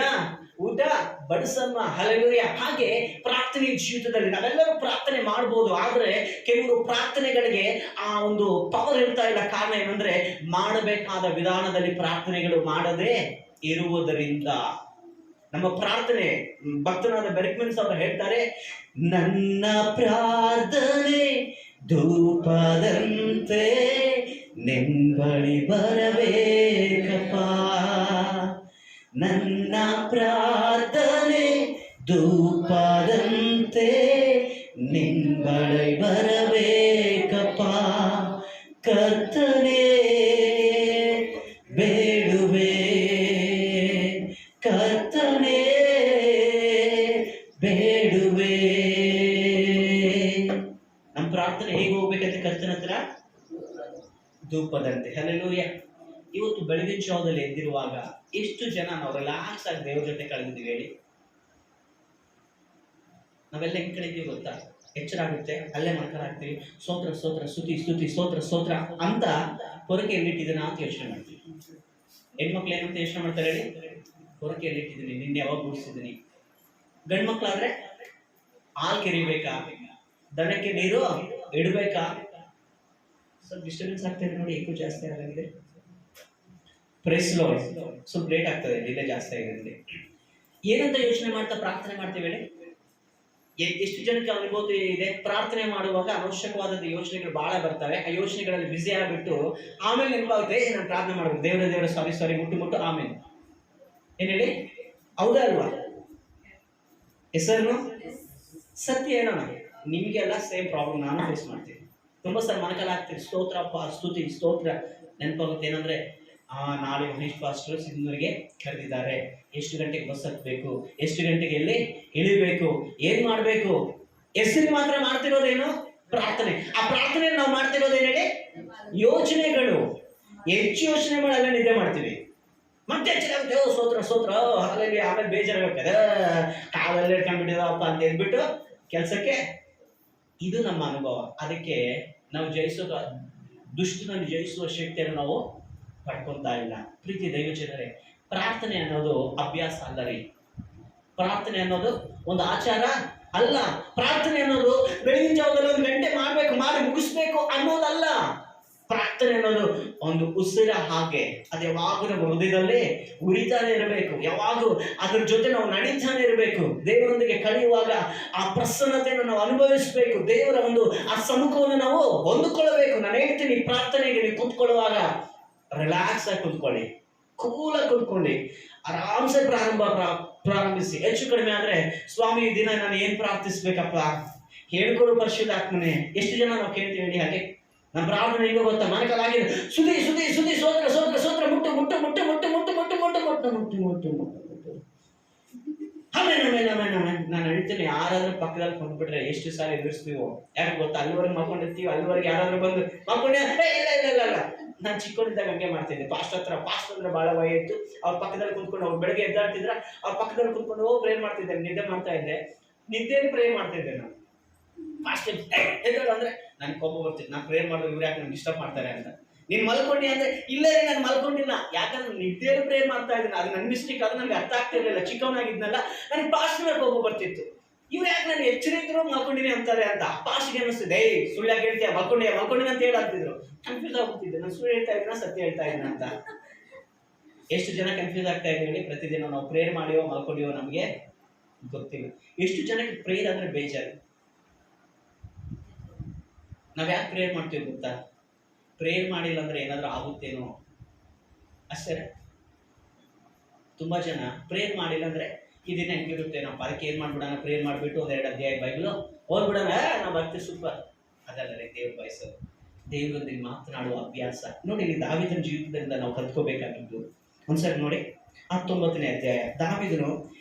ಊಟ ಬಡಿಸಮ್ಮ, ಹಲ್ಲೆಲೂಯಾ. ಹಾಗೆ ಪ್ರಾರ್ಥನೆ ಜೀವಿತದಲ್ಲಿ ನಾವೆಲ್ಲರೂ ಪ್ರಾರ್ಥನೆ ಮಾಡ್ಬೋದು, ಆದ್ರೆ ಕೆಲವರು ಪ್ರಾರ್ಥನೆಗಳಿಗೆ ಆ ಒಂದು ಪವರ್ ಇರ್ತಾ ಇಲ್ಲ. ಕಾರಣ ಏನಂದ್ರೆ ಮಾಡಬೇಕಾದ ವಿಧಾನದಲ್ಲಿ ಪ್ರಾರ್ಥನೆಗಳು ಮಾಡದೇ ಇರುವುದರಿಂದ. ನಮ್ಮ ಪ್ರಾರ್ಥನೆ, ಭಕ್ತನಾದ ಬೆರ್ಕ್ಮೆನ್ಸ್ ಅವರು ಹೇಳ್ತಾರೆ, ನನ್ನ ಪ್ರಾರ್ಥನೆ ಧೂಪದಂತೆ ನಿಂಬಳಿ ಬರಬೇಕಪ್ಪ, ನನ್ನ ಪ್ರಾರ್ಥನೆ ಧೂಪದಂತೆ ನಿಂಬಳಿ ಬರಬೇಕಪ್ಪ, ಕರ್ತನೇ ಬೇಡುವೆ, ಕರ್ತನೇ ಬೇಡುವೆ. ನಮ್ಮ ಪ್ರಾರ್ಥನೆ ಹೇಗೆ ಹೋಗ್ಬೇಕಂತ ಕರ್ತನ ಹತ್ರ? ಧೂಪದಂತೆ. ಹಲ್ಲೆಲೂಯಾ. ಇವತ್ತು ಬೆಳಗಿನ ಜಾವದಲ್ಲಿ ಎದ್ದಿರುವಾಗ ಎಷ್ಟು ಜನ ನಾವು ರಿಲ್ಯಾಕ್ಸ್ ಆಗಿ ದೇವ್ರ ಜೊತೆ ಕಳೆದಿದ್ದೀವಿ ಹೇಳಿ? ನಾವೆಲ್ಲ ಹೆಂಗ್ ಕಳಿತೀವಿ ಗೊತ್ತಾ? ಎಚ್ಚರ ಆಗುತ್ತೆ, ಅಲ್ಲೇ ಮಕ್ಕಳಾಗ್ತೀವಿ, ಸ್ತೋತ್ರ ಸ್ತೋತ್ರ ಸ್ತುತಿ ಸ್ತುತಿ ಸ್ತೋತ್ರ ಸ್ತೋತ್ರ ಅಂತ ಹೊರಗೆ ಎಲ್ಲಿಟ್ಟಿದ್ದೀನ ಅಂತ ಯೋಚನೆ ಮಾಡ್ತೀವಿ. ಹೆಣ್ಮಕ್ಳು ಏನಂತ ಯೋಚನೆ ಮಾಡ್ತಾರೆ ಹೇಳಿ? ಹೊರಗೆ ಎಲ್ಲಿಟ್ಟಿದ್ದೀನಿ, ನಿನ್ನೆ ಯಾವಾಗ ಗುಡಿಸಿದ್ದೀನಿ. ಗಂಡು ಮಕ್ಳಾದ್ರೆ ಹಾಲು ಕೆರಿಬೇಕಾ, ದನಕ್ಕೆ ನೀರು ಇಡಬೇಕಾ? ಸ್ವಲ್ಪ ಡಿಸ್ಟರ್ಬೆನ್ಸ್ ಆಗ್ತಾ ಇದೆ ನೋಡಿ, ఎక్కువ ಜಾಸ್ತಿ ಆಗಿದೆ. Praise Lord. ಸ್ವಲ್ಪ ಲೇಟ್ ಆಗ್ತದೆ, ಡಿಲೇ ಜಾಸ್ತಿ ಆಗಿದೆ. ಏನಂತ ಯೋಚನೆ ಮಾಡ್ತಾ ಪ್ರಾರ್ಥನೆ ಮಾಡ್ತೀವಿ ಹೇಳಿ? ಎಷ್ಟು ಜನಕ್ಕೆ ಅನುಭವ ಇದೆ? ಪ್ರಾರ್ಥನೆ ಮಾಡುವಾಗ ಅವಶ್ಯಕವಾದ ಯೋಚನೆಗಳು ಬಹಳ ಬರ್ತವೆ. ಆ ಯೋಚನೆಗಳಲ್ಲಿ ಬ್ಯುಸಿ ಆಗ್ಬಿಟ್ಟು ಆಮೇಲೆ ನೆನಪಾಗುತ್ತೆ, ನಾನು ಪ್ರಾರ್ಥನೆ ಮಾಡ್ಬೇಕು, ದೇವರ ಸಾರಿ ಮುಟ್ಟು ಆಮೇಲೆ ಏನ್ ಹೇಳಿ? ಹೌದಾ ಅಲ್ವಾ? ಹೆಸರು ಸತ್ಯ ಏನೋಣ, ನಿಮಗೆಲ್ಲ ಸೇಮ್ ಪ್ರಾಬ್ಲಮ್ ನಾನು ಫೇಸ್ ಮಾಡ್ತೀನಿ. ತುಂಬಾ ಸಲ ಮನಕಲ್ಲ ಆಗ್ತೀವಿ, ಸ್ತೋತ್ರಪ್ಪ ಸ್ತುತಿ ಸ್ತೋತ್ರ. ನೆನಪಾಗುತ್ತೆ ಏನಂದ್ರೆ, ನಾಳೆ ಮಹೇಶ್ ಪಾಸ್ಟರ್ ಸಿಂಧೂರಿಗೆ ಕರೆದಿದ್ದಾರೆ, ಎಷ್ಟು ಗಂಟೆಗೆ ಬಸ್ ಹತ್ಬೇಕು, ಎಷ್ಟು ಗಂಟೆಗೆ ಎಲ್ಲಿ ಇಳಿಬೇಕು, ಏನ್ ಮಾಡ್ಬೇಕು. ಹೆಸರು ಮಾತ್ರ ಮಾಡ್ತಿರೋದೇನು? ಪ್ರಾರ್ಥನೆ. ಆ ಪ್ರಾರ್ಥನೆಯಲ್ಲಿ ನಾವು ಮಾಡ್ತಿರೋದೇನು ಹೇಳಿ? ಯೋಚನೆಗಳು. ಹೆಚ್ಚು ಯೋಚನೆ ಮಾಡಿ ಅಲ್ಲೇ ನಿದ್ದೆ ಮಾಡ್ತೀವಿ, ಮತ್ತೆ ಹೆಚ್ಚಾಗುತ್ತೆ, ಸ್ತೋತ್ರ ಸ್ತೋತ್ರ ಹಾಲಲ್ಲಿ. ಆಮೇಲೆ ಬೇಜಾರಾಗುತ್ತೆ, ಕಾಲಲ್ಲಿ ಇಟ್ಕೊಂಡ್ಬಿಟ್ಟಿದಪ್ಪ ಅಂತ ಎದ್ಬಿಟ್ಟು ಕೆಲಸಕ್ಕೆ. ಇದು ನಮ್ಮ ಅನುಭವ. ಅದಕ್ಕೆ ನಾವು ದುಷ್ಟನಲ್ಲಿ ಜಯಿಸುವ ಶಕ್ತಿಯನ್ನು ನಾವು ಪಡ್ಕೊತಾ ಇಲ್ಲ. ಪ್ರೀತಿ ದೈವಜನರೇ, ಪ್ರಾರ್ಥನೆ ಅನ್ನೋದು ಅಭ್ಯಾಸ ಅಲ್ಲ ರೀ. ಪ್ರಾರ್ಥನೆ ಅನ್ನೋದು ಒಂದು ಆಚಾರ ಅಲ್ಲ. ಪ್ರಾರ್ಥನೆ ಅನ್ನೋದು ಬೆಳಗಿನ ಜಾವದಲ್ಲಿ 1 ಗಂಟೆ ಮಾಡ್ಬೇಕು, ಮಾಡಿ ಮುಗಿಸ್ಬೇಕು ಅನ್ನೋದಲ್ಲ. ಪ್ರಾರ್ಥನೆ ಅನ್ನೋದು ಒಂದು ಉಸಿರ ಹಾಗೆ, ಅದು ಯಾವಾಗೂ ನಮ್ಮ ಹೃದಯದಲ್ಲಿ ಉರಿತಾನೆ ಇರಬೇಕು, ಯಾವಾಗೂ ಅದ್ರ ಜೊತೆ ನಾವು ನಡೀತಾನೆ ಇರಬೇಕು. ದೇವರೊಂದಿಗೆ ಕಳೆಯುವಾಗ ಆ ಪ್ರಸನ್ನತೆಯನ್ನು ನಾವು ಅನುಭವಿಸಬೇಕು. ದೇವರ ಒಂದು ಆ ಸಮ್ಮುಖವನ್ನು ನಾವು ಹೊಂದಿಕೊಳ್ಳಬೇಕು. ನಾನು ಹೇಳ್ತೀನಿ, ಪ್ರಾರ್ಥನೆಗೆ ನೀವು ಕೂತ್ಕೊಳ್ಳುವಾಗ ರಿಲ್ಯಾಕ್ಸ್ ಆಗಿ ಕೂತ್ಕೊಳ್ಳಿ, ಕೂಲಾಗಿ ಕೂತ್ಕೊಳ್ಳಿ, ಆರಾಮ್ಸೆ ಪ್ರಾರಂಭಿಸಿ. ಹೆಚ್ಚು ಕಡಿಮೆ ಆದ್ರೆ, ಸ್ವಾಮಿ ಈ ದಿನ ನಾನು ಏನ್ ಪ್ರಾರ್ಥಿಸ್ಬೇಕಪ್ಪ ಹೇಳ್ಕೊಡು ಪರಿಶುದ್ಧಾತ್ಮನೇ. ಎಷ್ಟು ಜನ ನಾವು ಕೇಳ್ತೀವಿ ಹೇಳಿ? ಹಾಗೆ ನಮ್ಮ ಪ್ರಾರ್ಥನೆ ಈಗ ಗೊತ್ತಾ? ಮನಕಲಾಗಿದೆ, ಸುದಿ ಸುದಿ ಸುದಿ ಸೋತ್ರ ಸೋತ್ರ ಸೋತ್ರ ಮುಟ್ಟು ಮುಟ್ಟು ಮುಟ್ಟು ಮುಟ್ಟು ಮುಟ್ಟು ಮುಟ್ಟು ಮುಟ್ಟು ಮುಟ್ಟು ಮುಟ್ಟು ಮುಟ್ಟು ಮುಟ್ಟು. ನಾನು ಹೇಳ್ತೀನಿ, ಯಾರಾದ್ರೂ ಪಕ್ಕದಲ್ಲಿ ಕೊಂಡ್ಬಿಟ್ರೆ ಎಷ್ಟು ಸಾರಿ ಎದುರಿಸ್ತೀವೋ. ಯಾಕೆ ಗೊತ್ತಾ? ಅಲ್ಲಿವರೆಗೆ ಮಾಡ್ಕೊಂಡಿರ್ತೀವಿ, ಅಲ್ಲಿವರೆಗೆ ಯಾರಾದ್ರೂ ಬಂದು ಮಾಡ್ಕೊಂಡೆ ಇಲ್ಲ. ನಾನು ಚಿಕ್ಕವನಿದ್ದಾಗ ಹಂಗೆ ಮಾಡ್ತಿದ್ದೆ. ಪಾಸ್ಟ್ ಅಂದ್ರೆ ಬಹಳ ಭಯ ಇತ್ತು. ಅವ್ರ ಪಕ್ಕದಲ್ಲಿ ಕುಂತ್ಕೊಂಡು, ಅವ್ರು ಬೆಳಗ್ಗೆ ಎದ್ದಾಡ್ತಿದ್ರ, ಅವ್ರ ಪಕ್ಕದಲ್ಲಿ ಕುಂತ್ಕೊಂಡು ಪ್ರೇಯರ್ ಮಾಡ್ತಿದ್ದೆ, ನಿದ್ದೆ ಮಾಡ್ತಾ ಇದ್ದೆ. ನಿದ್ದೆಯಲ್ಲಿ ಪ್ರೇಯರ್ ಮಾಡ್ತಿದ್ದೆ ನಾನು. ಫಾಸ್ಟ್ ಎದ್ದಾಳು ಅಂದ್ರೆ ನನ್ಗೆ ಕೋಪ ಬರ್ತಿತ್ತು. ನಾನು ಪ್ರೇಯರ್ ಮಾಡಿದ್ರೆ ಇವ್ರು ಯಾಕೆ ನನ್ಗೆ ಡಿಸ್ಟರ್ಬ್ ಮಾಡ್ತಾರೆ ಅಂತ. ನೀನ್ ಮಲ್ಕೊಂಡಿ ಅಂದ್ರೆ, ಇಲ್ಲ ರೀ ನಾನು ಮಲ್ಕೊಂಡಿಲ್ಲ, ಯಾಕಂದ್ರೆ ನಿದ್ದೆಯಲ್ಲಿ ಪ್ರೇಯರ್ ಮಾಡ್ತಾ ಇದ್ದೀನಿ. ಅದು ನನ್ನ ಮಿಸ್ಟೇಕ್, ಅದು ನನಗೆ ಅರ್ಥ ಆಗ್ತಿರ್ಲಿಲ್ಲ. ಚಿಕ್ಕವನಾಗಿದ್ನಲ್ಲ, ನನಗೆ ಪಾಸ್ಟ್ ಮೇಲೆ ಕೋಪ ಬರ್ತಿತ್ತು. ಇವ್ರು ಯಾಕೆ ನಾನು ಎಚ್ಚರ ಇದ್ರು ಮಲ್ಕೊಂಡಿನಿ ಅಂತಾರೆ ಅಂತ. ಪಾಸ್ಟ್ಗೆ ಅನಿಸ್ತಿದೆ, ಸುಳ್ಳು ಯಾಕೆ ಹೇಳ್ತೀಯ, ಮಲ್ಕೊಂಡಿನ ಅಂತ ಹೇಳಾಗ್ತಿದ್ರು. ಕನ್ಫ್ಯೂಸ್ ಆಗ್ಬಿಟ್ಟಿದ್ದೆ, ನಾನು ಸುಳ್ಳು ಹೇಳ್ತಾ ಇದ್ದೀನ ಸತ್ಯ ಹೇಳ್ತಾ ಇದ್ದೀನಿ ಅಂತ. ಎಷ್ಟು ಜನ ಕನ್ಫ್ಯೂಸ್ ಆಗ್ತಾ ಇದ್ದೀವಿ? ಪ್ರತಿದಿನ ನಾವು ಪ್ರೇಯರ್ ಮಾಡಿಯೋ ಮಲ್ಕೊಂಡಿಯೋ ನಮಗೆ ಗೊತ್ತಿಲ್ಲ. ಎಷ್ಟು ಜನಕ್ಕೆ ಪ್ರೇಯರ್ ಅಂದ್ರೆ ಬೇಜಾರು. ನಾವ್ ಯಾಕೆ ಪ್ರೇಯರ್ ಮಾಡ್ತೀವಿ ಗೊತ್ತಾ? ಪ್ರೇಯರ್ ಮಾಡಿಲ್ಲ ಅಂದ್ರೆ ಏನಾದ್ರೂ ಆಗುತ್ತೇನೋ ಅಷ್ಟೇ. ತುಂಬಾ ಜನ ಪ್ರೇಯರ್ ಮಾಡಿಲ್ಲ ಅಂದ್ರೆ ಇದನ್ನ ಹೆಂಗಿರುತ್ತೇನಪ್ಪ, ಅದಕ್ಕೆ ಏನ್ ಮಾಡ್ಬಿಡೋಣ, ಪ್ರೇಯರ್ ಮಾಡ್ಬಿಟ್ಟು ಒಂದೆರಡು ಅಧ್ಯಾಯ ಬೈಬಲ್ ಓದ್ಬಿಡೋಣ, ನಾವು ಭಕ್ತಿ ಸೂಪರ್. ಅದಲ್ಲ ರೀ ದೇವ್ರ ಬಯಸೋದು. ದೇವರೊಂದಿಗೆ ಮಾತನಾಡುವ ಅಭ್ಯಾಸ ನೋಡಿ. ಇಲ್ಲಿ ದಾವೀದನ ಜೀವಿತದಿಂದ ನಾವು ಕಲ್ತ್ಕೋಬೇಕಾಗಿದ್ದು ಒಂದ್ಸರಿ ನೋಡಿ 19ನೇ ಅಧ್ಯಾಯ. ದಾವೀದನು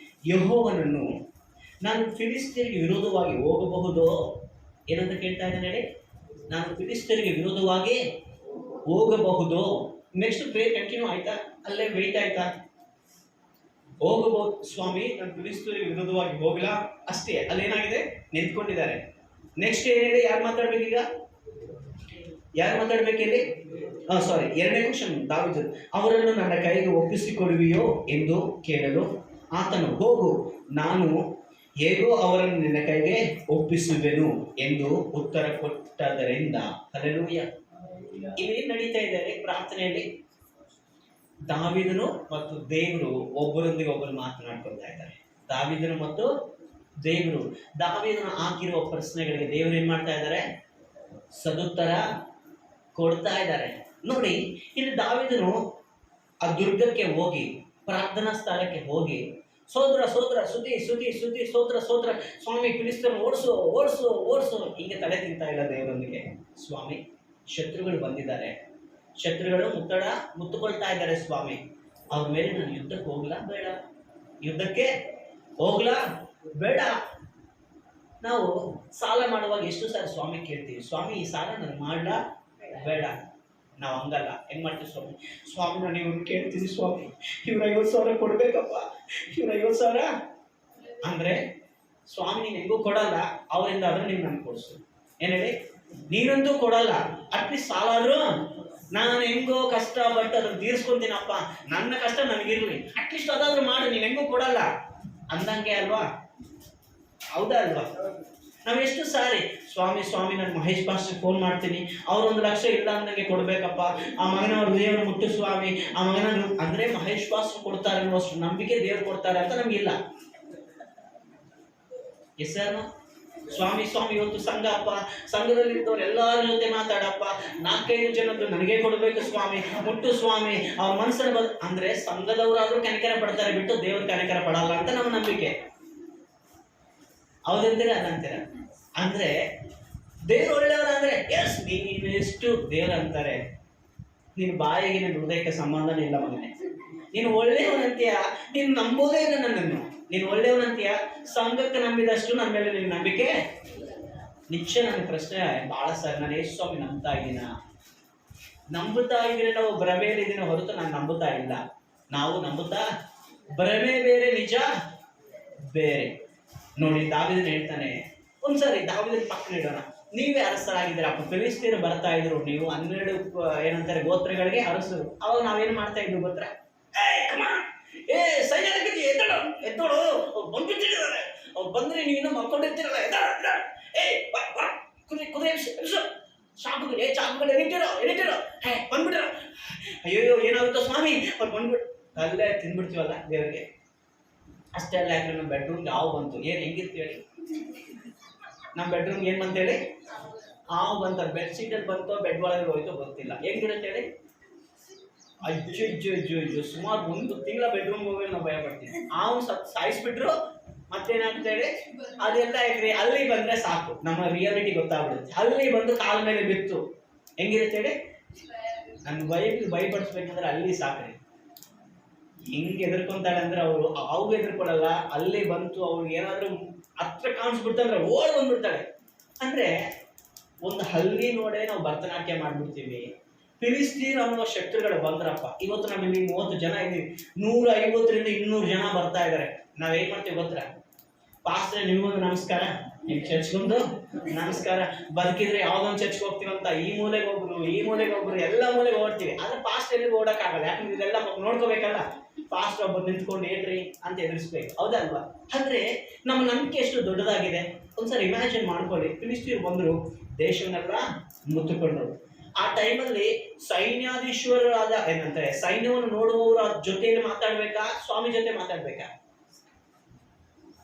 ಯೆಹೋವನನ್ನು, ನಾನು ಫಿಲಿಸ್ತೀಯರಿಗೆ ವಿರೋಧವಾಗಿ ಹೋಗಬಹುದೋ ಏನಂತ ಕೇಳ್ತಾ ಇದ್ದಾನೆ ಹೇಳಿ. ನಾನು ಫಿಲಿಸ್ತೀಯರಿಗೆ ವಿರೋಧವಾಗಿ ಹೋಗಬಹುದು. ನೆಕ್ಸ್ಟ್ ಪ್ರೇಯರ್ ಕಂಟಿನ್ಯೂ ಆಯ್ತಾ? ಅಲ್ಲೇ ವೆಯ್ಟ್ ಆಯ್ತಾ? ಹೋಗಬಹುದು ಸ್ವಾಮಿ, ನಾನು ಫಿಲಿಸ್ತೀಯರಿಗೆ ವಿರೋಧವಾಗಿ ಹೋಗಲ್ಲ ಅಷ್ಟೇ. ಅಲ್ಲೇನಾಗಿದೆ? ನಿಂತ್ಕೊಂಡಿದ್ದಾರೆ. ನೆಕ್ಸ್ಟ್ ಏನ್ ಹೇಳಿ? ಯಾರು ಮಾತಾಡ್ಬೇಕೀಗ? ಯಾರು ಮಾತಾಡ್ಬೇಕಿಲ್ಲಿ? ಸಾರಿ, 2ನೇ ಕ್ವಶನ್. ದಾವೀದನು, ಅವರನ್ನು ನನ್ನ ಕೈಗೆ ಒಪ್ಪಿಸಿಕೊಡುವಿಯೋ ಎಂದು ಕೇಳಲು ಆತನು, ಹೋಗು, ನಾನು ಹೇಗೋ ಅವರನ್ನು ನಿನ್ನ ಕೈಗೆ ಒಪ್ಪಿಸುವೆನು ಎಂದು ಉತ್ತರ ಕೊಟ್ಟದರಿಂದ. ಹಲ್ಲೆಲೂಯಾ. ಇವೇನ್ ನಡೀತಾ ಇದ್ದಾರೆ ಪ್ರಾರ್ಥನೆಯಲ್ಲಿ? ದಾವೀದನು ಮತ್ತು ದೇವರು ಒಬ್ಬರೊಂದಿಗೆ ಒಬ್ಬರು ಮಾತನಾಡ್ಕೊಳ್ತಾ ಇದ್ದಾರೆ. ದಾವೀದನು ಮತ್ತು ದೇವರು. ದಾವೀದನು ಹಾಕಿರುವ ಪ್ರಶ್ನೆಗಳಿಗೆ ದೇವರು ಏನ್ ಮಾಡ್ತಾ ಇದ್ದಾರೆ? ಸದುತ್ತರ ಕೊಡ್ತಾ ಇದ್ದಾರೆ. ನೋಡಿ, ಇಲ್ಲಿ ದಾವೀದನು ಆ ದುರ್ಗಕ್ಕೆ ಹೋಗಿ, ಪ್ರಾರ್ಥನಾ ಸ್ಥಳಕ್ಕೆ ಹೋಗಿ, ಸೋದ್ರ ಸೋದ್ರ ಸುದ್ದಿ ಸುದ್ದಿ ಸುದ್ದಿ ಸೋದ್ರ ಸೋದ್ರ, ಸ್ವಾಮಿ ಫಿಲಿಸ್ತೀಯರನ್ನು ಓಡಿಸು ಓಡಿಸು ಓಡಿಸು, ಹೀಗೆ ತಲೆ ತಿಂತಾ ಇಲ್ಲ ದೇವರೊಂದಿಗೆ. ಸ್ವಾಮಿ, ಶತ್ರುಗಳು ಬಂದಿದ್ದಾರೆ, ಶತ್ರುಗಳು ಮುತ್ತುಕೊಳ್ತಾ ಇದ್ದಾರೆ ಸ್ವಾಮಿ, ಅವ್ರ ಮೇಲೆ ನಾನು ಯುದ್ಧಕ್ಕೆ ಹೋಗ್ಲಾ ಬೇಡ? ಯುದ್ಧಕ್ಕೆ ಹೋಗ್ಲಾ ಬೇಡ? ನಾವು ಸಾಲ ಮಾಡುವಾಗ ಎಷ್ಟು ಸಾರಿ ಸ್ವಾಮಿ ಕೇಳ್ತೀವಿ, ಸ್ವಾಮಿ ಈ ಸಾಲ ನಾನು ಮಾಡ್ಲಾ ಬೇಡ? ನಾವು ಹಂಗಲ್ಲ. ಹೆಂಗ್ ಮಾಡ್ತೀವಿ ಸ್ವಾಮಿ? ಸ್ವಾಮಿ ನಾನು ಇವ್ರು ಕೇಳ್ತೀವಿ ಸ್ವಾಮಿ, ಇವ್ರ 50,000 ಕೊಡ್ಬೇಕಪ್ಪ, ಇವ್ರ 50,000 ಅಂದ್ರೆ ಸ್ವಾಮಿ ನೀನ್ ಹೆಂಗೂ ಕೊಡಲ್ಲ, ಅವರಿಂದ ಆದ್ರೂ ನೀವು ನನ್ಗೆ ಕೊಡಿಸು. ಏನ್ ಹೇಳಿ? ನೀನಂತೂ ಕೊಡಲ್ಲ, ಅಟ್ಲೀಸ್ಟ್ ಸಾಲ ಆದ್ರೂ ನಾನು ಹೆಂಗೋ ಕಷ್ಟಪಟ್ಟು ಅದನ್ನ ತೀರ್ಸ್ಕೊಂತೀನಪ್ಪ, ನನ್ನ ಕಷ್ಟ ನನಗಿರ್ಲಿ, ಅಟ್ಲೀಸ್ಟ್ ಅದಾದ್ರೂ ಮಾಡು, ನೀನ್ ಹೆಂಗೂ ಕೊಡಲ್ಲ ಅಂದಂಗೆ ಅಲ್ವಾ? ಹೌದಾ ಅಲ್ವಾ? ನಾವೆಷ್ಟು ಸಾರಿ ಸ್ವಾಮಿ ಸ್ವಾಮಿ ನಾನು ಮಹೇಶ್ ಪಾಸ್ಟರ್ ಫೋನ್ ಮಾಡ್ತೀನಿ, ಅವ್ರು 1 ಲಕ್ಷ ಇಲ್ಲ ಅಂದಂಗೆ ಕೊಡ್ಬೇಕಪ್ಪ, ಆ ಮಗನ ಅವ್ರ ದೇವರು ಮುಟ್ಟು ಸ್ವಾಮಿ, ಆ ಮಗನ ಅಂದ್ರೆ ಮಹೇಶ್ ಪಾಸ್ಟರ್ ಕೊಡ್ತಾರೆ ಅನ್ನೋ ಅಷ್ಟು ನಂಬಿಕೆ ದೇವ್ರು ಕೊಡ್ತಾರೆ ಅಂತ ನಮ್ಗಿಲ್ಲ. ಹೆಸರು ಸ್ವಾಮಿ ಸ್ವಾಮಿ ಇವತ್ತು ಸಂಘ ಅಪ್ಪ, ಸಂಘದಲ್ಲಿದ್ದವ್ರು ಎಲ್ಲಾರ ಜೊತೆ ಮಾತಾಡಪ್ಪ, 4-5 ಜನದ್ದು ನನಗೆ ಕೊಡ್ಬೇಕು ಸ್ವಾಮಿ, ಮುಟ್ಟು ಸ್ವಾಮಿ, ಅವ್ರ ಮನಸ್ಸನ್ನು ಅಂದ್ರೆ ಸಂಘದವರಾದ್ರೂ ಕನಿಕರ ಪಡ್ತಾರೆ ಬಿಟ್ಟು ದೇವ್ರ ಕನಿಕರ ಪಡಲ್ಲ ಅಂತ ನಮ್ಮ ನಂಬಿಕೆ. ಹೌದಂತೀರ ಅನ್ನಂತೀರ? ಅಂದ್ರೆ ದೇವ್ರು ಒಳ್ಳೆಯವರು ಅಂದ್ರೆ ಎಸ್ ನೀನು ಎಷ್ಟು ದೇವ್ರ ಅಂತಾರೆ. ನಿನ್ ಬಾಯಿಗೆ ನಿನ್ನ ಹೃದಯಕ್ಕೆ ಸಂಬಂಧನೇ ಇಲ್ಲ ಮಗನೇ. ನೀನು ಒಳ್ಳೆಯವನಂತೀಯ, ನೀನು ನಂಬೋದೇ ಇಲ್ಲ ನನ್ನನ್ನು. ನೀನು ಒಳ್ಳೆಯವನಂತೀಯ, ಸಂಘಕ್ಕೆ ನಂಬಿದಷ್ಟು ನನ್ನ ಮೇಲೆ ನಿನ್ನ ನಂಬಿಕೆ ನಿಶ್ಚಯ. ನನ್ನ ಪ್ರಶ್ನೆ ಬಹಳ ಸರ್, ನಾನು ಯೇಸು ಸ್ವಾಮಿ ನಂಬ್ತಾ ಇದ್ದೀನ? ನಂಬುತ್ತಾ ಇದ್ರೆ ನಾವು ಭ್ರಮೆಯಲ್ಲಿದ್ದೀನ ಹೊರತು ನಾನು ನಂಬುತ್ತಾ ಇಲ್ಲ. ನಾವು ನಂಬುತ್ತಾ, ಭ್ರಮೆ ಬೇರೆ ನಿಜ ಬೇರೆ. ನೋಡಿ ದಾವೀದನು ಹೇಳ್ತಾನೆ, ಒಂದ್ಸರಿ ದಾವೀದನ ಪಕ್ಕ ಇಡೋಣ, ನೀವೇ ಅರಸರಾಗಿದ್ದೀರಪ್ಪ, ಫಿಲಿಸ್ತೀಯರು ಬರ್ತಾ ಇದ್ರು, ನೀವು 12 ಏನಂತಾರೆ ಗೋತ್ರಗಳಿಗೆ ಅರಸರು. ಅವಾಗ ನಾವೇನ್ ಮಾಡ್ತಾ ಇದ್ವಿ ಗೊತ್ತಾ? ಸೈನ್ಯ ಎದ್ದೋಳು, ಬಂದ್ಬಿಟ್ಟಿದ್ದಾರೆ, ಅವ್ರು ಬಂದ್ರೆ ನೀವಿನ್ನೂ ಮಲ್ಕೊಂಡಿರ್ತೀರಲ್ಲ, ಕುದುರೆ ಚಾಕುಗಳು ಎಲ್ಲಿಟ್ಟಿರೋ ಬಂದ್ಬಿಟ್ರ, ಅಯ್ಯೋ ಏನಾಗುತ್ತೋ ಸ್ವಾಮಿ, ಅವ್ರು ಬಂದ್ಬಿಟ್ಟು ಅಲ್ಲೇ ತಿಂದ್ಬಿಡ್ತೀವಲ್ಲ ದೇವರಿಗೆ. ಅಷ್ಟೇ ಅಲ್ಲ, ಯಾಕಂದ್ರೆ ನಮ್ಮ ಬೆಡ್ರೂಮ್ಗೆ ಹಾವು ಬಂತು, ಏನ್ ಹೆಂಗಿರ್ತೀವಿ ಹೇಳಿ? ನಮ್ಮ ಬೆಡ್ರೂಮ್ಗೆ ಏನ್ ಬಂತ ಹೇಳಿ? ಹಾವು ಬಂತ. ಬೆಡ್ಶೀಟ್ ಅಲ್ಲಿ ಬಂತೋ ಬೆಡ್ ಒಳಗೆ ಹೋಯ್ತೋ ಗೊತ್ತಿಲ್ಲ, ಹೆಂಗಿರುತ್ತೆ ಹೇಳಿ? ಅಜ್ಜು ಸುಮಾರು 1 ತಿಂಗಳ ಬೆಡ್ರೂಮ್ ಹೋಗಿ ನಾವು ಭಯ ಪಡ್ತೀವಿ. ಹಾವು ಸಾಯಿಸ್ಬಿಟ್ರು ಮತ್ತೇನಾಗುತ್ತೆ ಹೇಳಿ? ಅದೆಲ್ಲ ಯಾಕ್ರಿ, ಅಲ್ಲಿ ಬಂದ್ರೆ ಸಾಕು, ನಮ್ಮ ರಿಯಾಲಿಟಿ ಗೊತ್ತಾಗ್ಬಿಡುತ್ತೆ. ಅಲ್ಲಿ ಬಂದು ಕಾಲ ಮೇಲೆ ಬಿತ್ತು ಹೆಂಗಿರುತ್ತೆ ಹೇಳಿ? ನನ್ನ ಭಯಪಡಿಸ್ಬೇಕಂದ್ರೆ ಅಲ್ಲಿ ಸಾಕ್ರಿ. ಹೆಂಗ್ ಎದುರ್ಕೊಂತಾಳೆ ಅಂದ್ರೆ, ಅವರು ಹಾವು ಎದುರ್ಕೊಳ್ಳಲ್ಲ, ಅಲ್ಲಿ ಬಂತು ಅವ್ರಿಗೆ ಏನಾದ್ರು ಹತ್ರ ಕಾಣಿಸ್ಬಿಡ್ತಂದ್ರೆ ಓಡ್ ಬಂದ್ಬಿಡ್ತಾಳೆ. ಅಂದ್ರೆ ಒಂದು ಹಲ್ಲಿ ನೋಡೇ ನಾವು ಭರತನಾಟ್ಯ ಮಾಡ್ಬಿಡ್ತೀವಿ. ಫಿಲಿಸ್ತೀನ್ ಅನ್ನುವ ಶತ್ರುಗಳು ಬಂದ್ರಪ್ಪ, ಇವತ್ತು ನಾವಿಲ್ಲಿ 30 ಜನ ಇದೀವಿ, 150ರಿಂದ 200 ಜನ ಬರ್ತಾ ಇದಾರೆ. ನಾವೇನ್ ಮಾಡ್ತೀವಿ ಗೊತ್ತಾ? ಪಾಸ್ಟ್ರೆ ನಿಮ್ಗೊಂದು ನಮಸ್ಕಾರ, ನೀವು ಚರ್ಚ್ಗೊಂದು ನಮಸ್ಕಾರ, ಬದುಕಿದ್ರೆ ಯಾವ್ದೊಂದು ಚರ್ಚ್ಗೆ ಹೋಗ್ತೀವಂತ ಈ ಮೂಲೆಗೆ ಒಬ್ರು ಎಲ್ಲ ಮೂಲೆಗೆ ಓಡ್ತೀವಿ. ಆದ್ರೆ ಪಾಸ್ಟ್ ಎಲ್ಲಿಗೆ ಓಡಕ್ಕಾಗಲ್ಲ, ಯಾಕಂದ್ರೆ ಇದೆಲ್ಲ ನೋಡ್ಕೋಬೇಕಲ್ಲ. ಪಾಸ್ಟ್ ಒಬ್ಬರು ನಿಂತ್ಕೊಂಡು ಏನ್ರಿ ಅಂತ ಎದುರಿಸ್ಬೇಕು, ಹೌದಲ್ವಾ? ಅಂದ್ರೆ ನಮ್ಮ ನಂಬಿಕೆ ಎಷ್ಟು ದೊಡ್ಡದಾಗಿದೆ ಒಂದ್ಸರಿ ಇಮ್ಯಾಜಿನ್ ಮಾಡ್ಕೊಳ್ಳಿ. ಫಿಲಿಸ್ತೀಯರು ಬಂದ್ರು, ದೇಶವನ್ನೆಲ್ಲ ಮುತ್ತುಕೊಂಡ್ರು. ಆ ಟೈಮಲ್ಲಿ ಸೈನ್ಯಾಧೀಶ್ವರರಾದ ಏನಂತಾರೆ, ಸೈನ್ಯವನ್ನು ನೋಡುವವರ ಜೊತೆಯಲ್ಲಿ ಮಾತಾಡ್ಬೇಕಾ, ಸ್ವಾಮಿ ಜೊತೆ ಮಾತಾಡ್ಬೇಕಾ?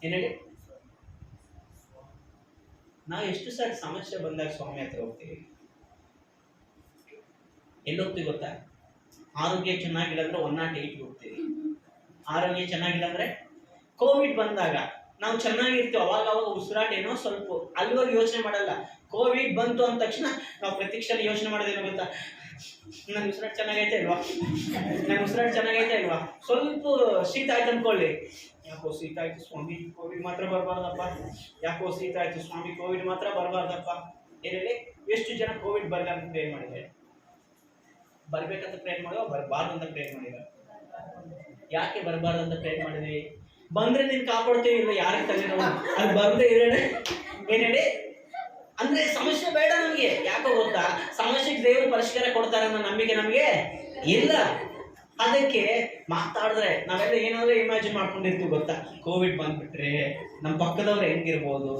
ಏನ್ ಹೇಳಿ? ನಾವು ಎಷ್ಟು ಸಾರಿ ಸಮಸ್ಯೆ ಬಂದಾಗ ಸ್ವಾಮಿ ಹತ್ರ ಹೋಗ್ತೀವಿ. ಎಲ್ಲಿ ಹೋಗ್ತೀವಿ ಗೊತ್ತಾ? ಆರೋಗ್ಯ ಚೆನ್ನಾಗಿಲ್ಲ ಅಂದ್ರೆ 108 ಹೋಗ್ತೀವಿ. ಆರೋಗ್ಯ ಚೆನ್ನಾಗಿಲ್ಲ ಅಂದ್ರೆ ಕೋವಿಡ್ ಬಂದಾಗ ನಾವು ಚೆನ್ನಾಗಿರ್ತೀವಿ, ಅವಾಗ ಉಸಿರಾಟ ಏನೋ ಸ್ವಲ್ಪ ಅಲ್ಲಿವರೆಗೆ ಯೋಚನೆ ಮಾಡಲ್ಲ. ಕೋವಿಡ್ ಬಂತು ಅಂದ ತಕ್ಷಣ ನಾವು ಪ್ರತಿಕ್ಷಣ ಯೋಚನೆ ಮಾಡೋದೇನೋ ಗೊತ್ತಾ? ನನ್ನ ಉಸಿರಾಟ ಚೆನ್ನಾಗೈತೆ ಇಲ್ವಾ, ನನ್ನ ಉಸಿರಾಟ ಚೆನ್ನಾಗೈತೆ ಇಲ್ವಾ, ಸ್ವಲ್ಪ ಶೀತ ಆಯ್ತು ಅನ್ಕೊಳ್ಳಿ, ಯಾಕೋ ಶೀತ ಆಯ್ತು ಸ್ವಾಮಿ, ಕೋವಿಡ್ ಮಾತ್ರ ಬರಬಾರ್ದಪ್ಪ, ಯಾಕೋ ಶೀತ ಆಯ್ತು ಸ್ವಾಮಿ, ಕೋವಿಡ್ ಮಾತ್ರ ಬರಬಾರ್ದಪ್ಪ. ಏನ್ ಹೇಳಿ? ಎಷ್ಟು ಜನ ಕೋವಿಡ್ ಬರಲ್ಲ ಅಂತ ಪ್ರೇರ್ ಮಾಡಿದ್ದಾರೆ? ಬರ್ಬೇಕಂತ ಪ್ರೇರ್ ಮಾಡುವ, ಬರಬಾರ್ದು ಅಂತ ಪ್ರೇರ್ ಮಾಡಿದ. ಯಾಕೆ ಬರಬಾರ್ದು ಅಂತ ಪ್ರೇರ್ ಮಾಡಿದ್ವಿ? ಬಂದ್ರೆ ನೀನ್ ಕಾಪಾಡ್ತೀವಿ, ಇಲ್ಲ ಯಾರಿಗೆ ತಲೆನೋವು, ಅದು ಬರದೇ ಇರೋಣ. ಏನ್ ಹೇಳಿ? ಅಂದ್ರೆ ಸಮಸ್ಯೆ ಬೇಡ ನಮ್ಗೆ. ಯಾಕೋ ಗೊತ್ತಾ? ಸಮಸ್ಯೆಗೆ ದೇವರು ಪರಿಷ್ಕಾರ ಕೊಡ್ತಾರೆ ಅನ್ನೋ ನಂಬಿಕೆ ನಮ್ಗೆ ಇಲ್ಲ. ಅದಕ್ಕೆ ಮಾತಾಡಿದ್ರೆ ನಾವೆಲ್ಲ ಏನಾದ್ರೂ ಇಮ್ಯಾಜಿನ್ ಮಾಡ್ಕೊಂಡಿರ್ತೀವಿ ಗೊತ್ತಾ? ಕೋವಿಡ್ ಬಂದ್ಬಿಟ್ರೆ ನಮ್ಮ ಪಕ್ಕದವ್ರು ಹೆಂಗಿರ್ಬೋದು,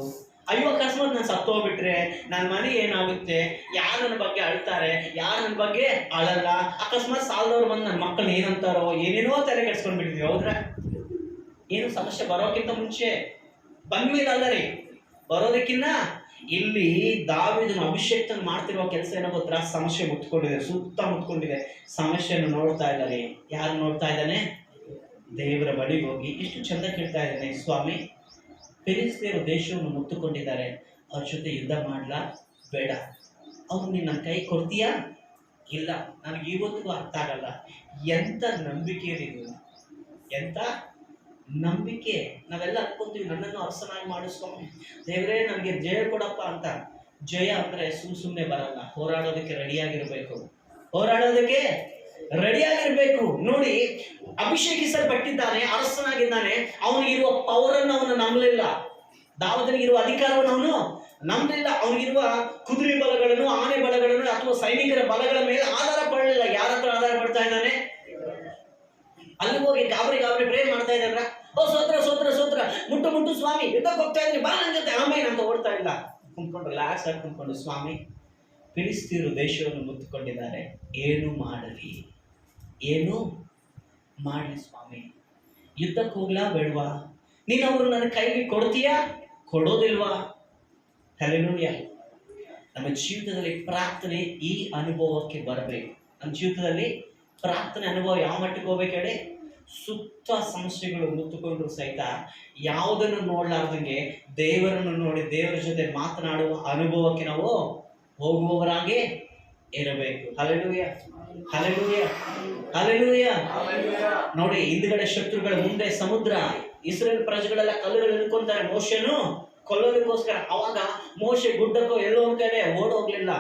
ಅಯ್ಯೋ ಅಕಸ್ಮಾತ್ ನಾನು ಸತ್ತೋಗ್ಬಿಟ್ರೆ ನನ್ನ ಮನೆ ಏನಾಗುತ್ತೆ, ಯಾರು ನನ್ನ ಬಗ್ಗೆ ಅಳ್ತಾರೆ, ಯಾರು ನನ್ನ ಬಗ್ಗೆ ಅಳಲ್ಲ, ಅಕಸ್ಮಾತ್ ಸಾಲದವ್ರು ಬಂದು ನನ್ನ ಮಕ್ಕಳನ್ನ ಏನಂತಾರೋ, ಏನೇನೋ ತಲೆ ಕೆಡ್ಸ್ಕೊಂಡ್ಬಿಟ್ಟಿದ್ವಿ. ಹೌದ್ರಾ? ಏನು ಸಮಸ್ಯೆ ಬರೋಕ್ಕಿಂತ ಮುಂಚೆ ಬಂದ್ಮೇಲೆ ಅಲ್ಲ ರೀ, ಬರೋದಕ್ಕಿನ್ನ ಇಲ್ಲಿ ದಾವೀದನ ಅಭಿಷೇಕ್ತನ ಮಾಡ್ತಿರುವ ಕೆಲಸ ಏನೋ ಗೊತ್ತಾ? ಸಮಸ್ಯೆ ಮುತ್ಕೊಂಡಿದೆ, ಸುತ್ತ ಮುತ್ಕೊಂಡಿದೆ. ಸಮಸ್ಯೆಯನ್ನು ನೋಡ್ತಾ ಇದ್ದಾರೆ. ಯಾರು ನೋಡ್ತಾ ಇದ್ದಾನೆ? ದೇವರ ಬಳಿಗೆ ಹೋಗಿ ಎಷ್ಟು ಚಂದ ಕೇಳ್ತಾ ಇದ್ದಾನೆ, ಸ್ವಾಮಿ ಫಿಲಿಸ್ತೀಯರು ದೇಶವನ್ನು ಮುತ್ತುಕೊಂಡಿದ್ದಾರೆ, ಅವ್ರ ಜೊತೆ ಯುದ್ಧ ಮಾಡ್ಲಾ ಬೇಡ? ಅವ್ರು ನೀನು ನನ್ನ ಕೈ ಕೊಡ್ತೀಯಾ? ಇಲ್ಲ, ನನಗೆ ಇವತ್ತಿಗೂ ಅರ್ಥ ಆಗಲ್ಲ. ಎಂತ ನಂಬಿಕೆ ಇದು, ಎಂತ ನಂಬಿಕೆ. ನಾವೆಲ್ಲ ಅನ್ಕೊಂತೀವಿ ನನ್ನನ್ನು ಅರಸನಾಗಿ ಮಾಡು ಸ್ವಾಮಿ, ದೇವರೇ ನನಗೆ ಜಯ ಕೊಡಪ್ಪ ಅಂತ. ಜಯ ಅಂದ್ರೆ ಸುಮ್ಮನೆ ಬರಲ್ಲ, ಹೋರಾಡೋದಕ್ಕೆ ರೆಡಿಯಾಗಿರ್ಬೇಕು, ಹೋರಾಡೋದಕ್ಕೆ ರೆಡಿಯಾಗಿರ್ಬೇಕು. ನೋಡಿ, ಅಭಿಷೇಕಿಸಲ್ಪಟ್ಟಿದ್ದಾನೆ, ಅರಸನಾಗಿದ್ದಾನೆ, ಅವನಿಗಿರುವ ಪವರ್ ಅನ್ನು ಅವನು ನಂಬಲಿಲ್ಲ. ದಾವೀದನಿಗಿರುವ ಅಧಿಕಾರವನ್ನು ಅವನು ನಂಬಲಿಲ್ಲ. ಅವನಿಗಿರುವ ಕುದುರೆ ಬಲಗಳನ್ನು, ಆನೆ ಬಲಗಳನ್ನು ಅಥವಾ ಸೈನಿಕರ ಬಲಗಳ ಮೇಲೆ ಆಧಾರ ಪಡಲಿಲ್ಲ. ಯಾರ ಹತ್ರ ಆಧಾರ ಪಡ್ತಾ ಇದ್ದಾನೆ? ಅಲ್ಲಿ ಹೋಗಿ ಗಾಬರಿ ಪ್ರೇರ್ ಮಾಡ್ತಾ ಇದ್ದಾರ. ಓ ಸೋತ್ರ ಸೋತ್ರ ಸೋತ್ರ, ಮುಟ್ಟು ಸ್ವಾಮಿ, ಯುದ್ಧಕ್ಕೆ ಹೋಗ್ತಾ ಇದ್ರಿ, ಬಾ ನನ್ನ ಜೊತೆ, ಆಮೇಲೆ ಅಂತ ಓಡ್ತಾ ಇಲ್ಲ. ಕುಂತ್ಕೊಂಡು ರಿಲ್ಯಾಕ್ಸ್ ಆಗಿ ಕುಂತ್ಕೊಂಡು, ಸ್ವಾಮಿ ಫಿಲಿಸ್ತೀಯರು ದೇಶವನ್ನು ಮುತ್ತುಕೊಂಡಿದ್ದಾರೆ, ಏನು ಮಾಡಲಿ, ಏನು ಮಾಡಲಿ ಸ್ವಾಮಿ, ಯುದ್ಧಕ್ಕೆ ಹೋಗ್ಲಾ ಬೇಡವಾ? ನೀನು ಅವರು ನನ್ನ ಕೈಗೆ ಕೊಡ್ತೀಯಾ, ಕೊಡೋದಿಲ್ವಾ? ಹಲ್ಲೆಲೂಯಾ. ನಮ್ಮ ಜೀವಿತದಲ್ಲಿ ಪ್ರಾರ್ಥನೆ ಈ ಅನುಭವಕ್ಕೆ ಬರಬೇಕು. ನಮ್ಮ ಜೀವಿತದಲ್ಲಿ ಪ್ರಾರ್ಥನೆ ಅನುಭವ ಯಾವ ಮಟ್ಟಿಗೆ ಹೋಗ್ಬೇಕು ಹೇಳಿ? ಸುತ್ತ ಸಮಸ್ಯೆಗಳು ಮುತ್ತುಕೊಂಡ್ರು ಸಹಿತ ಯಾವುದನ್ನು ನೋಡ್ಲಾರ್ದಂಗೆ ದೇವರನ್ನು ನೋಡಿ ದೇವರ ಜೊತೆ ಮಾತನಾಡುವ ಅನುಭವಕ್ಕೆ ನಾವು ಹೋಗುವವರಾಗಿ ಇರಬೇಕು. Hallelujah, hallelujah, hallelujah. ನೋಡಿ, ಹಿಂದ್ಗಡೆ ಶತ್ರುಗಳ ಮುಂದೆ ಸಮುದ್ರ, ಇಸ್ರೇಲ್ ಪ್ರಜೆಗಳೆಲ್ಲ ಕಲ್ಲುಗಳು ಹಿಡ್ಕೊಂತಾರೆ ಮೋಶೆನು ಕೊಲ್ಲೋದಕ್ಕೋಸ್ಕರ. ಅವಾಗ ಮೋಶೆ ಗುಡ್ಡಕ್ಕೋ ಎಲ್ಲೋ ಒಂದ್ ಕಡೆ ಓಡೋಗ್ಲಿಲ್ಲ.